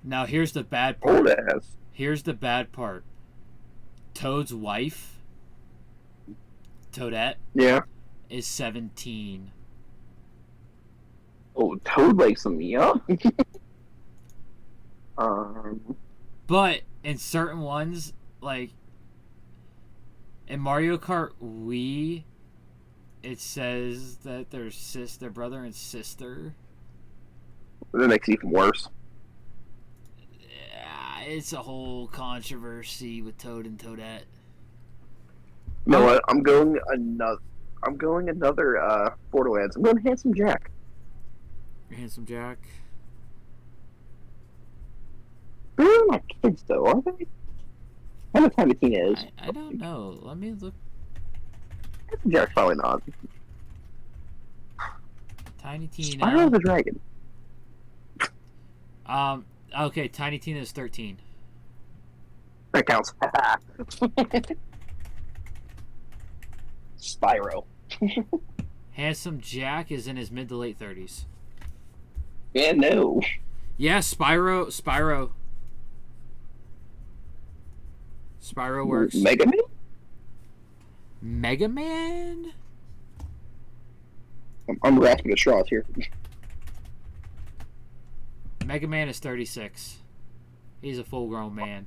Now here's the bad part. Old ass. Here's the bad part. Toad's wife, Toadette, is 17. Oh, Toad likes them young. But in certain ones, like in Mario Kart Wii, it says that they're their brother and sister. That makes it even worse. Yeah, it's a whole controversy with Toad and Toadette. You know what? I'm going another Borderlands. I'm going Handsome Jack. Handsome Jack. They're not kids, though, are they? How much Tiny Tina is? I don't know. Let me look. Handsome Jack's probably not. Tiny Tina. Spyro the Dragon. Okay, Tiny Tina is 13. That counts. Spyro. Handsome Jack is in his mid to late 30s. Yeah, no. Yeah, Spyro works. Mega Man? Mega Man? I'm grasping at straws here. Mega Man is 36. He's a full-grown man.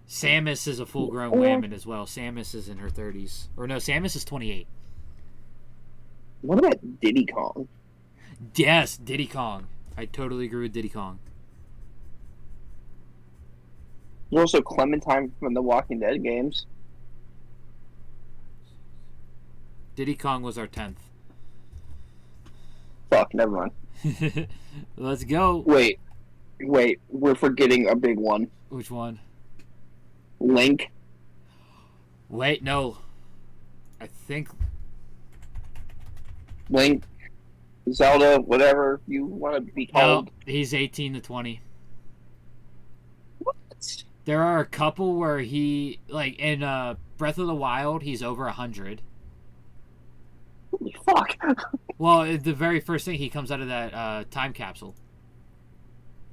Samus is a full-grown woman as well. Samus is in her 30s. Or no, Samus is 28. What about Diddy Kong? Yes, Diddy Kong. I totally agree with Diddy Kong. There's also Clementine from the Walking Dead games. Diddy Kong was our 10th. Fuck. fuck, never mind. Let's go. Wait, we're forgetting a big one. Which one? Link. Wait, no. I think Link, Zelda, whatever you want to be no. called. He's 18 to 20. What? There are a couple where he like in Breath of the Wild, he's over 100. Holy fuck. Well, the very first thing he comes out of that time capsule,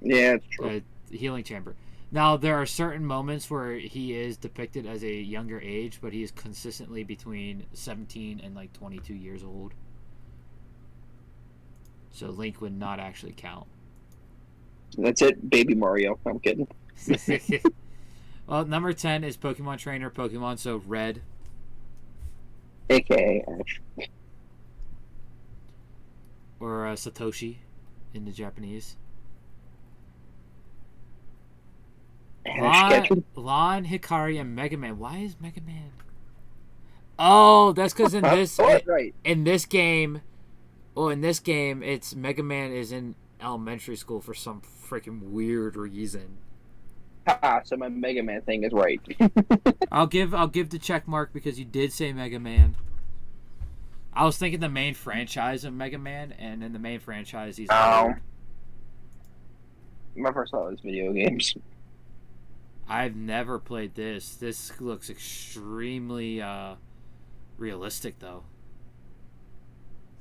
Yeah, it's true. the healing chamber. Now there are certain moments where he is depicted as a younger age, but he is consistently between 17 and like 22 years old. So Link would not actually count. That's it, Baby Mario. I'm kidding. Well, number 10 is Pokemon Trainer Pokemon, so Red. AKA Ash. Or Satoshi in the Japanese. Ash Ketchum. Lon, Hikari, and Mega Man. Why is Mega Man? Oh, that's because in this Right. in this game, it's Mega Man is in elementary school for some freaking weird reason. So my Mega Man thing is right. I'll give the check mark because you did say Mega Man. I was thinking the main franchise of Mega Man, and in the main franchise he's My first thought was video games. I've never played this. This looks extremely realistic, though.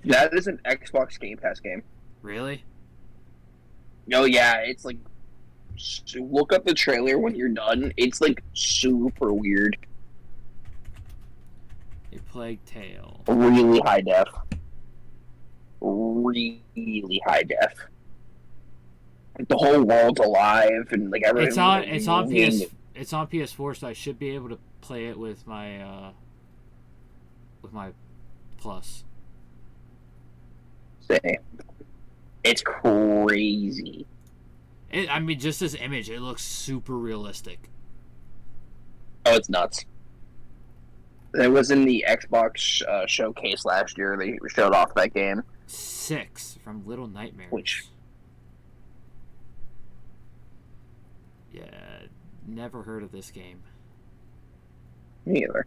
That is an Xbox Game Pass game. Really? Oh yeah, it's like, look up the trailer when you're done. It's like super weird. A Plague Tale. Really high def. Really high def. Like the whole world's alive and like everything. It's on PS4, so I should be able to play it with my Plus. Say, it's crazy. I mean, just this image, it looks super realistic. Oh, it's nuts. It was in the Xbox showcase last year. They showed off that game. 6 from Little Nightmares. Which? Yeah, never heard of this game. Me either.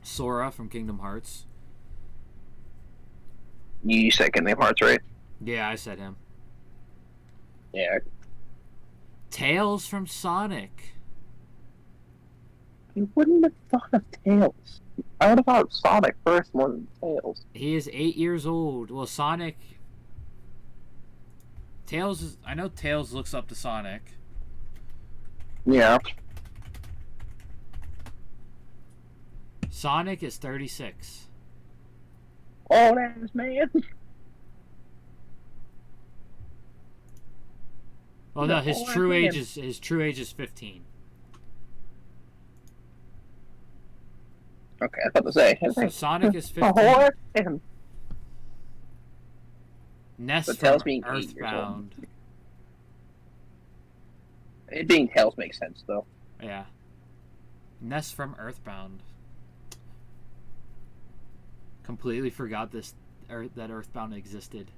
Sora from Kingdom Hearts. You said Kingdom Hearts, right? Yeah, I said him. Yeah. Tails from Sonic. You wouldn't have thought of Tails. I would have thought of Sonic first more than Tails. He is 8 years old. Well, Sonic... I know Tails looks up to Sonic. Yeah. Sonic is 36. Oh, that's man. Oh no, his true age is 15. Okay, I thought to say. So Sonic is 15. Oh, damn. Ness But from Tails being 8 years old. Earthbound. It being Tails makes sense, though. Yeah. Ness from Earthbound. Completely forgot that Earthbound existed.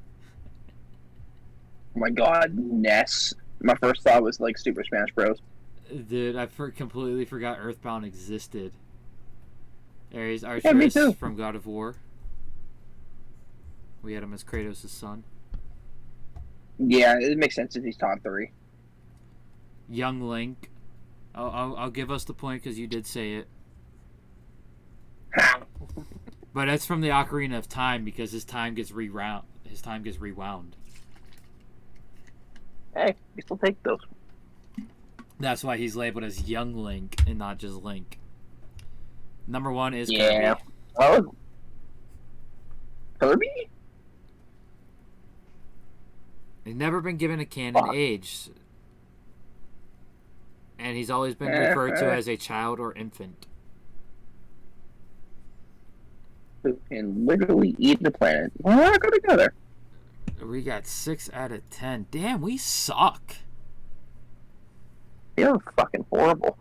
Oh my god, Ness. My first thought was like Super Smash Bros. Dude, I completely forgot Earthbound existed. There's me Arceus too. from God of War. We had him as Kratos' son. Yeah, it makes sense if he's top 3. Young Link. I'll give us the point because you did say it. But that's from the Ocarina of Time because his time gets rewound. Hey, we still take those. That's why he's labeled as Young Link and not just Link. Number 1 is Yeah. Kirby. Oh. Kirby? He's never been given a canon age. And he's always been referred to as a child or infant. Who can literally eat the planet. Why not go together? We got 6 out of 10. Damn, we suck. You're fucking horrible.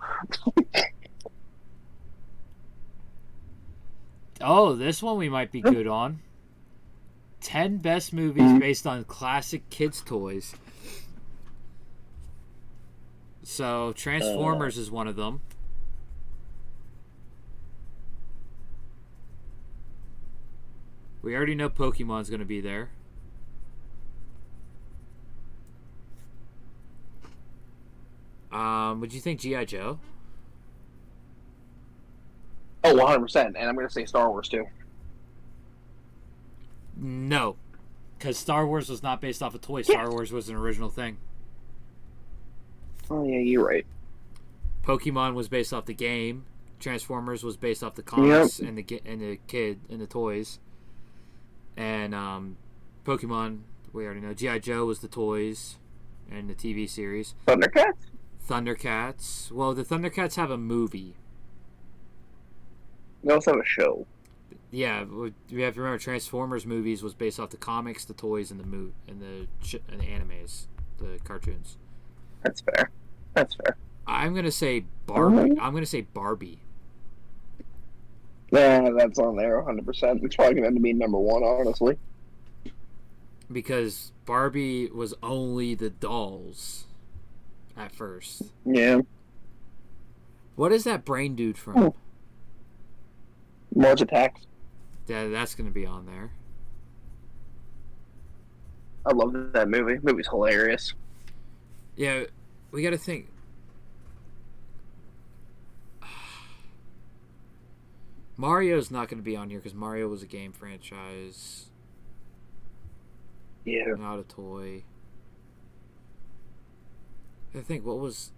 Oh, this one we might be good on. 10 best movies based on classic kids' toys. So, Transformers is one of them. We already know Pokemon's going to be there. Would you think G.I. Joe? Oh, 100%. And I'm going to say Star Wars, too. No. Because Star Wars was not based off a toy. Star Wars was an original thing. Oh, yeah, you're right. Pokemon was based off the game. Transformers was based off the comics and the toys. And Pokemon, we already know. G.I. Joe was the toys and the TV series. Thundercats. Well, the Thundercats have a movie. They also have a show. Yeah, we have to remember Transformers movies was based off the comics, the toys, and the animes, the cartoons. That's fair. I'm gonna say Barbie. I'm gonna say Barbie. Yeah, that's on there 100%. It's probably going to be number one, honestly. Because Barbie was only the dolls at first. Yeah. What is that brain dude from? Mars Attacks. Yeah, that's going to be on there. I love that movie. The movie's hilarious. Yeah, we got to think. Mario's not going to be on here because Mario was a game franchise. Yeah. Not a toy. I think what was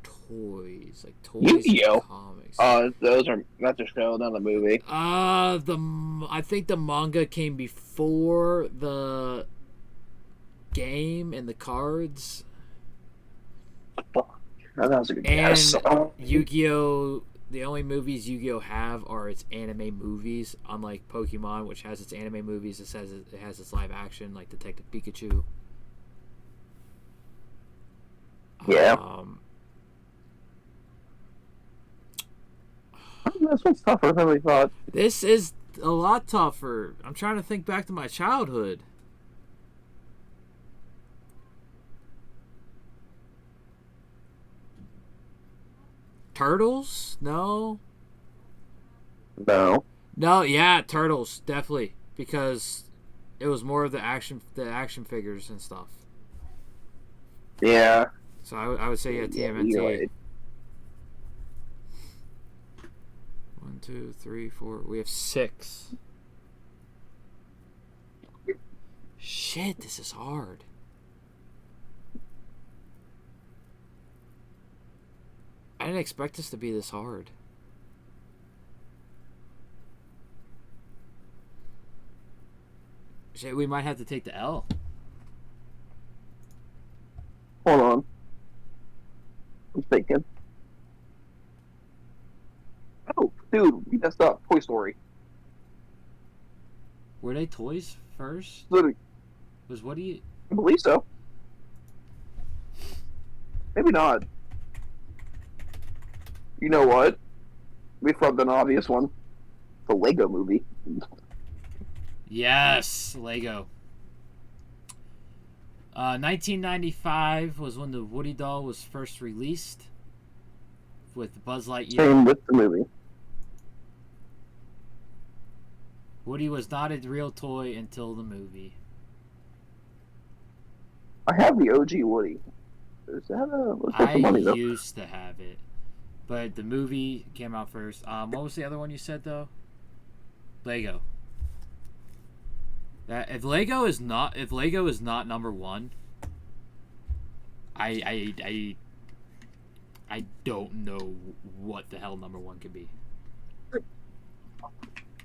toys like toys Yu-Gi-Oh. Comics. That's a show, not a movie. I think the manga came before the game and the cards. Fuck. That was a good And guess. Yu-Gi-Oh. The only movies Yu-Gi-Oh have are its anime movies, unlike Pokemon, which has its anime movies. It has its live action, like Detective Pikachu. Yeah. This one's tougher than we thought. This is a lot tougher. I'm trying to think back to my childhood. Turtles? No. No. No, yeah, Turtles, definitely. Because it was more of the action figures and stuff. Yeah. So I would say, yeah, TMNT. You're right. 1, 2, 3, 4. We have 6. Shit, this is hard. I didn't expect this to be this hard. Shit, we might have to take the L. Hold on. I'm thinking. Oh, dude, we messed up. Toy Story. Were they toys first? Literally, Was Woody... I believe so. Maybe not. You know what? We fubbed an obvious one. The Lego movie. Yes, Lego. 1995 was when the Woody doll was first released with Buzz Lightyear. Same with the movie. Woody was not a real toy until the movie. I have the OG Woody. Is that what's that for money, I though? used to have it, but the movie came out first. What was the other one you said though? Lego. If Lego is not number one, I don't know what the hell number one could be.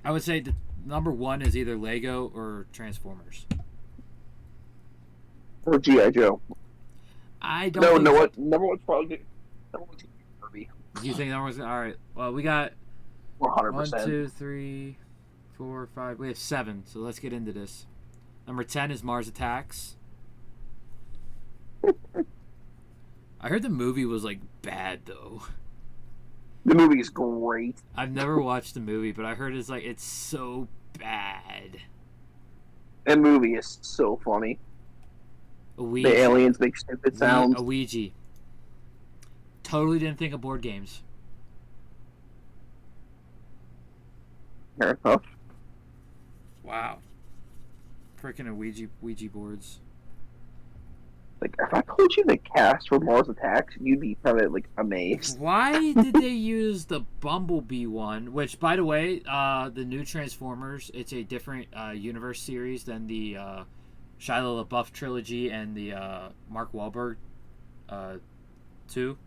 I would say the number one is either Lego or Transformers. Or G.I. Joe. I don't. No, think no, what? Number one's probably number one's Kirby. Do you think number one's all right? Well, we got 100%. 1, 2, 3, 4, 5. We have 7. So let's get into this. Number 10 is Mars Attacks. I heard the movie was like bad though. The movie is great. I've never watched the movie, but I heard it's so bad. That movie is so funny. Ouija. The aliens make stupid sounds. A Ouija. Totally didn't think of board games. Fair enough. Wow. Freaking Ouija boards. Like, if I told you the cast for Mars Attacks, you'd be kind of like amazed. Why did they use the Bumblebee one? Which, by the way, the new Transformers, it's a different universe series than the Shia LaBeouf trilogy and the Mark Wahlberg 2.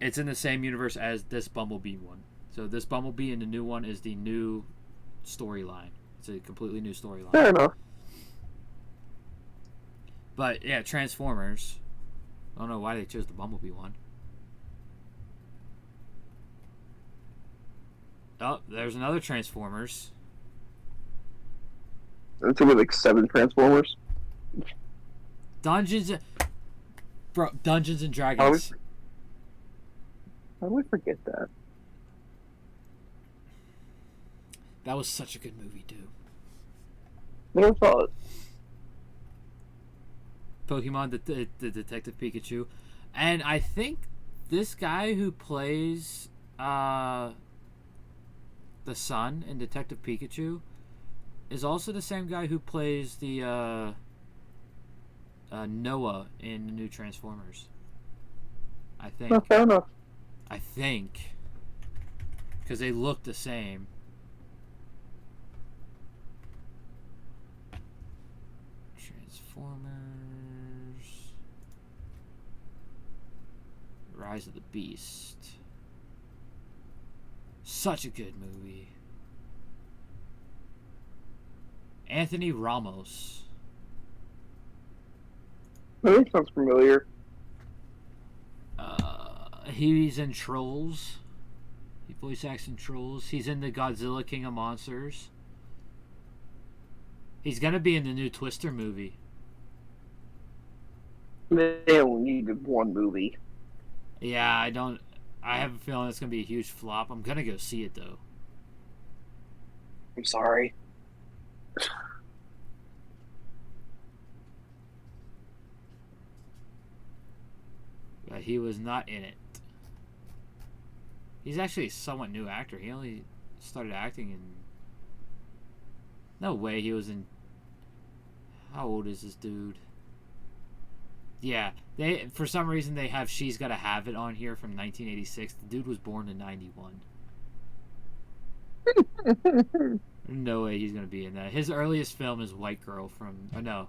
It's in the same universe as this Bumblebee one. So this Bumblebee and the new one is the new storyline. It's a completely new storyline. Fair enough. But yeah, Transformers. I don't know why they chose the Bumblebee one. Oh, there's another Transformers. It's gonna be like 7 Transformers. Dungeons and Dragons. How do we forget that? That was such a good movie, too. Never saw it. Pokemon, the Detective Pikachu. And I think this guy who plays the son in Detective Pikachu is also the same guy who plays the Noah in the new Transformers. I think. No, fair enough. I think. Because they look the same. Transformers. Rise of the Beast. Such a good movie. Anthony Ramos. That sounds familiar. He's in Trolls. He voice acts in Trolls. He's in the Godzilla King of Monsters. He's gonna be in the new Twister movie. They only needed one movie. Yeah, I have a feeling it's gonna be a huge flop. I'm gonna go see it though. I'm sorry. But he was not in it. He's actually a somewhat new actor. He only started acting in... No way he was in... How old is this dude? Yeah, for some reason they have She's Gotta Have It on here from 1986. The dude was born in 91. No way he's gonna be in that. His earliest film is White Girl from... Oh no,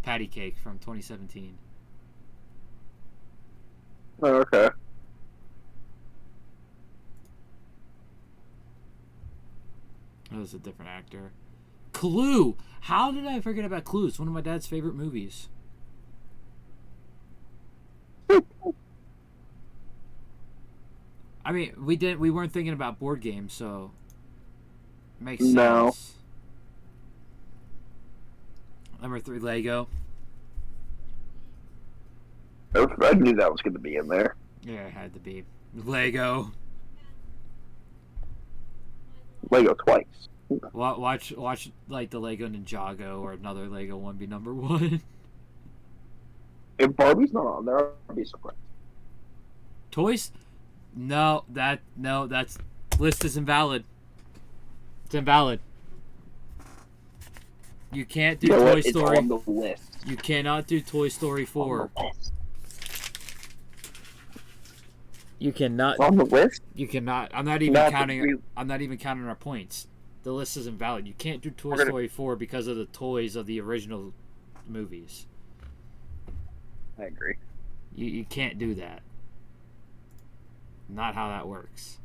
Patty Cake from 2017. Oh, okay. That was a different actor. Clue! How did I forget about Clue? It's one of my dad's favorite movies. I mean, we weren't thinking about board games, so makes sense. No. Number 3, Lego. I knew that was going to be in there. Yeah, it had to be. Lego. Lego twice. Watch like the Lego Ninjago or another Lego one be number 1. If Barbie's not on there, I'll be surprised. Toys? No, that's list is invalid. It's invalid. You can't do Toy Story. It's on the list. You cannot do Toy Story 4. On the list. You cannot. It's on the list. You cannot. I'm not even counting. I'm not even counting our points. The list is invalid. You can't do Toy Story 4 because of the toys of the original movies. I agree. You can't do that. Not how that works.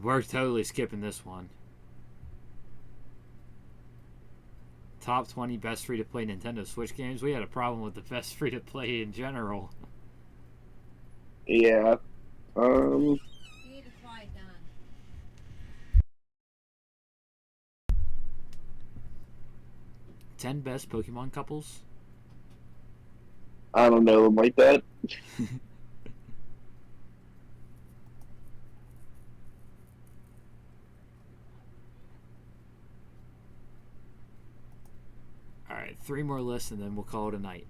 We're totally skipping this one. Top 20 best free-to-play Nintendo Switch games. We had a problem with the best free-to-play in general. Yeah. You need to quiet down. 10 best Pokemon couples. I don't know them like that. 3 more lists, and then we'll call it a night.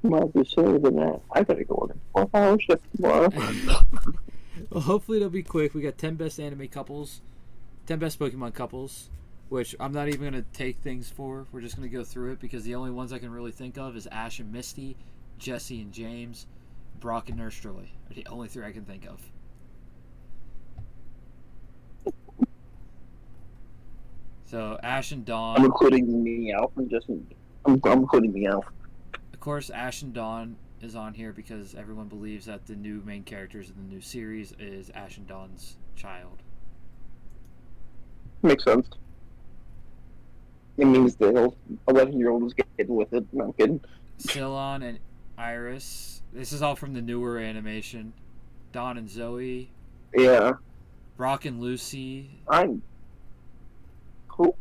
Might be sooner than that. I gotta go on a 12-hour shift tomorrow. Well, hopefully it'll be quick. We got 10 best anime couples, 10 best Pokemon couples, which I'm not even going to take things for. We're just going to go through it because the only ones I can really think of is Ash and Misty, Jesse and James, Brock and Nurse Joy are the only 3 I can think of. So Ash and Dawn. I'm including Meowth and just I'm including Meowth. Of course, Ash and Dawn is on here because everyone believes that the new main characters in the new series is Ash and Dawn's child. Makes sense. It means the 11-year-old is getting with it. No, I'm kidding. Sillon and Iris. This is all from the newer animation. Dawn and Zoe. Yeah. Brock and Lucy. I'm cool.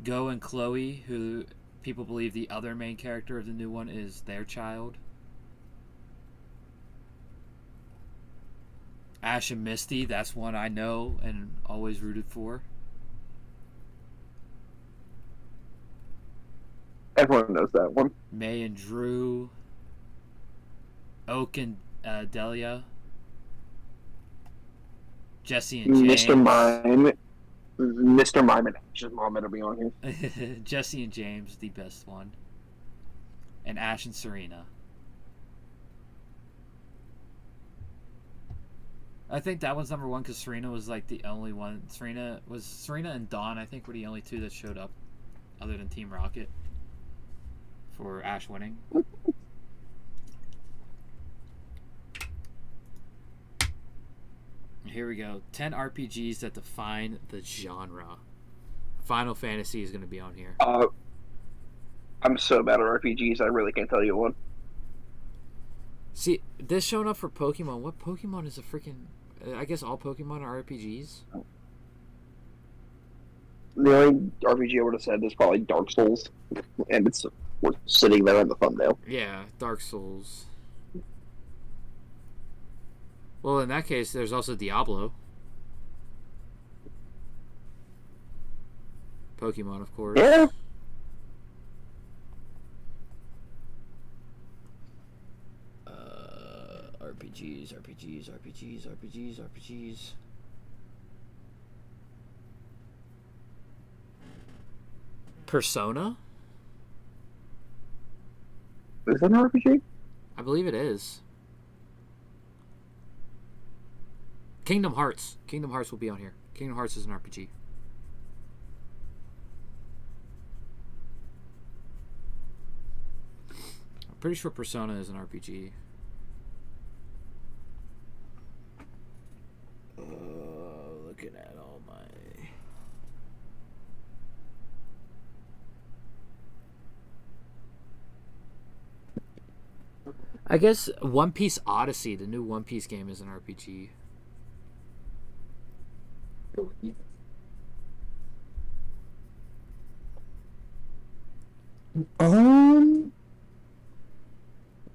Go and Chloe, who people believe the other main character of the new one is their child. Ash and Misty, that's one I know and always rooted for. Everyone knows that one. May and Drew. Oak and Delia. Jesse and James. Mr. Mime and Ash's mom better be on here. Jesse and James, the best one. And Ash and Serena. I think that one's number 1 because Serena was like the only one. Serena and Dawn, I think, were the only 2 that showed up other than Team Rocket for Ash winning. Here we go. 10 RPGs that define the genre. Final Fantasy is going to be on here. I'm so bad at RPGs, I really can't tell you one. See, this showing up for Pokemon. What Pokemon is a freaking... I guess all Pokemon are RPGs? The only RPG I would have said is probably Dark Souls. And it's sitting there on the thumbnail. Yeah, Dark Souls. Well, in that case, there's also Diablo. Pokemon, of course. Yeah. RPGs. Persona? Is that an RPG? I believe it is. Kingdom Hearts. Kingdom Hearts will be on here. Kingdom Hearts is an RPG. I'm pretty sure Persona is an RPG. Looking at all my... I guess One Piece Odyssey, the new One Piece game, is an RPG.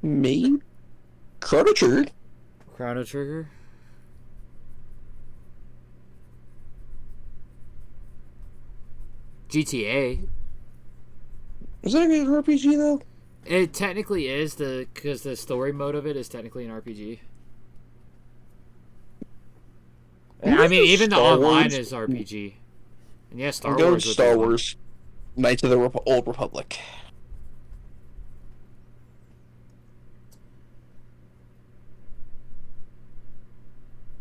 Me? Chrono Trigger? Chrono Trigger? GTA. Is that an RPG though? It technically is, because the story mode of it is technically an RPG. I mean, even the online is RPG. And yeah, Star Wars. Star Wars. Knights of the Old Republic.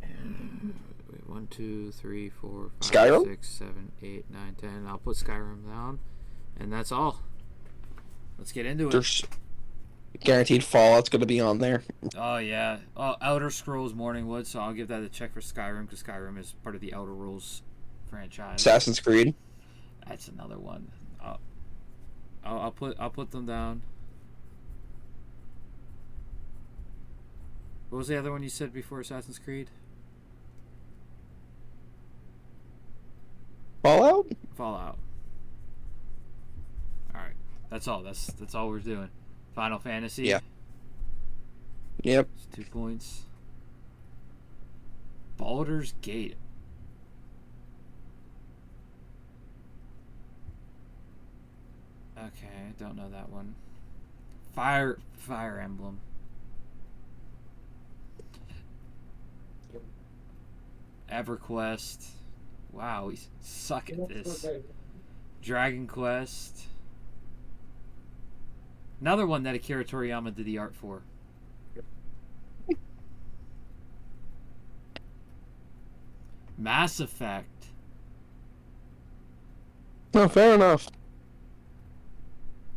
Wait, 1, 2, 3, 4, 5, Skyrim? 6, 7, 8, 9, 10. I'll put Skyrim down. And that's all. Let's get into it. There's guaranteed Fallout's going to be on there. Oh, yeah. Oh, Elder Scrolls Morningwood, so I'll give that a check for Skyrim, because Skyrim is part of the Elder Scrolls franchise. Assassin's Creed. That's another one. I'll put them down. What was the other one you said before Assassin's Creed? Fallout? Fallout. Alright. That's all. That's all we're doing. Final Fantasy. Yeah. Yep. It's 2 points. Baldur's Gate. Okay, don't know that one. Fire Emblem. EverQuest. Wow, we suck at this. Dragon Quest. Another one that Akira Toriyama did the art for. Mass Effect. No, fair enough.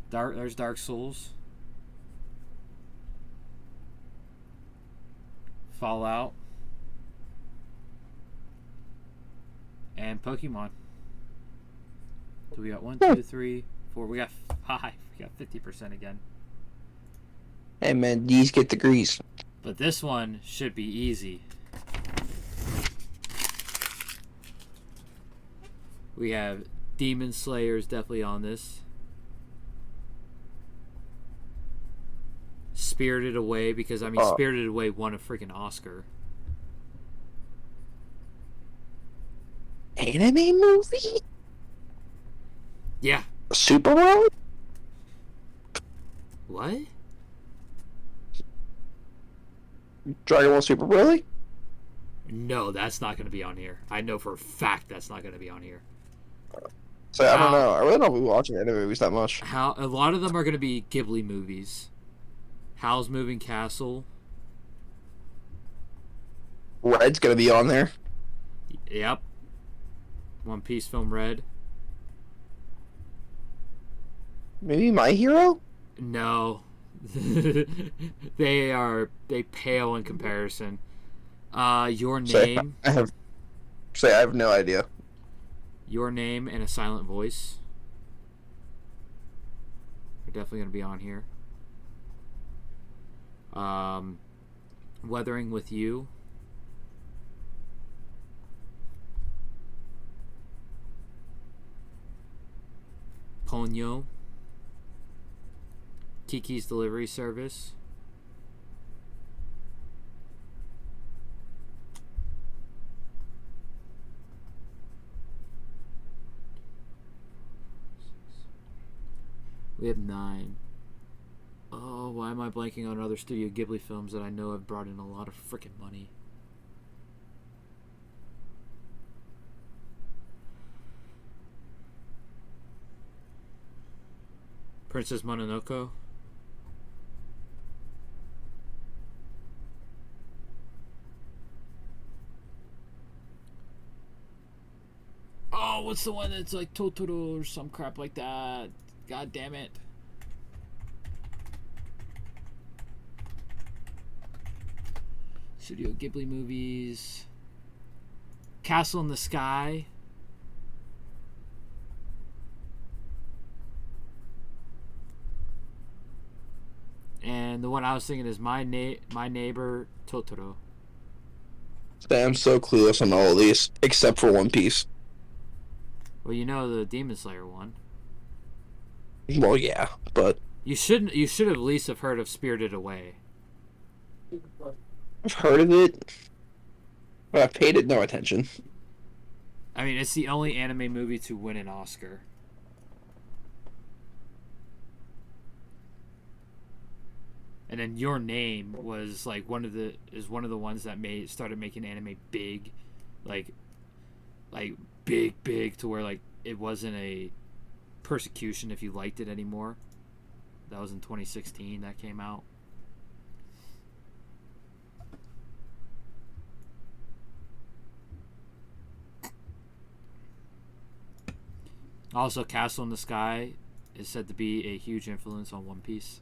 There's Dark Souls. Fallout. And Pokemon. So we got 1, 2, 3, 4. We got 5. We got 50% again. Hey man, these get degrees. But this one should be easy. We have Demon Slayers definitely on this. Spirited Away, because I mean Spirited Away won a freaking Oscar. Anime movie? Yeah. Super World? What? Dragon Ball Super, really? No, that's not going to be on here. I know for a fact that's not going to be on here. So I don't know. I really don't be watching anime movies that much. A lot of them are going to be Ghibli movies. Howl's Moving Castle. Red's gonna be on there. Yep. One Piece film Red. Maybe My Hero? No. They pale in comparison. Your Name. I have no idea. Your Name and A Silent Voice are definitely going to be on here. Weathering with You. Ponyo. Kiki's Delivery Service. We have 9. Oh, why am I blanking on other Studio Ghibli films that I know have brought in a lot of freaking money? Princess Mononoke. Oh, what's the one that's like Totoro or some crap like that? God damn it. Studio Ghibli movies. Castle in the Sky. And the one I was thinking is My Neighbor Totoro. I'm so clueless on all of these, except for One Piece. Well, you know the Demon Slayer one. Well, yeah, but You should have at least have heard of Spirited Away. I've heard of it, but I've paid it no attention. I mean, it's the only anime movie to win an Oscar. And then Your Name was like one of the ones that started making anime big, like big to where like it wasn't a persecution if you liked it anymore. That was in 2016 that came out. Also, Castle in the Sky is said to be a huge influence on One Piece.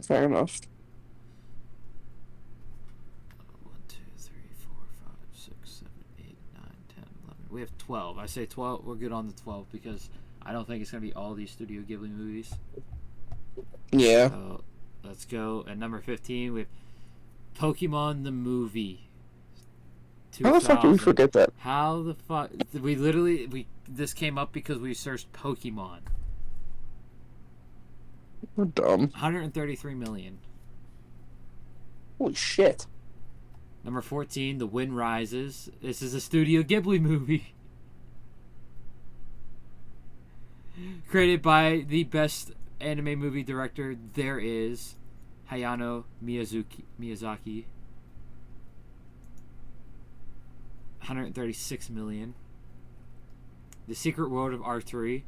Fair enough. 1, 2, 3, 4, 5, 6, 7, 8, 9, 10, 11. We have 12. I say 12. We're good on the 12 because I don't think it's going to be all these Studio Ghibli movies. Yeah. So let's go. At number 15, we have Pokemon the movie. How the fuck did we 2000. forget that? How the fuck? This came up because we searched Pokemon. We're dumb. 133 million. Holy shit. Number 14, The Wind Rises. This is a Studio Ghibli movie. Created by the best anime movie director there is, Hayao Miyazaki. 136 million. The Secret World of R3.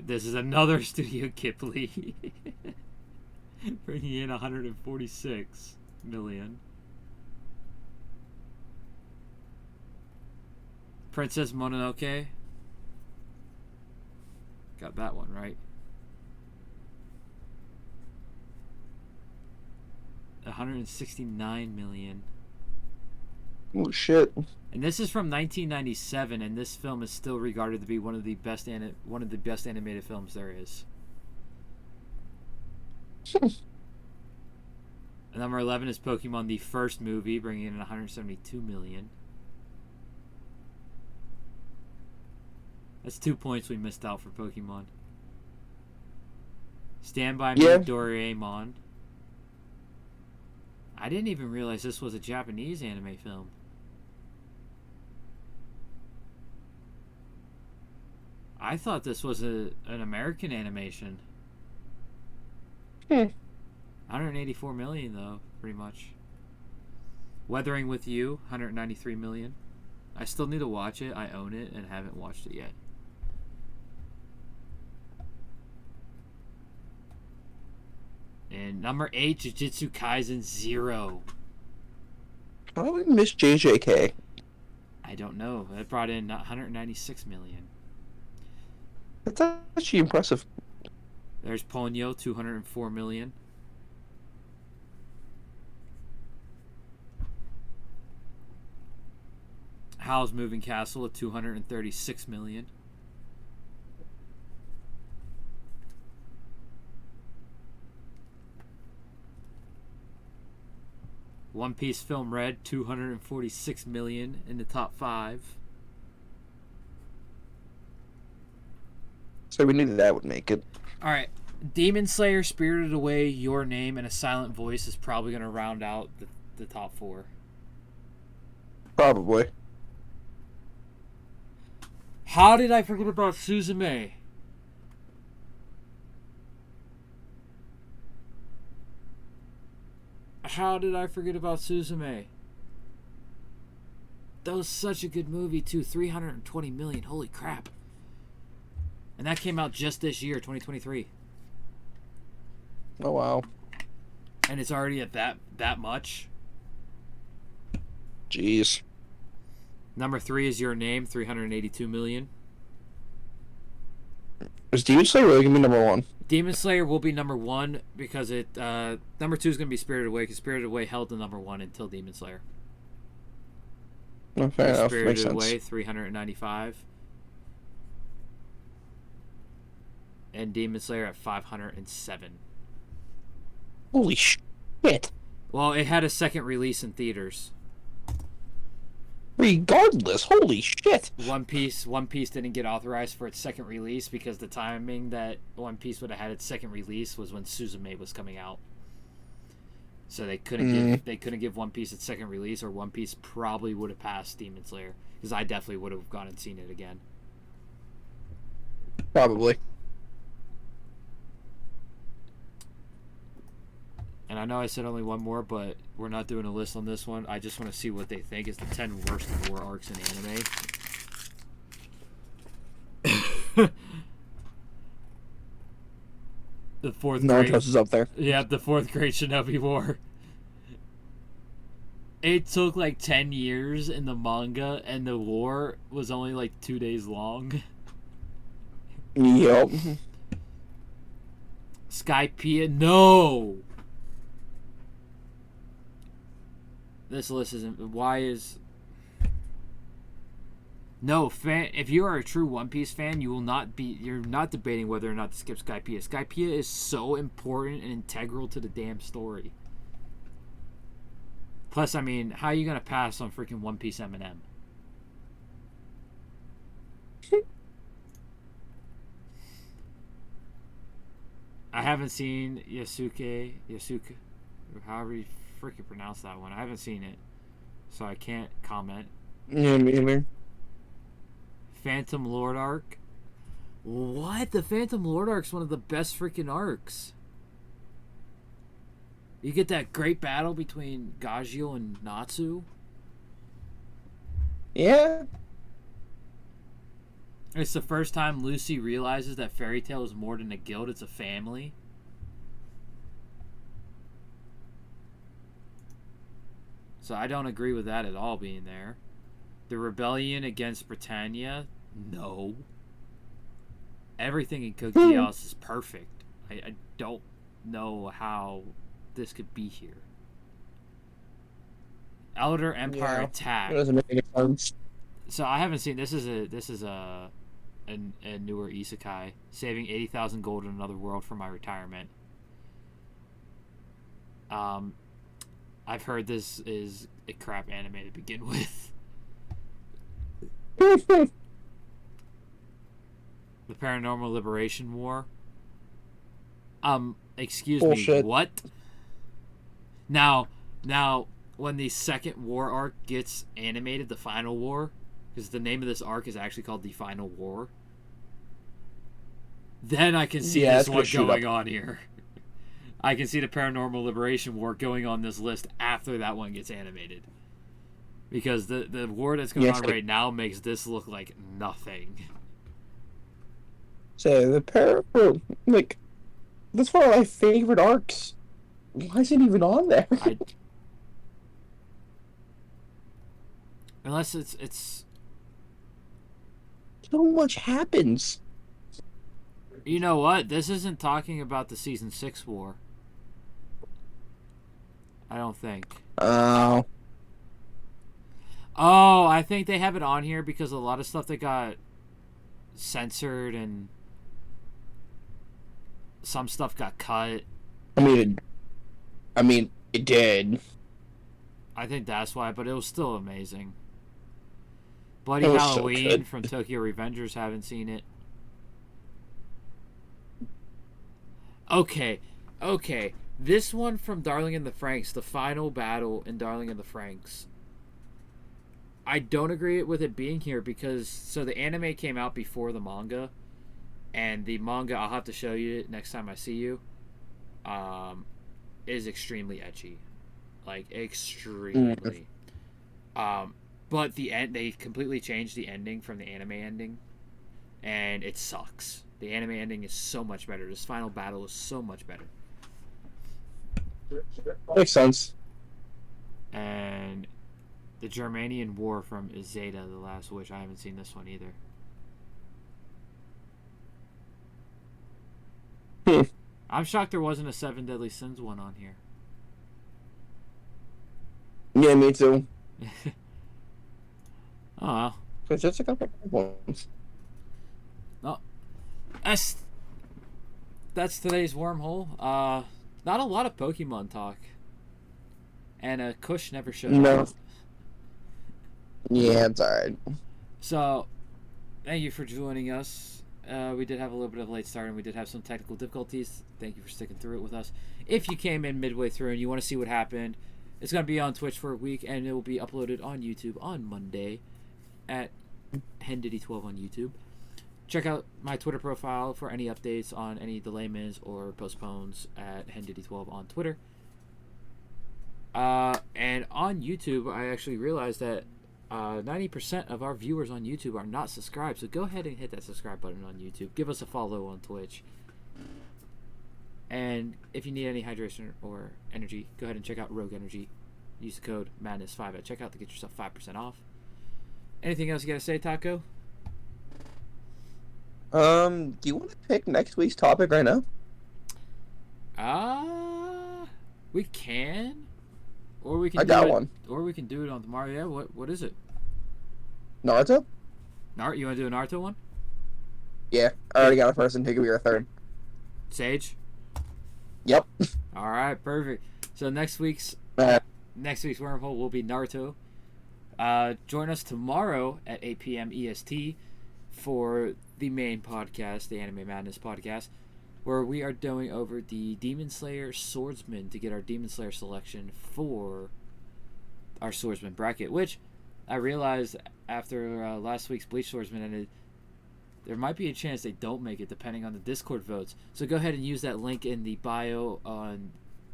This is another Studio Ghibli. Bringing in 146 million. Princess Mononoke. Got that one right. 169 million. Oh shit! And this is from 1997, and this film is still regarded to be one of the best animated films there is. Number 11 is Pokemon, the first movie, bringing in 172 million. That's 2 points we missed out for Pokemon. Stand By Me, Doraemon. I didn't even realize this was a Japanese anime film. I thought this was an American animation. 184 million though, pretty much. Weathering with You, 193 million. I still need to watch it. I own it and haven't watched it yet. And number 8, Jujutsu Kaisen 0. How did we miss JJK? I don't know. It brought in 196 million. That's actually impressive. There's Ponyo, 204 million. Howl's Moving Castle at 236 million. One Piece Film Red, 246 million in the top 5. So we knew that would make it. All right, Demon Slayer, Spirited Away, Your Name, and A Silent Voice is probably going to round out the top 4. Probably. How did I forget about Suzume? How did I forget about Suzume? That was such a good movie too. 320 million. Holy crap. And that came out just this year, 2023. Oh wow. And it's already at that much. Jeez. Number 3 is Your Name, 382 million. Is Demon Slayer really gonna be number 1? Demon Slayer will be number 1 because it number 2 is going to be Spirited Away because Spirited Away held the number 1 until Demon Slayer. Oh, fair enough. Spirited Makes sense. Away, 395. And Demon Slayer at 507. Holy shit! Well, it had a second release in theaters. Regardless, holy shit! One Piece didn't get authorized for its second release because the timing that One Piece would have had its second release was when Suzume was coming out. So they couldn't give One Piece its second release, or One Piece probably would have passed Demon Slayer because I definitely would have gone and seen it again. Probably. And I know I said only one more, but we're not doing a list on this one. I just want to see what they think is the 10 worst lore arcs in anime. The fourth Naruto is up there. Yeah, the 4th Great Shinobi War. It took like 10 years in the manga, and the war was only like 2 days long. Yup. Skypiea, no! This list isn't. Why is. No, if you are a true One Piece fan, you will not be. You're not debating whether or not to skip Skypiea. Skypiea is so important and integral to the damn story. Plus, I mean, how are you gonna pass on freaking One Piece Eminem? I haven't seen Yasuke, or however you freaking pronounce that one. I haven't seen it, so I can't comment. Yeah, me either. Phantom Lord arc. What? The Phantom Lord arc's one of the best freaking arcs. You get that great battle between Gagio and Natsu. Yeah. It's the first time Lucy realizes that Fairy Tail is more than a guild, it's a family. So I don't agree with that at all being there. The rebellion against Britannia? No. Everything in Code Geass is perfect. I don't know how this could be here. Elder Empire attack. It doesn't make any sense. So I haven't seen this is a newer isekai, saving 80,000 gold in another world for my retirement. I've heard this is a crap anime to begin with. The Paranormal Liberation War. Excuse Bullshit. me, what? Now, when the second war arc gets animated, the final war, because the name of this arc is actually called the Final War, then I can see this one going on here. I can see the Paranormal Liberation War going on this list after that one gets animated. Because the war that's going on right now makes this look like nothing. So like, that's one of my favorite arcs. Why is it even on there? Unless it's so much happens. You know what? This isn't talking about the Season 6 war. I don't think. Oh. Oh, I think they have it on here because a lot of stuff that got censored and some stuff got cut. I mean, it did. I think that's why, but it was still amazing. Bloody It was so Halloween good. from Tokyo Revengers, haven't seen it. Okay. This one from Darling in the Franxx, the final battle in Darling in the Franxx. I don't agree with it being here because so the anime came out before the manga, and the manga, I'll have to show you it next time I see you, is extremely ecchi, like extremely. But the end, they completely changed the ending from the anime ending, and it sucks. The anime ending is so much better. This final battle is so much better. Makes sense. And the Germanian War from Zeta, The Last Wish. I haven't seen this one either. I'm shocked there wasn't a Seven Deadly Sins one on here. Yeah, me too. Oh well. There's just a couple of ones. That's today's wormhole. Not a lot of Pokemon talk. And Kush never showed up. Yeah, it's alright. So, thank you for joining us. We did have a little bit of a late start and we did have some technical difficulties. Thank you for sticking through it with us. If you came in midway through and you want to see what happened, it's going to be on Twitch for a week and it will be uploaded on YouTube on Monday at HenDiddy12 on YouTube. Check out my Twitter profile for any updates on any delayments or postpones at HenDiddy12 on Twitter. And on YouTube, I actually realized that 90% of our viewers on YouTube are not subscribed, so go ahead and hit that subscribe button on YouTube. Give us a follow on Twitch. And if you need any hydration or energy, go ahead and check out Rogue Energy. Use the code MADNESS5 at checkout to get yourself 5% off. Anything else you gotta say, Tacco? Do you want to pick next week's topic right now? We can. Or we can I got one. Or we can do it on tomorrow. Yeah, what is it? Naruto? You want to do a Naruto one? Yeah, I already got a first and take your third. Sage? Yep. Alright, perfect. So next week's wormhole will be Naruto. Join us tomorrow at 8 p.m. EST for the main podcast, the Anime Madness podcast, where we are going over the Demon Slayer Swordsman to get our Demon Slayer selection for our Swordsman bracket, which I realized after last week's Bleach Swordsman ended, there might be a chance they don't make it depending on the Discord votes. So go ahead and use that link in the bio on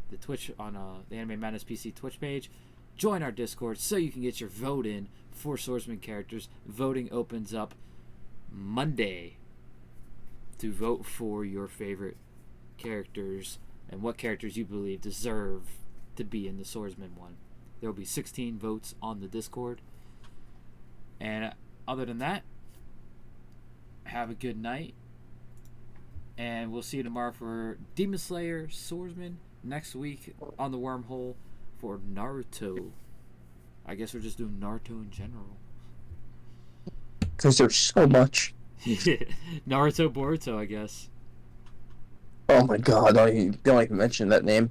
the Twitch, on the Anime Madness PC Twitch page. Join our Discord so you can get your vote in for swordsman characters. Voting opens up Monday to vote for your favorite characters and what characters you believe deserve to be in the swordsman one. There will be 16 votes on the Discord. And other than that, have a good night. And we'll see you tomorrow for Demon Slayer Swordsman. Next week on the Wormhole for Naruto. I guess we're just doing Naruto in general. Because there's so much. Naruto Boruto, I guess. Oh my god, don't even mention that name.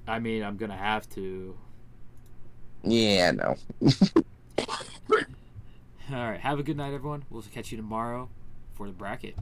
I mean, I'm gonna have to. Yeah, no. Alright, have a good night, everyone. We'll catch you tomorrow for the bracket.